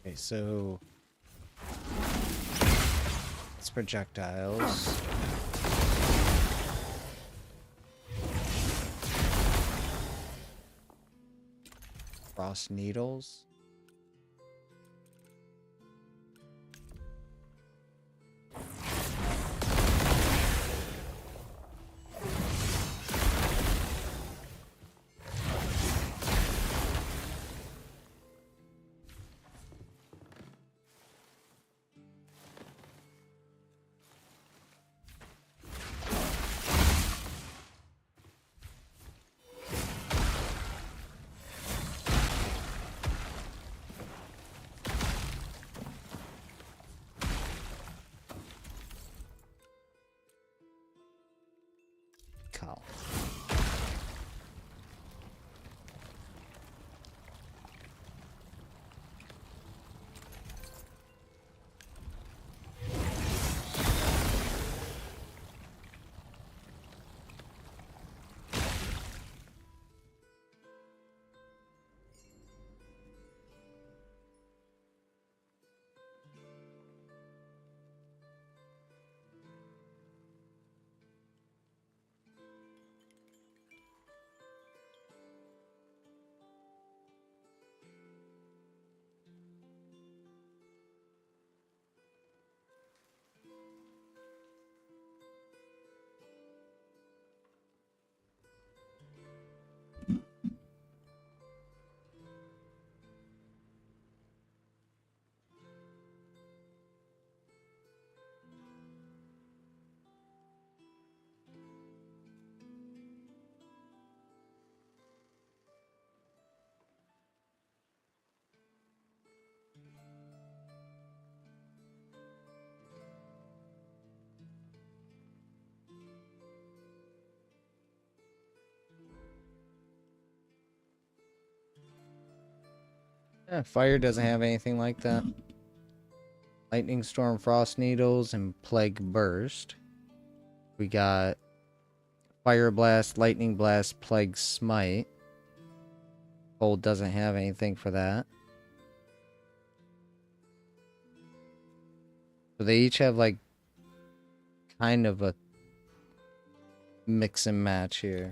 Okay, so it's projectiles. Frost Needles. Call. Yeah, fire doesn't have anything like that. Lightning Storm, Frost Needles, and Plague Burst. We got Fire Blast, Lightning Blast, Plague Smite. Cold doesn't have anything for that. So they each have like kind of a mix and match here.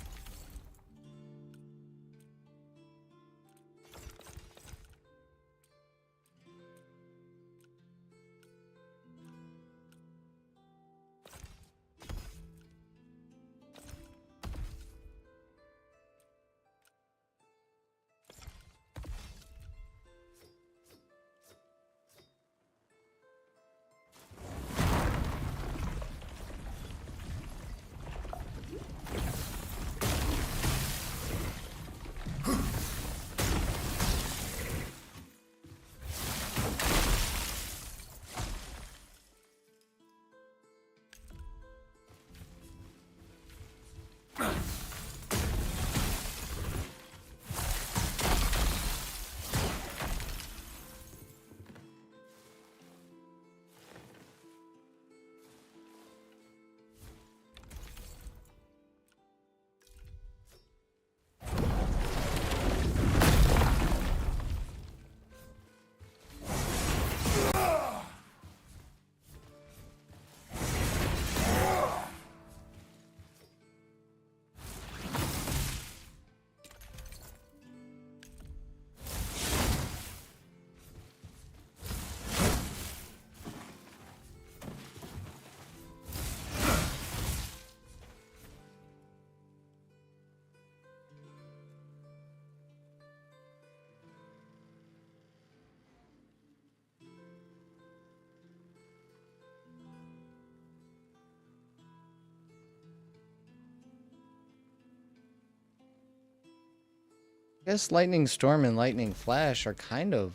I guess Lightning Storm and Lightning Flash are kind of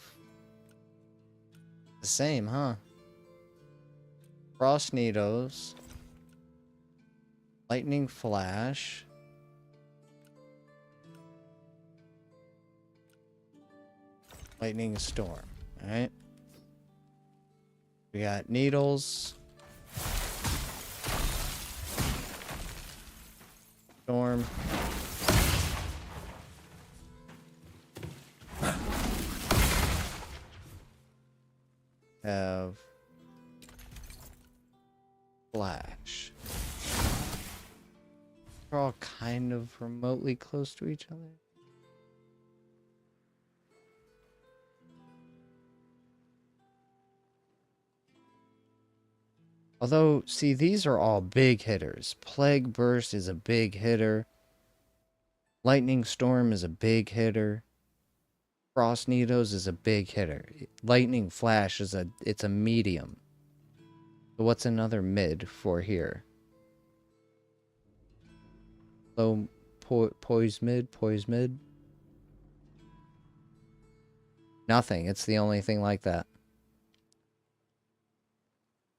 the same, huh? Frost Needles, Lightning Flash, Lightning Storm. Alright. We got Needles, Storm, have Flash. They're all kind of remotely close to each other. Although, see, these are all big hitters. Plague Burst is a big hitter. Lightning Storm is a big hitter. Frost Needles is a big hitter. Lightning Flash is it's a medium. So what's another mid for here? Low poise mid. Nothing. It's the only thing like that.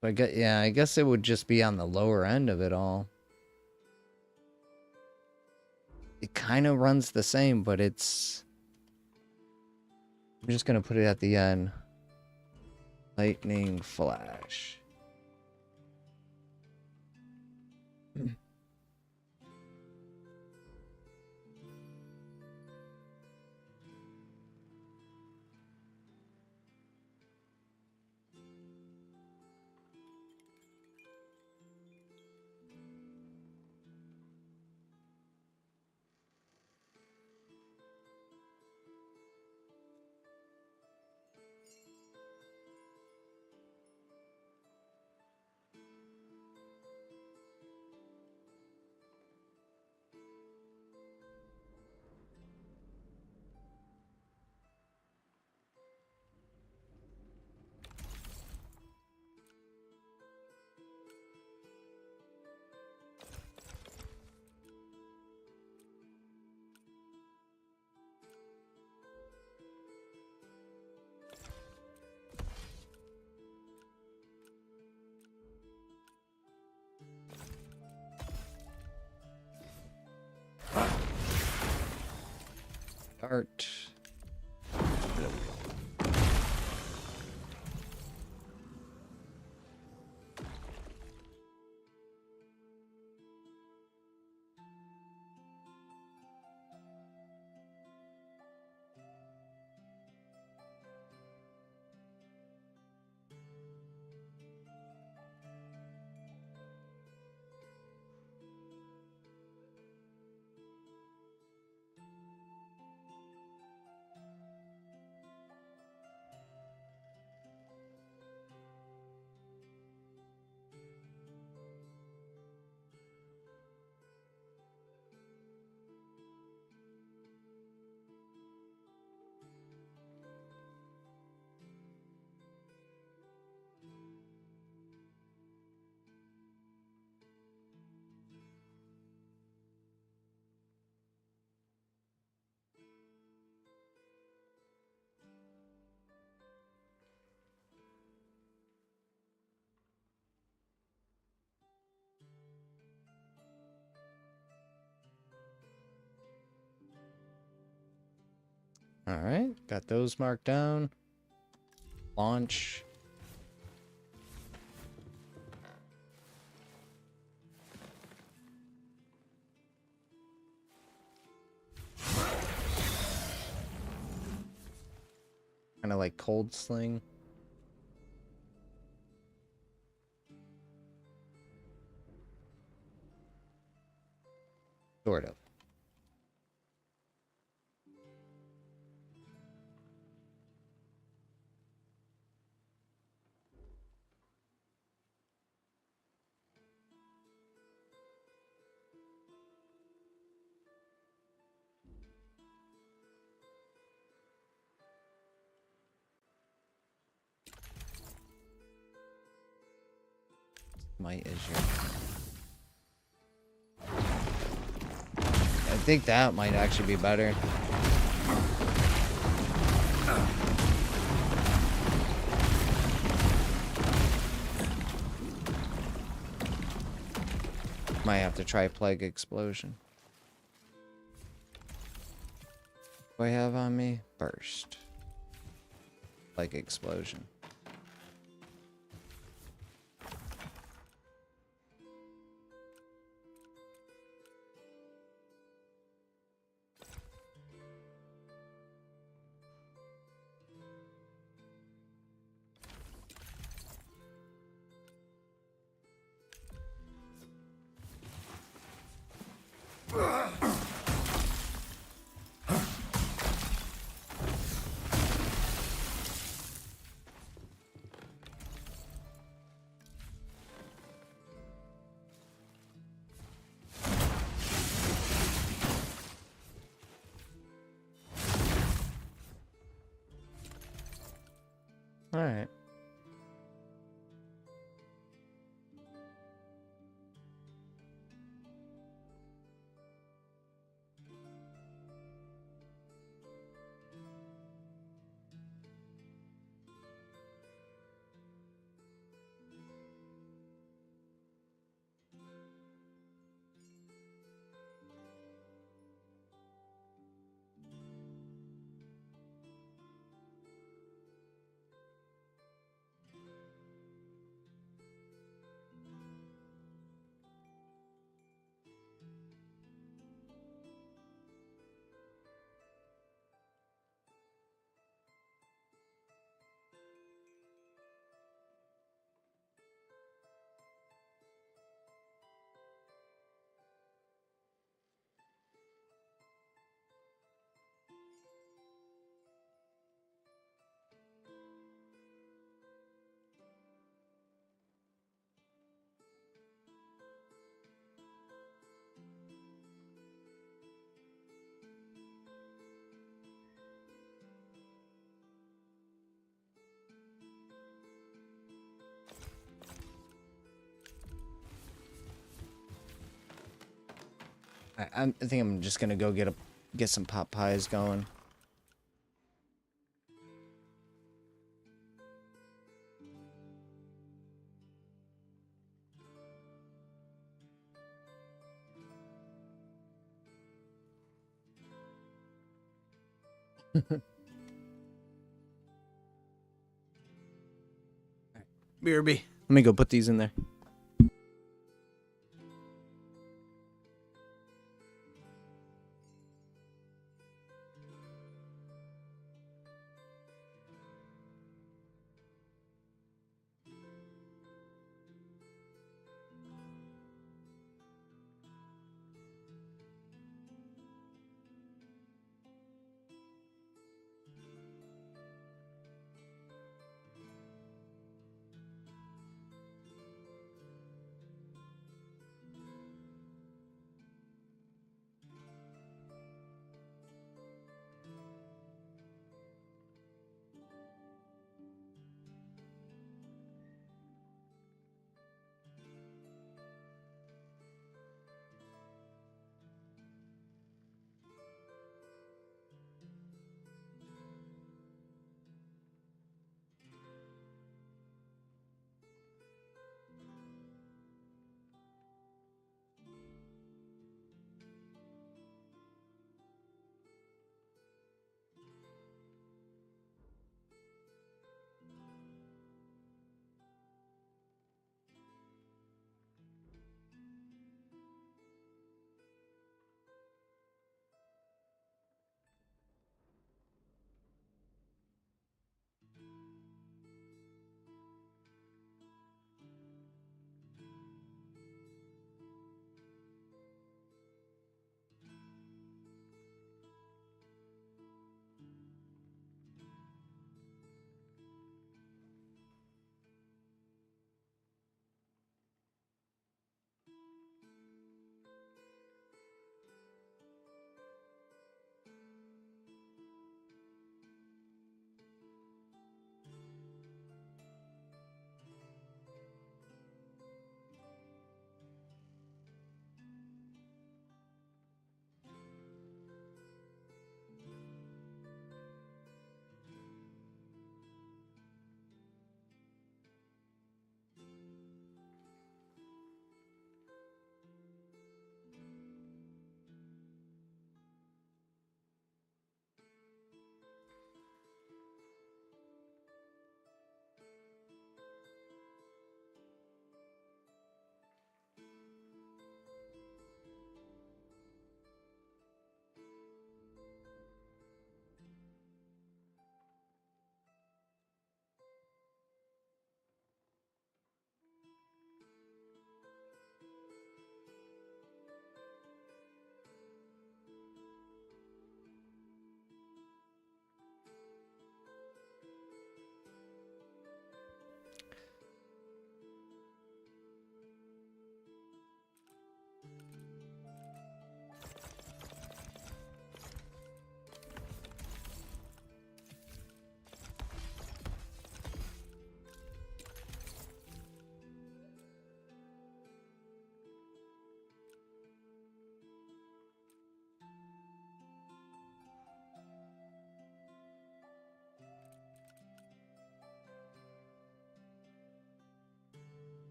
So I guess it would just be on the lower end of it all. It kind of runs the same, but it's... I'm just going to put it at the end. Lightning Flash. Art. Alright, got those marked down. Launch. Kind of like Cold Sling. Sort of. Might is your... I think that might actually be better. Might have to try Plague Explosion. What do I have on me? Burst. Plague Explosion. Alright. I think I'm just gonna go get some pot pies going. BRB. Let me go put these in there.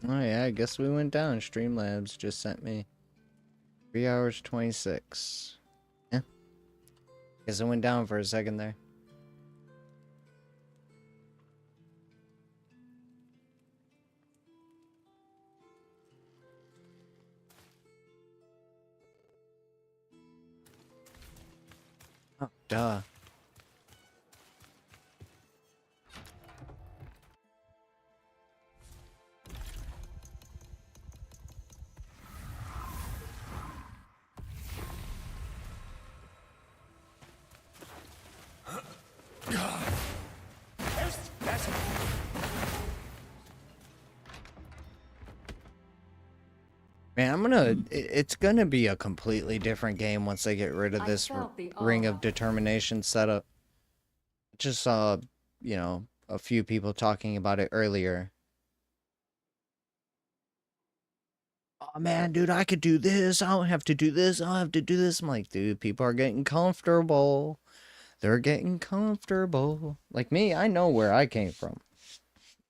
Oh yeah, I guess we went down. Streamlabs just sent me 3 hours 26. Yeah. Guess it went down for a second there. Oh, duh. Man, it's gonna be a completely different game once they get rid of this Ring of Determination setup. Just saw, you know, a few people talking about it earlier. Oh man, dude, I could do this. I don't have to do this. I don't have to do this. I'm like, dude, people are getting comfortable. They're getting comfortable. Like me, I know where I came from.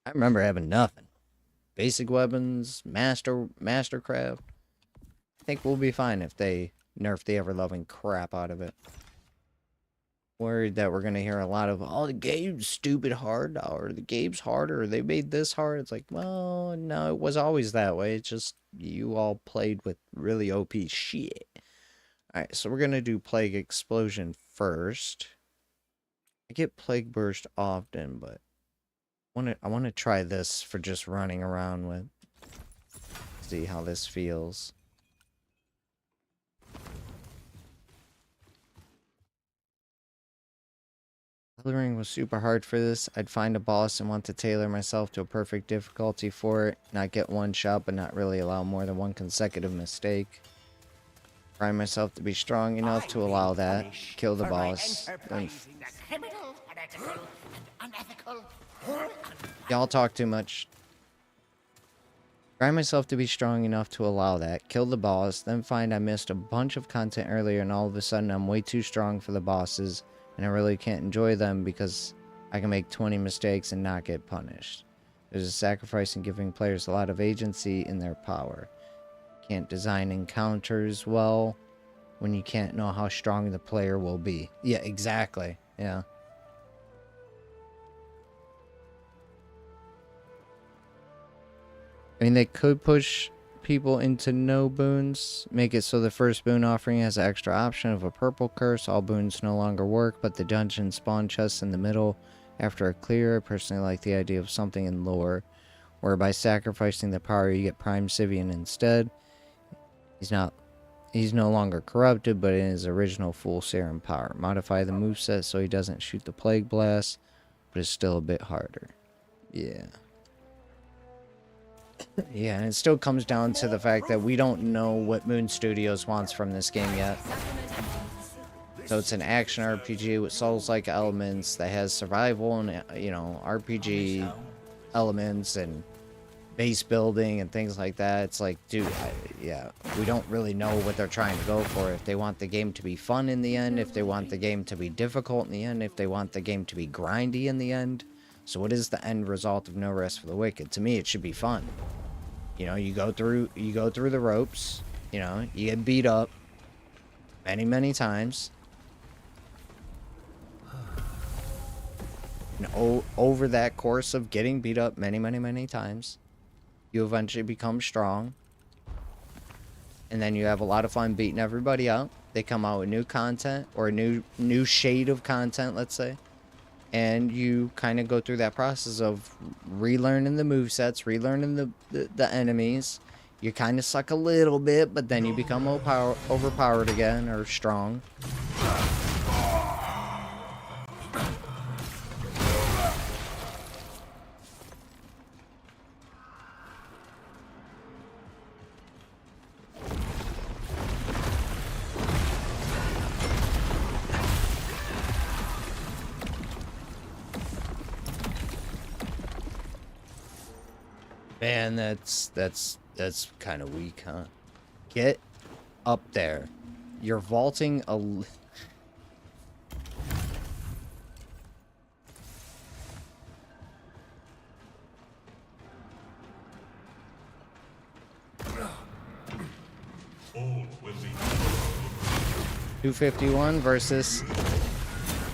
I remember having nothing. Basic weapons, mastercraft. I think we'll be fine if they nerf the ever-loving crap out of it. Worried that we're gonna hear a lot of, oh, the game's stupid hard, or the game's harder, or they made this hard. It's like, well, no, it was always that way. It's just you all played with really OP shit. Alright, so we're gonna do Plague Explosion first. I get Plague Burst often, but I wanna try this for just running around with. See how this feels. Tailoring was super hard for this. I'd find a boss and want to tailor myself to a perfect difficulty for it. Not get one shot, but not really allow more than one consecutive mistake. Try myself to be strong enough to allow that. Kill the boss. Y'all talk too much. Try myself to be strong enough to allow that. Kill the boss. Then find I missed a bunch of content earlier and all of a sudden I'm way too strong for the bosses. And I really can't enjoy them because I can make 20 mistakes and not get punished. There's a sacrifice in giving players a lot of agency in their power. You can't design encounters well when you can't know how strong the player will be. Yeah, exactly. Yeah. I mean, they could push people into no boons, make it so the first boon offering has an extra option of a purple curse. All boons no longer work, but the dungeon spawn chests in the middle after a clear. I personally like the idea of something in lore, where by sacrificing the power you get Prime Sivian instead. He's no longer corrupted, but in his original full serum power. Modify the moveset so he doesn't shoot the Plague Blast, but it's still a bit harder. Yeah. Yeah, and it still comes down to the fact that we don't know what Moon Studios wants from this game yet. So it's an action RPG with Souls-like elements that has survival and, you know, RPG elements and base building and things like that. It's like, dude, yeah, we don't really know what they're trying to go for. If they want the game to be fun in the end, if they want the game to be difficult in the end, if they want the game to be grindy in the end. So what is the end result of No Rest for the Wicked? To me, it should be fun. You know, you go through the ropes, you know, you get beat up many times. And over that course of getting beat up many times, you eventually become strong. And then you have a lot of fun beating everybody up. They come out with new content, or a new shade of content, let's say. And you kind of go through that process of relearning the movesets, relearning the enemies. You kind of suck a little bit, but then you become overpowered again, or strong. Man, that's kind of weak, huh? Get up there. You're vaulting a... 251 versus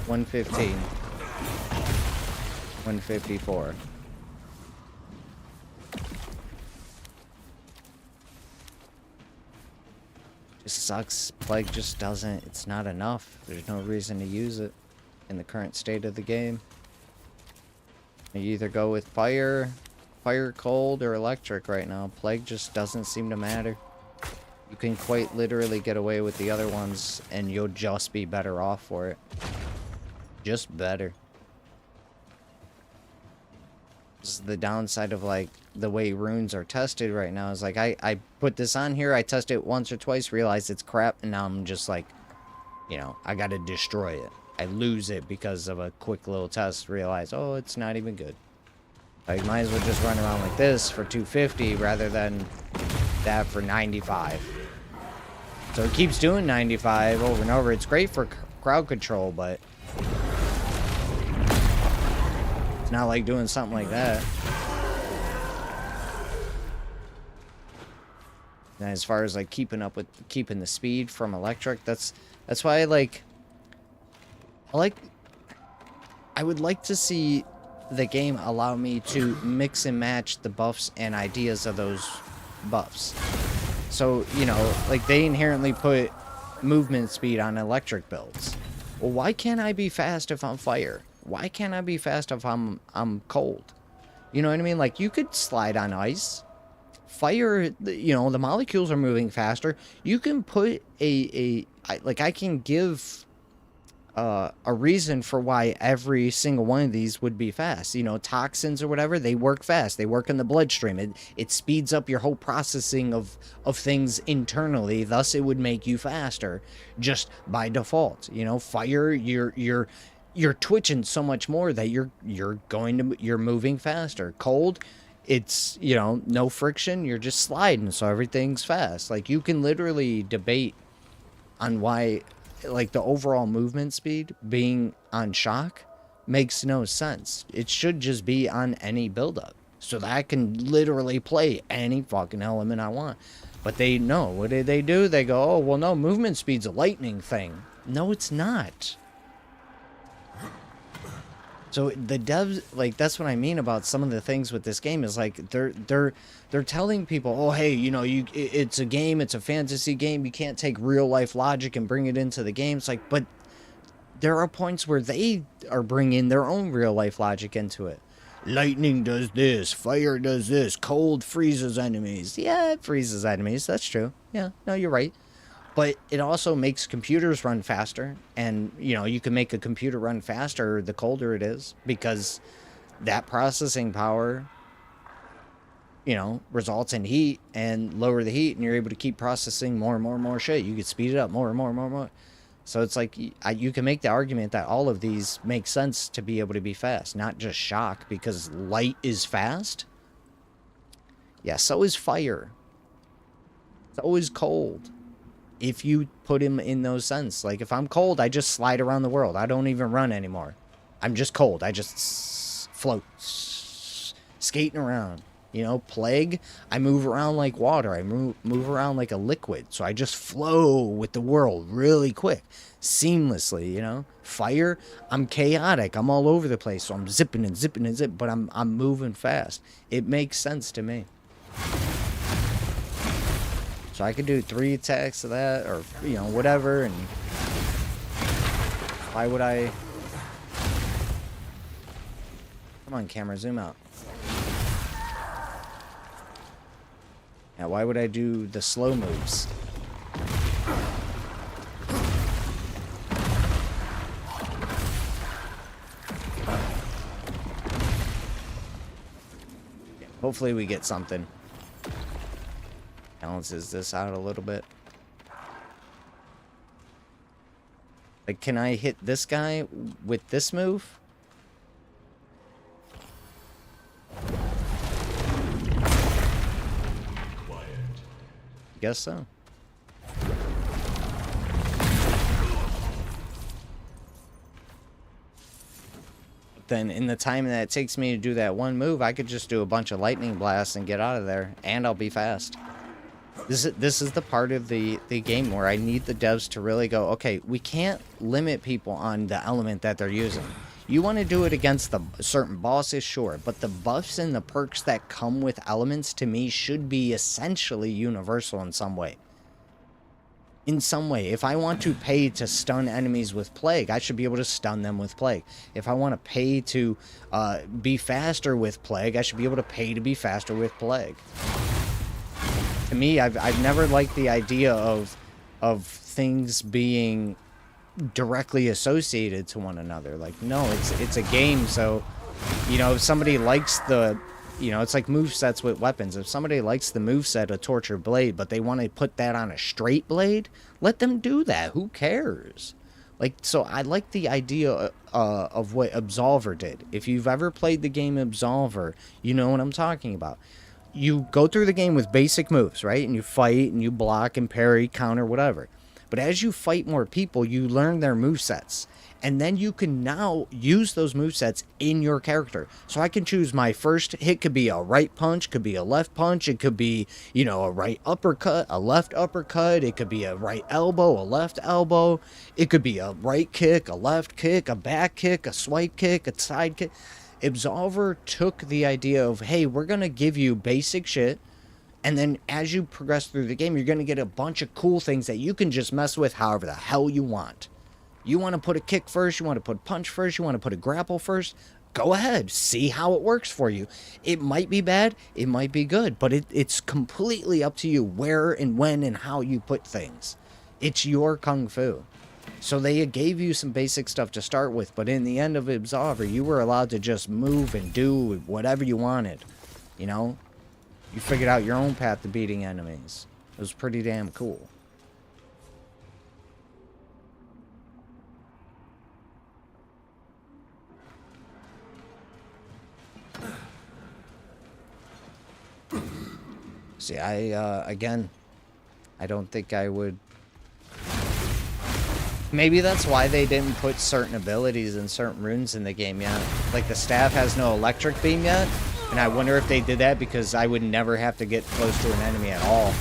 115. 154. Just sucks. Plague just doesn't. It's not enough. There's no reason to use it in the current state of the game. You either go with fire, cold, or electric right now. Plague just doesn't seem to matter. You can quite literally get away with the other ones, and you'll just be better off for it. Just better. This is the downside of, like, the way runes are tested right now. Is like, I put this on here, I test it once or twice, realize it's crap, and now I'm just like, you know, I gotta destroy it. I lose it because of a quick little test, realize, oh, it's not even good. Like, might as well just run around like this for 250 rather than that for 95. So it keeps doing 95 over and over. It's great for crowd control, but it's not like doing something like that. And as far as like keeping up with keeping the speed from electric, that's why I would like to see the game allow me to mix and match the buffs and ideas of those buffs. So, you know, like they inherently put movement speed on electric builds. Well, why can't I be fast if I'm fire? Why can't I be fast if I'm cold? You know what I mean? Like, you could slide on ice. Fire, you know, the molecules are moving faster. You can put I can give a reason for why every single one of these would be fast. You know, toxins or whatever, they work fast. They work in the bloodstream. It speeds up your whole processing of things internally. Thus, it would make you faster just by default. You know, fire, you're twitching so much more that you're moving faster. Cold, it's, you know, no friction. You're just sliding, so everything's fast. Like, you can literally debate on why, like, the overall movement speed being on shock makes no sense. It should just be on any buildup, so that I can literally play any fucking element I want. But they know, what do? They go, oh, well, no, movement speed's a lightning thing. No, it's not. So the devs, like, that's what I mean about some of the things with this game is like they're telling people, oh, hey, you know, it's a game, it's a fantasy game, you can't take real life logic and bring it into the game. It's like, but there are points where they are bringing their own real life logic into it. Lightning does this, fire does this, cold freezes enemies. Yeah, it freezes enemies. That's true. Yeah, no, you're right. But it also makes computers run faster, and, you know, you can make a computer run faster the colder it is, because that processing power, you know, results in heat, and lower the heat, and you're able to keep processing more and more and more shit. You can speed it up more and more and more and more. So it's like, you can make the argument that all of these make sense to be able to be fast, not just shock, because light is fast. Yeah, so is fire. So is cold. If you put him in those sense. Like, if I'm cold, I just slide around the world. I don't even run anymore. I'm just cold. I just float. Skating around. You know, plague, I move around like water. I move around like a liquid. So I just flow with the world really quick. Seamlessly, you know. Fire, I'm chaotic. I'm all over the place. So I'm zipping and zipping and zipping. But I'm moving fast. It makes sense to me. So I could do 3 attacks of that, or, you know, whatever, and why would I... Come on, camera, zoom out. Yeah, why would I do the slow moves? Hopefully we get something. Balances this out a little bit. Like, can I hit this guy with this move? Guess so. Then in the time that it takes me to do that one move, I could just do a bunch of lightning blasts and get out of there, and I'll be fast. This is the part of the game where I need the devs to really go, okay, we can't limit people on the element that they're using. You want to do it against the certain bosses, sure, but the buffs and the perks that come with elements, to me, should be essentially universal in some way. In some way, if I want to pay to stun enemies with Plague, I should be able to stun them with Plague. If I want to pay to be faster with Plague, I should be able to pay to be faster with Plague. To me, I've never liked the idea of things being directly associated to one another. Like, no, it's a game, so, you know, if somebody likes the, you know, it's like movesets with weapons. If somebody likes the moveset of Torture Blade, but they want to put that on a straight blade, let them do that. Who cares? Like, so I like the idea of what Absolver did. If you've ever played the game Absolver, you know what I'm talking about. You go through the game with basic moves, right? And you fight, and you block, and parry, counter, whatever. But as you fight more people, you learn their movesets. And then you can now use those movesets in your character. So I can choose my first hit could be a right punch, could be a left punch, it could be, you know, a right uppercut, a left uppercut, it could be a right elbow, a left elbow, it could be a right kick, a left kick, a back kick, a swipe kick, a side kick. Absolver took the idea of, hey, we're going to give you basic shit, and then as you progress through the game, you're going to get a bunch of cool things that you can just mess with however the hell you want. You want to put a kick first, you want to put a punch first, you want to put a grapple first, go ahead, see how it works for you. It might be bad, it might be good, but it's completely up to you where and when and how you put things. It's your kung fu. So they gave you some basic stuff to start with, but in the end of Absolver, you were allowed to just move and do whatever you wanted. You know? You figured out your own path to beating enemies. It was pretty damn cool. See, again, I don't think I would... Maybe that's why they didn't put certain abilities and certain runes in the game yet. Like, the staff has no electric beam yet, and I wonder if they did that because I would never have to get close to an enemy at all,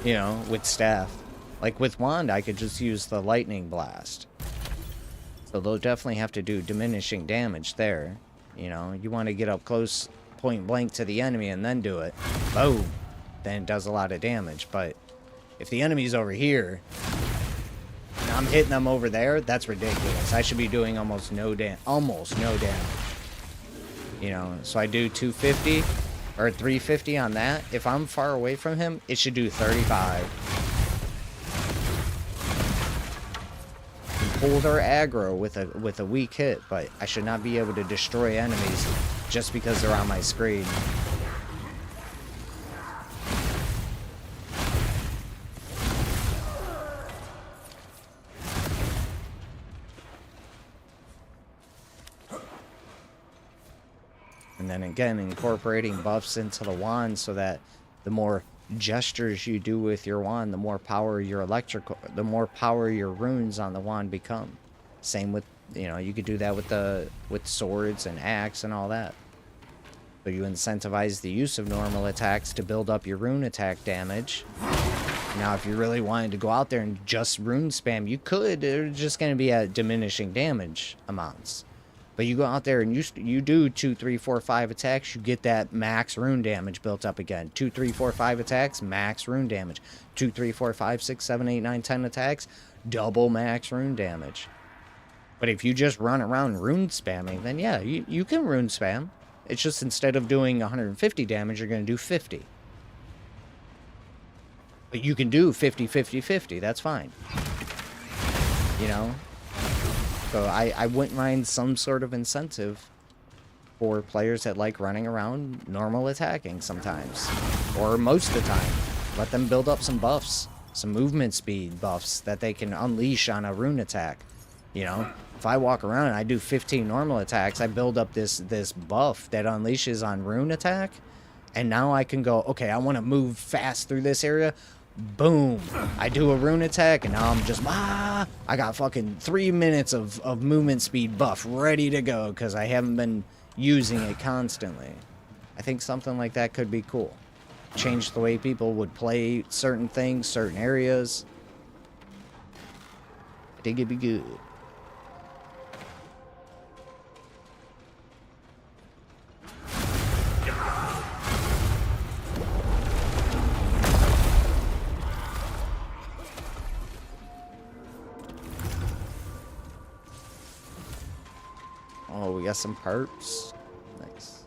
you know, with staff. Like, with wand, I could just use the lightning blast. So they'll definitely have to do diminishing damage there. You know, you want to get up close, point blank to the enemy and then do it. Boom. Then it does a lot of damage. But if the enemy's over here, and I'm hitting them over there, that's ridiculous. I should be doing almost no damage. You know, so I do 250 or 350 on that. If I'm far away from him, it should do 35. Hold our aggro with a weak hit, but I should not be able to destroy enemies just because they're on my screen. And then again, incorporating buffs into the wand so that the more gestures you do with your wand, the more power your runes on the wand become. Same with, you know, you could do that with swords and axe and all that. So you incentivize the use of normal attacks to build up your rune attack damage. Now, if you really wanted to go out there and just rune spam, you could. They're just going to be at diminishing damage amounts. But you go out there and you do 2, 3, 4, 5 attacks, you get that max rune damage built up again. 2, 3, 4, 5 attacks, max rune damage. 2, 3, 4, 5, 6, 7, 8, 9, 10 attacks, double max rune damage. But if you just run around rune spamming, then yeah, you can rune spam. It's just instead of doing 150 damage, you're going to do 50. But you can do 50, 50, 50. That's fine. You know? So I wouldn't mind some sort of incentive for players that like running around normal attacking sometimes. Or most of the time. Let them build up some buffs. Some movement speed buffs that they can unleash on a rune attack. You know? If I walk around and I do 15 normal attacks, I build up this buff that unleashes on rune attack. And now I can go, okay, I want to move fast through this area. Boom. I do a rune attack, and now I'm just, I got fucking 3 minutes of movement speed buff ready to go because I haven't been using it constantly. I think something like that could be cool. change the way people would play certain things, certain areas. I think it'd be good. Oh, we got some perps. Nice.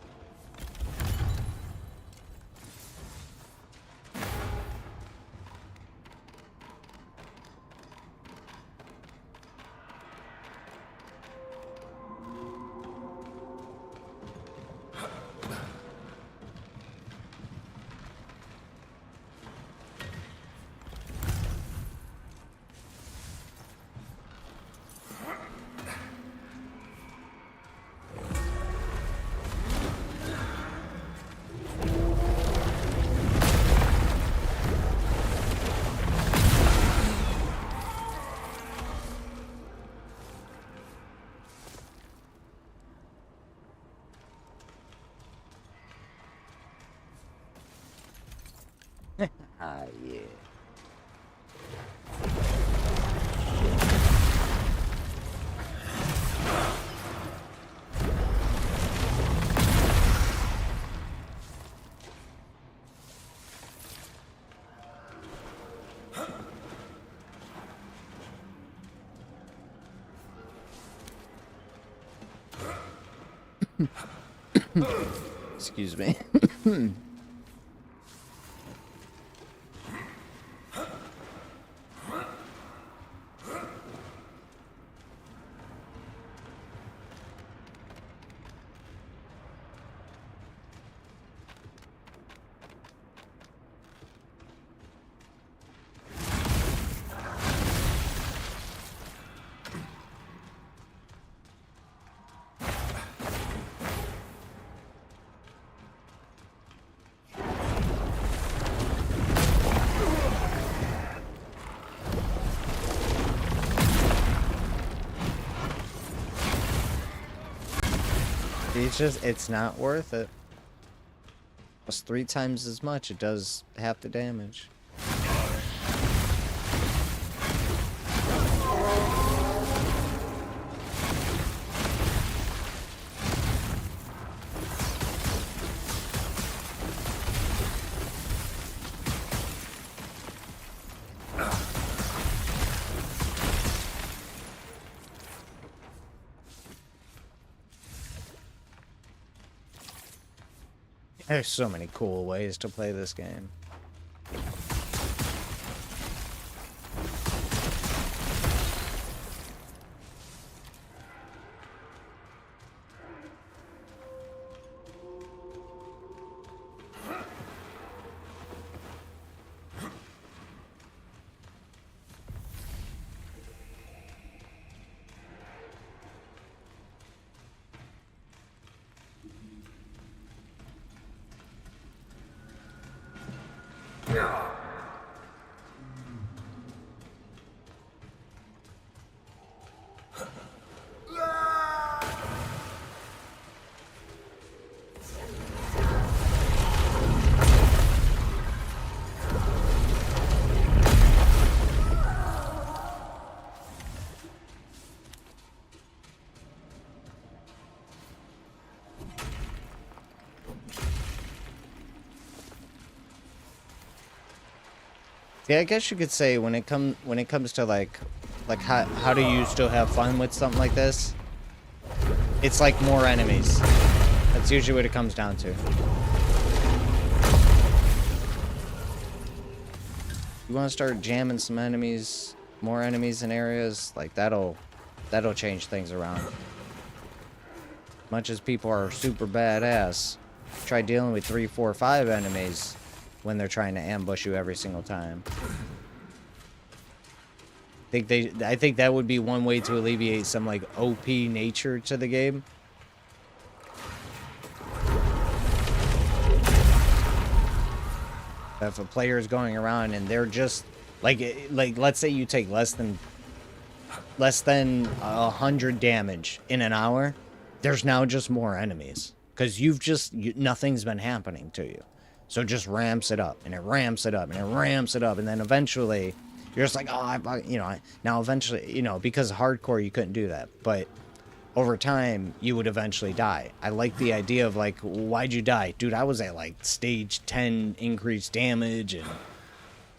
Ah, yeah. Excuse me. It's not worth it. It's 3 times as much. It does half the damage. There's so many cool ways to play this game. Yeah, I guess you could say when it comes to like how do you still have fun with something like this? It's like more enemies. That's usually what it comes down to. You want to start jamming some enemies, more enemies in areas, like that'll change things around. Much as people are super badass, try dealing with 3, 4, 5 enemies when they're trying to ambush you every single time. I think that would be one way to alleviate some like OP nature to the game. If a player is going around and they're just like let's say you take less than 100 damage in an hour, there's now just more enemies because nothing's been happening to you. So it just ramps it up, and it ramps it up, and it ramps it up, and then eventually you're just like, oh, now eventually, because hardcore you couldn't do that, but over time you would eventually die. I like the idea of like, why'd you die? Dude, I was at like stage 10 increased damage, and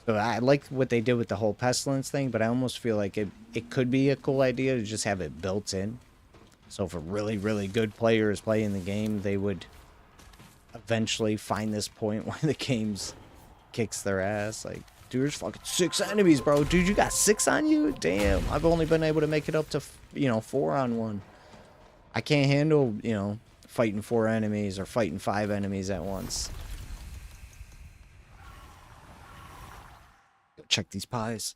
so I like what they did with the whole pestilence thing, but I almost feel like it could be a cool idea to just have it built in. So if a really, really good player is playing the game, they would eventually find this point where the game's kicks their ass. Like, dude, there's fucking 6 enemies, bro. Dude, you got 6 on you? Damn, I've only been able to make it up to, 4 on 1. I can't handle, fighting 4 enemies or fighting 5 enemies at once. Go check these pies.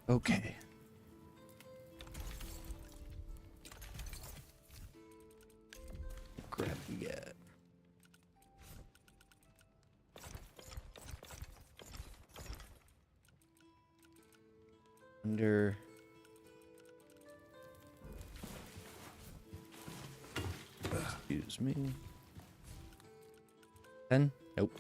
Okay. Crap we got. Under. Excuse me. 10? Nope.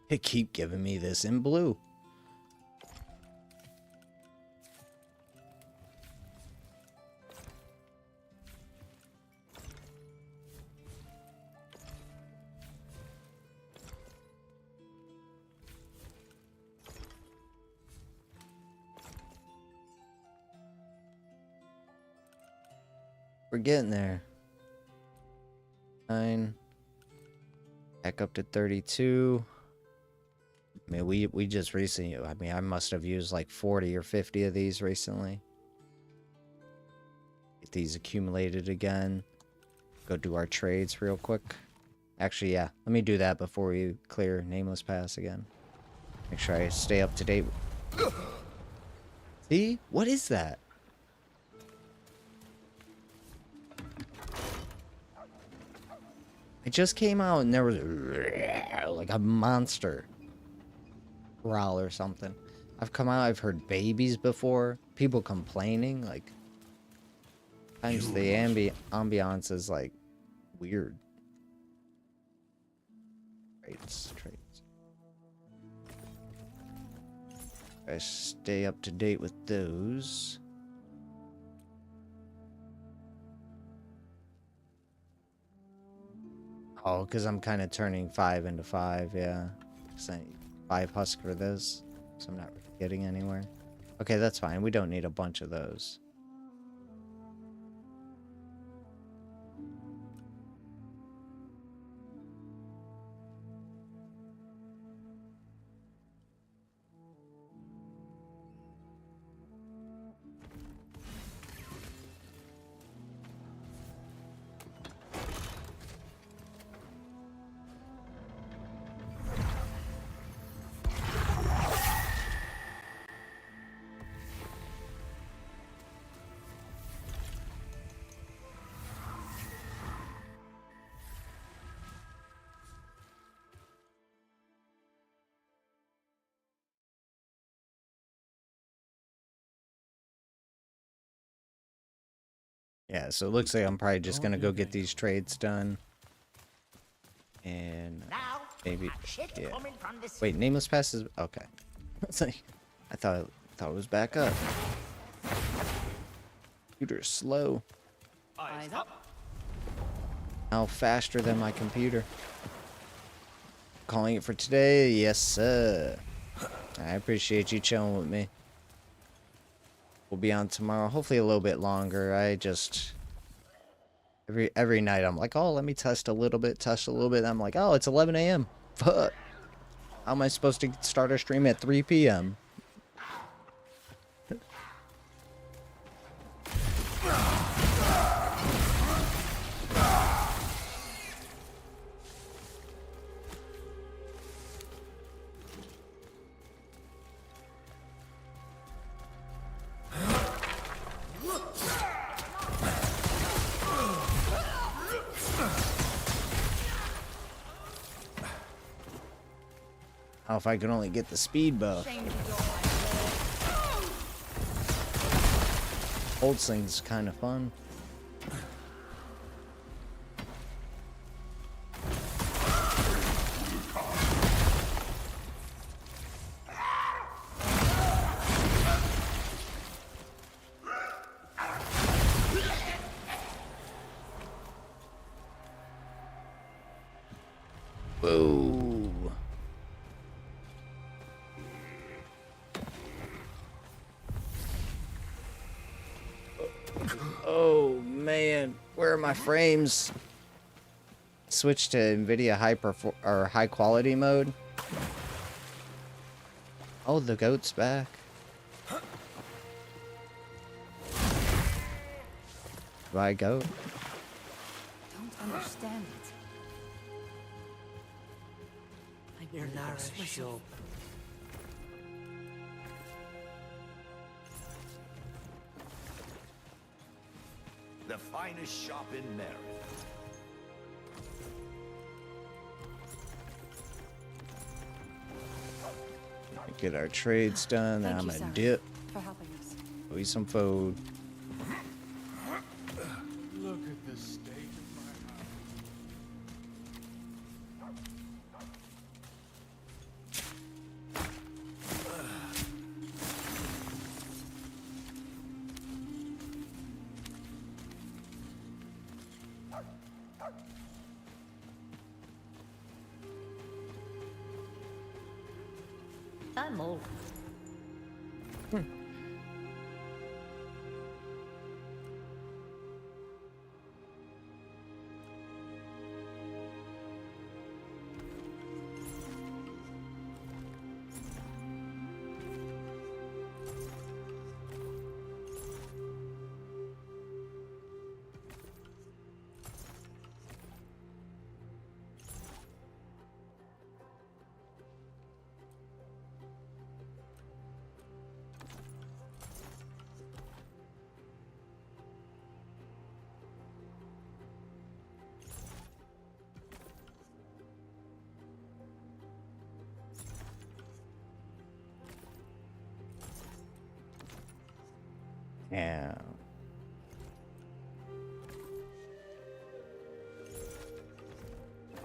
They keep giving me this in blue. We're getting there. 9. Back up to 32. I mean, we just recently, I must have used like 40 or 50 of these recently. Get these accumulated again. Go do our trades real quick. Actually, yeah, let me do that before we clear Nameless Pass again. Make sure I stay up to date. See? What is that? It just came out and there was like a monster growl or something. I've come out, I've heard babies before, people complaining, like sometimes the ambiance is like weird. Traits. I stay up to date with those. Oh, because I'm kind of turning 5 into 5, yeah. 5 husk for this, so I'm not really getting anywhere. Okay, that's fine. We don't need a bunch of those. Yeah, so it looks like I'm probably just gonna go get these trades done. And Now, maybe, shit yeah. coming from the Wait, nameless pass is okay. It's like, I thought it was back up. Computer's slow. Eyes up. Now faster than my computer. Calling it for today, yes sir. I appreciate you chilling with me. We'll be on tomorrow, hopefully a little bit longer. I just every night I'm like, oh, let me test a little bit. I'm like, oh, it's 11 a.m. Fuck. How am I supposed to start a stream at 3 p.m.? Oh, if I could only get the speed buff. Old sling's kind of fun. Whoa. Oh man, where are my frames? Switch to NVIDIA high quality mode. Oh, the goat's back. Bye, goat. Don't understand it. I nourish myself. The finest shop in Merritt. Get our trades done, then Thank I'm you, gonna Sarah, dip. for helping us. Go eat some food. Look at the state of my house. I'm old. Yeah.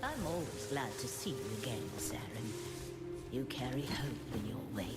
I'm always glad to see you again, Saren. You carry hope in your wake.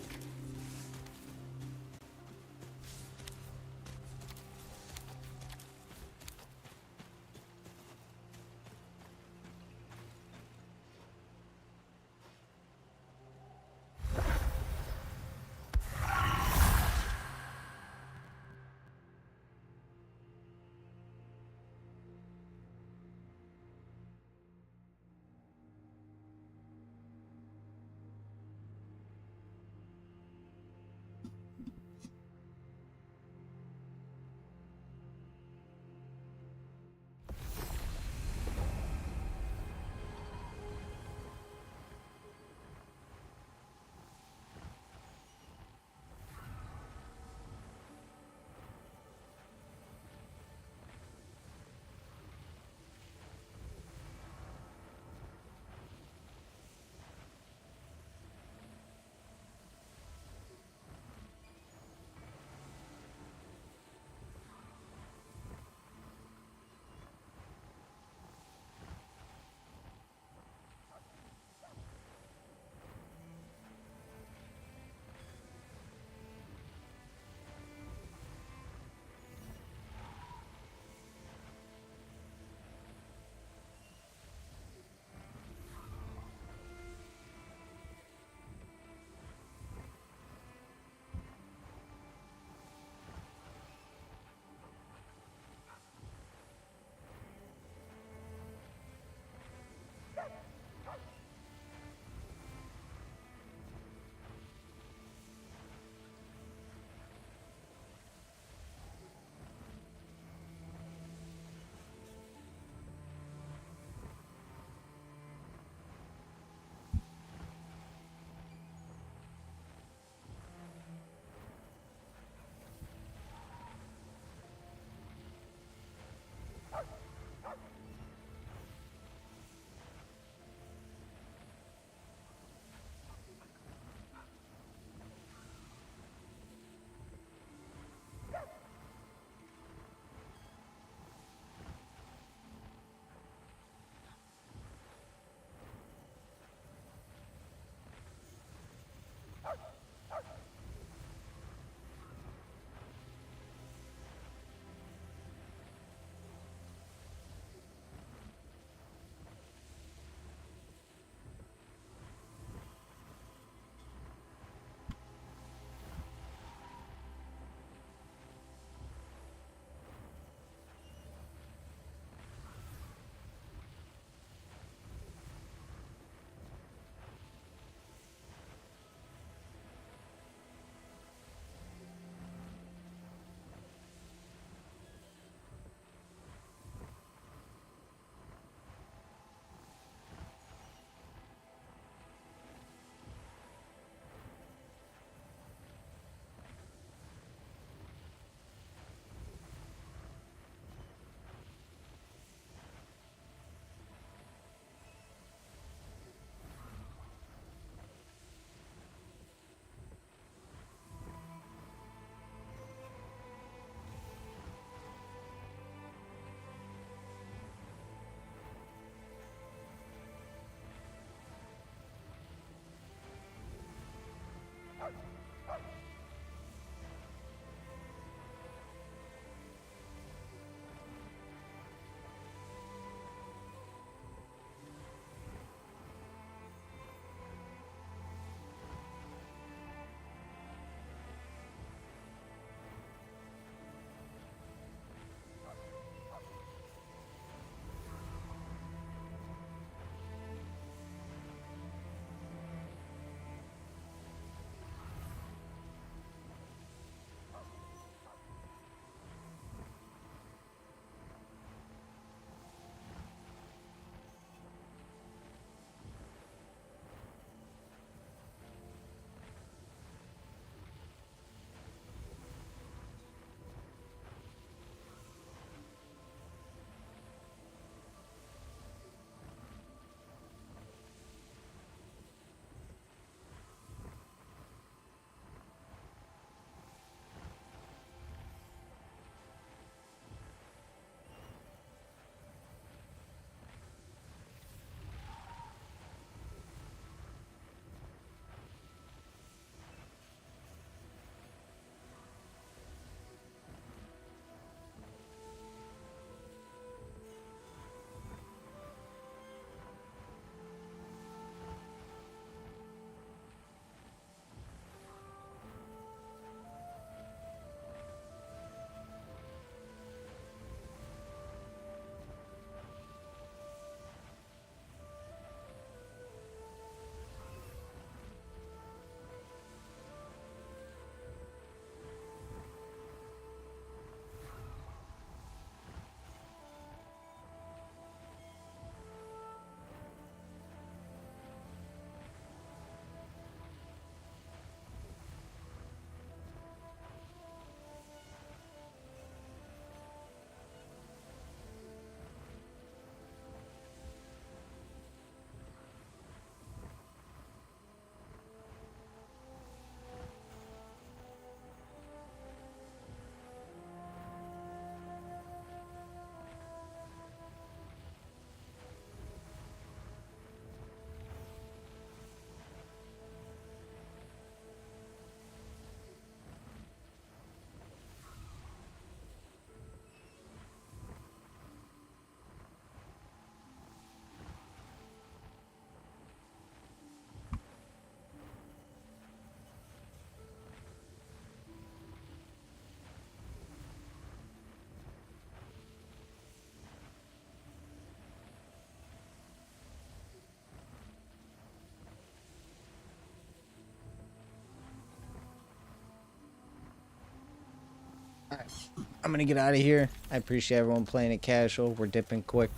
I'm gonna get out of here. I appreciate everyone playing it casual. We're dipping quick.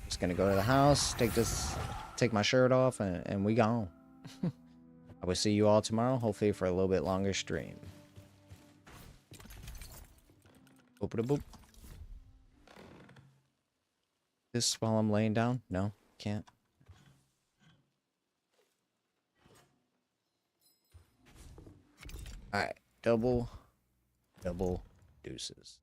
Just gonna go to the house, take my shirt off, and we gone. I will see you all tomorrow, hopefully for a little bit longer stream. Boop da boop. This while I'm laying down? No, can't. Alright, double deuces.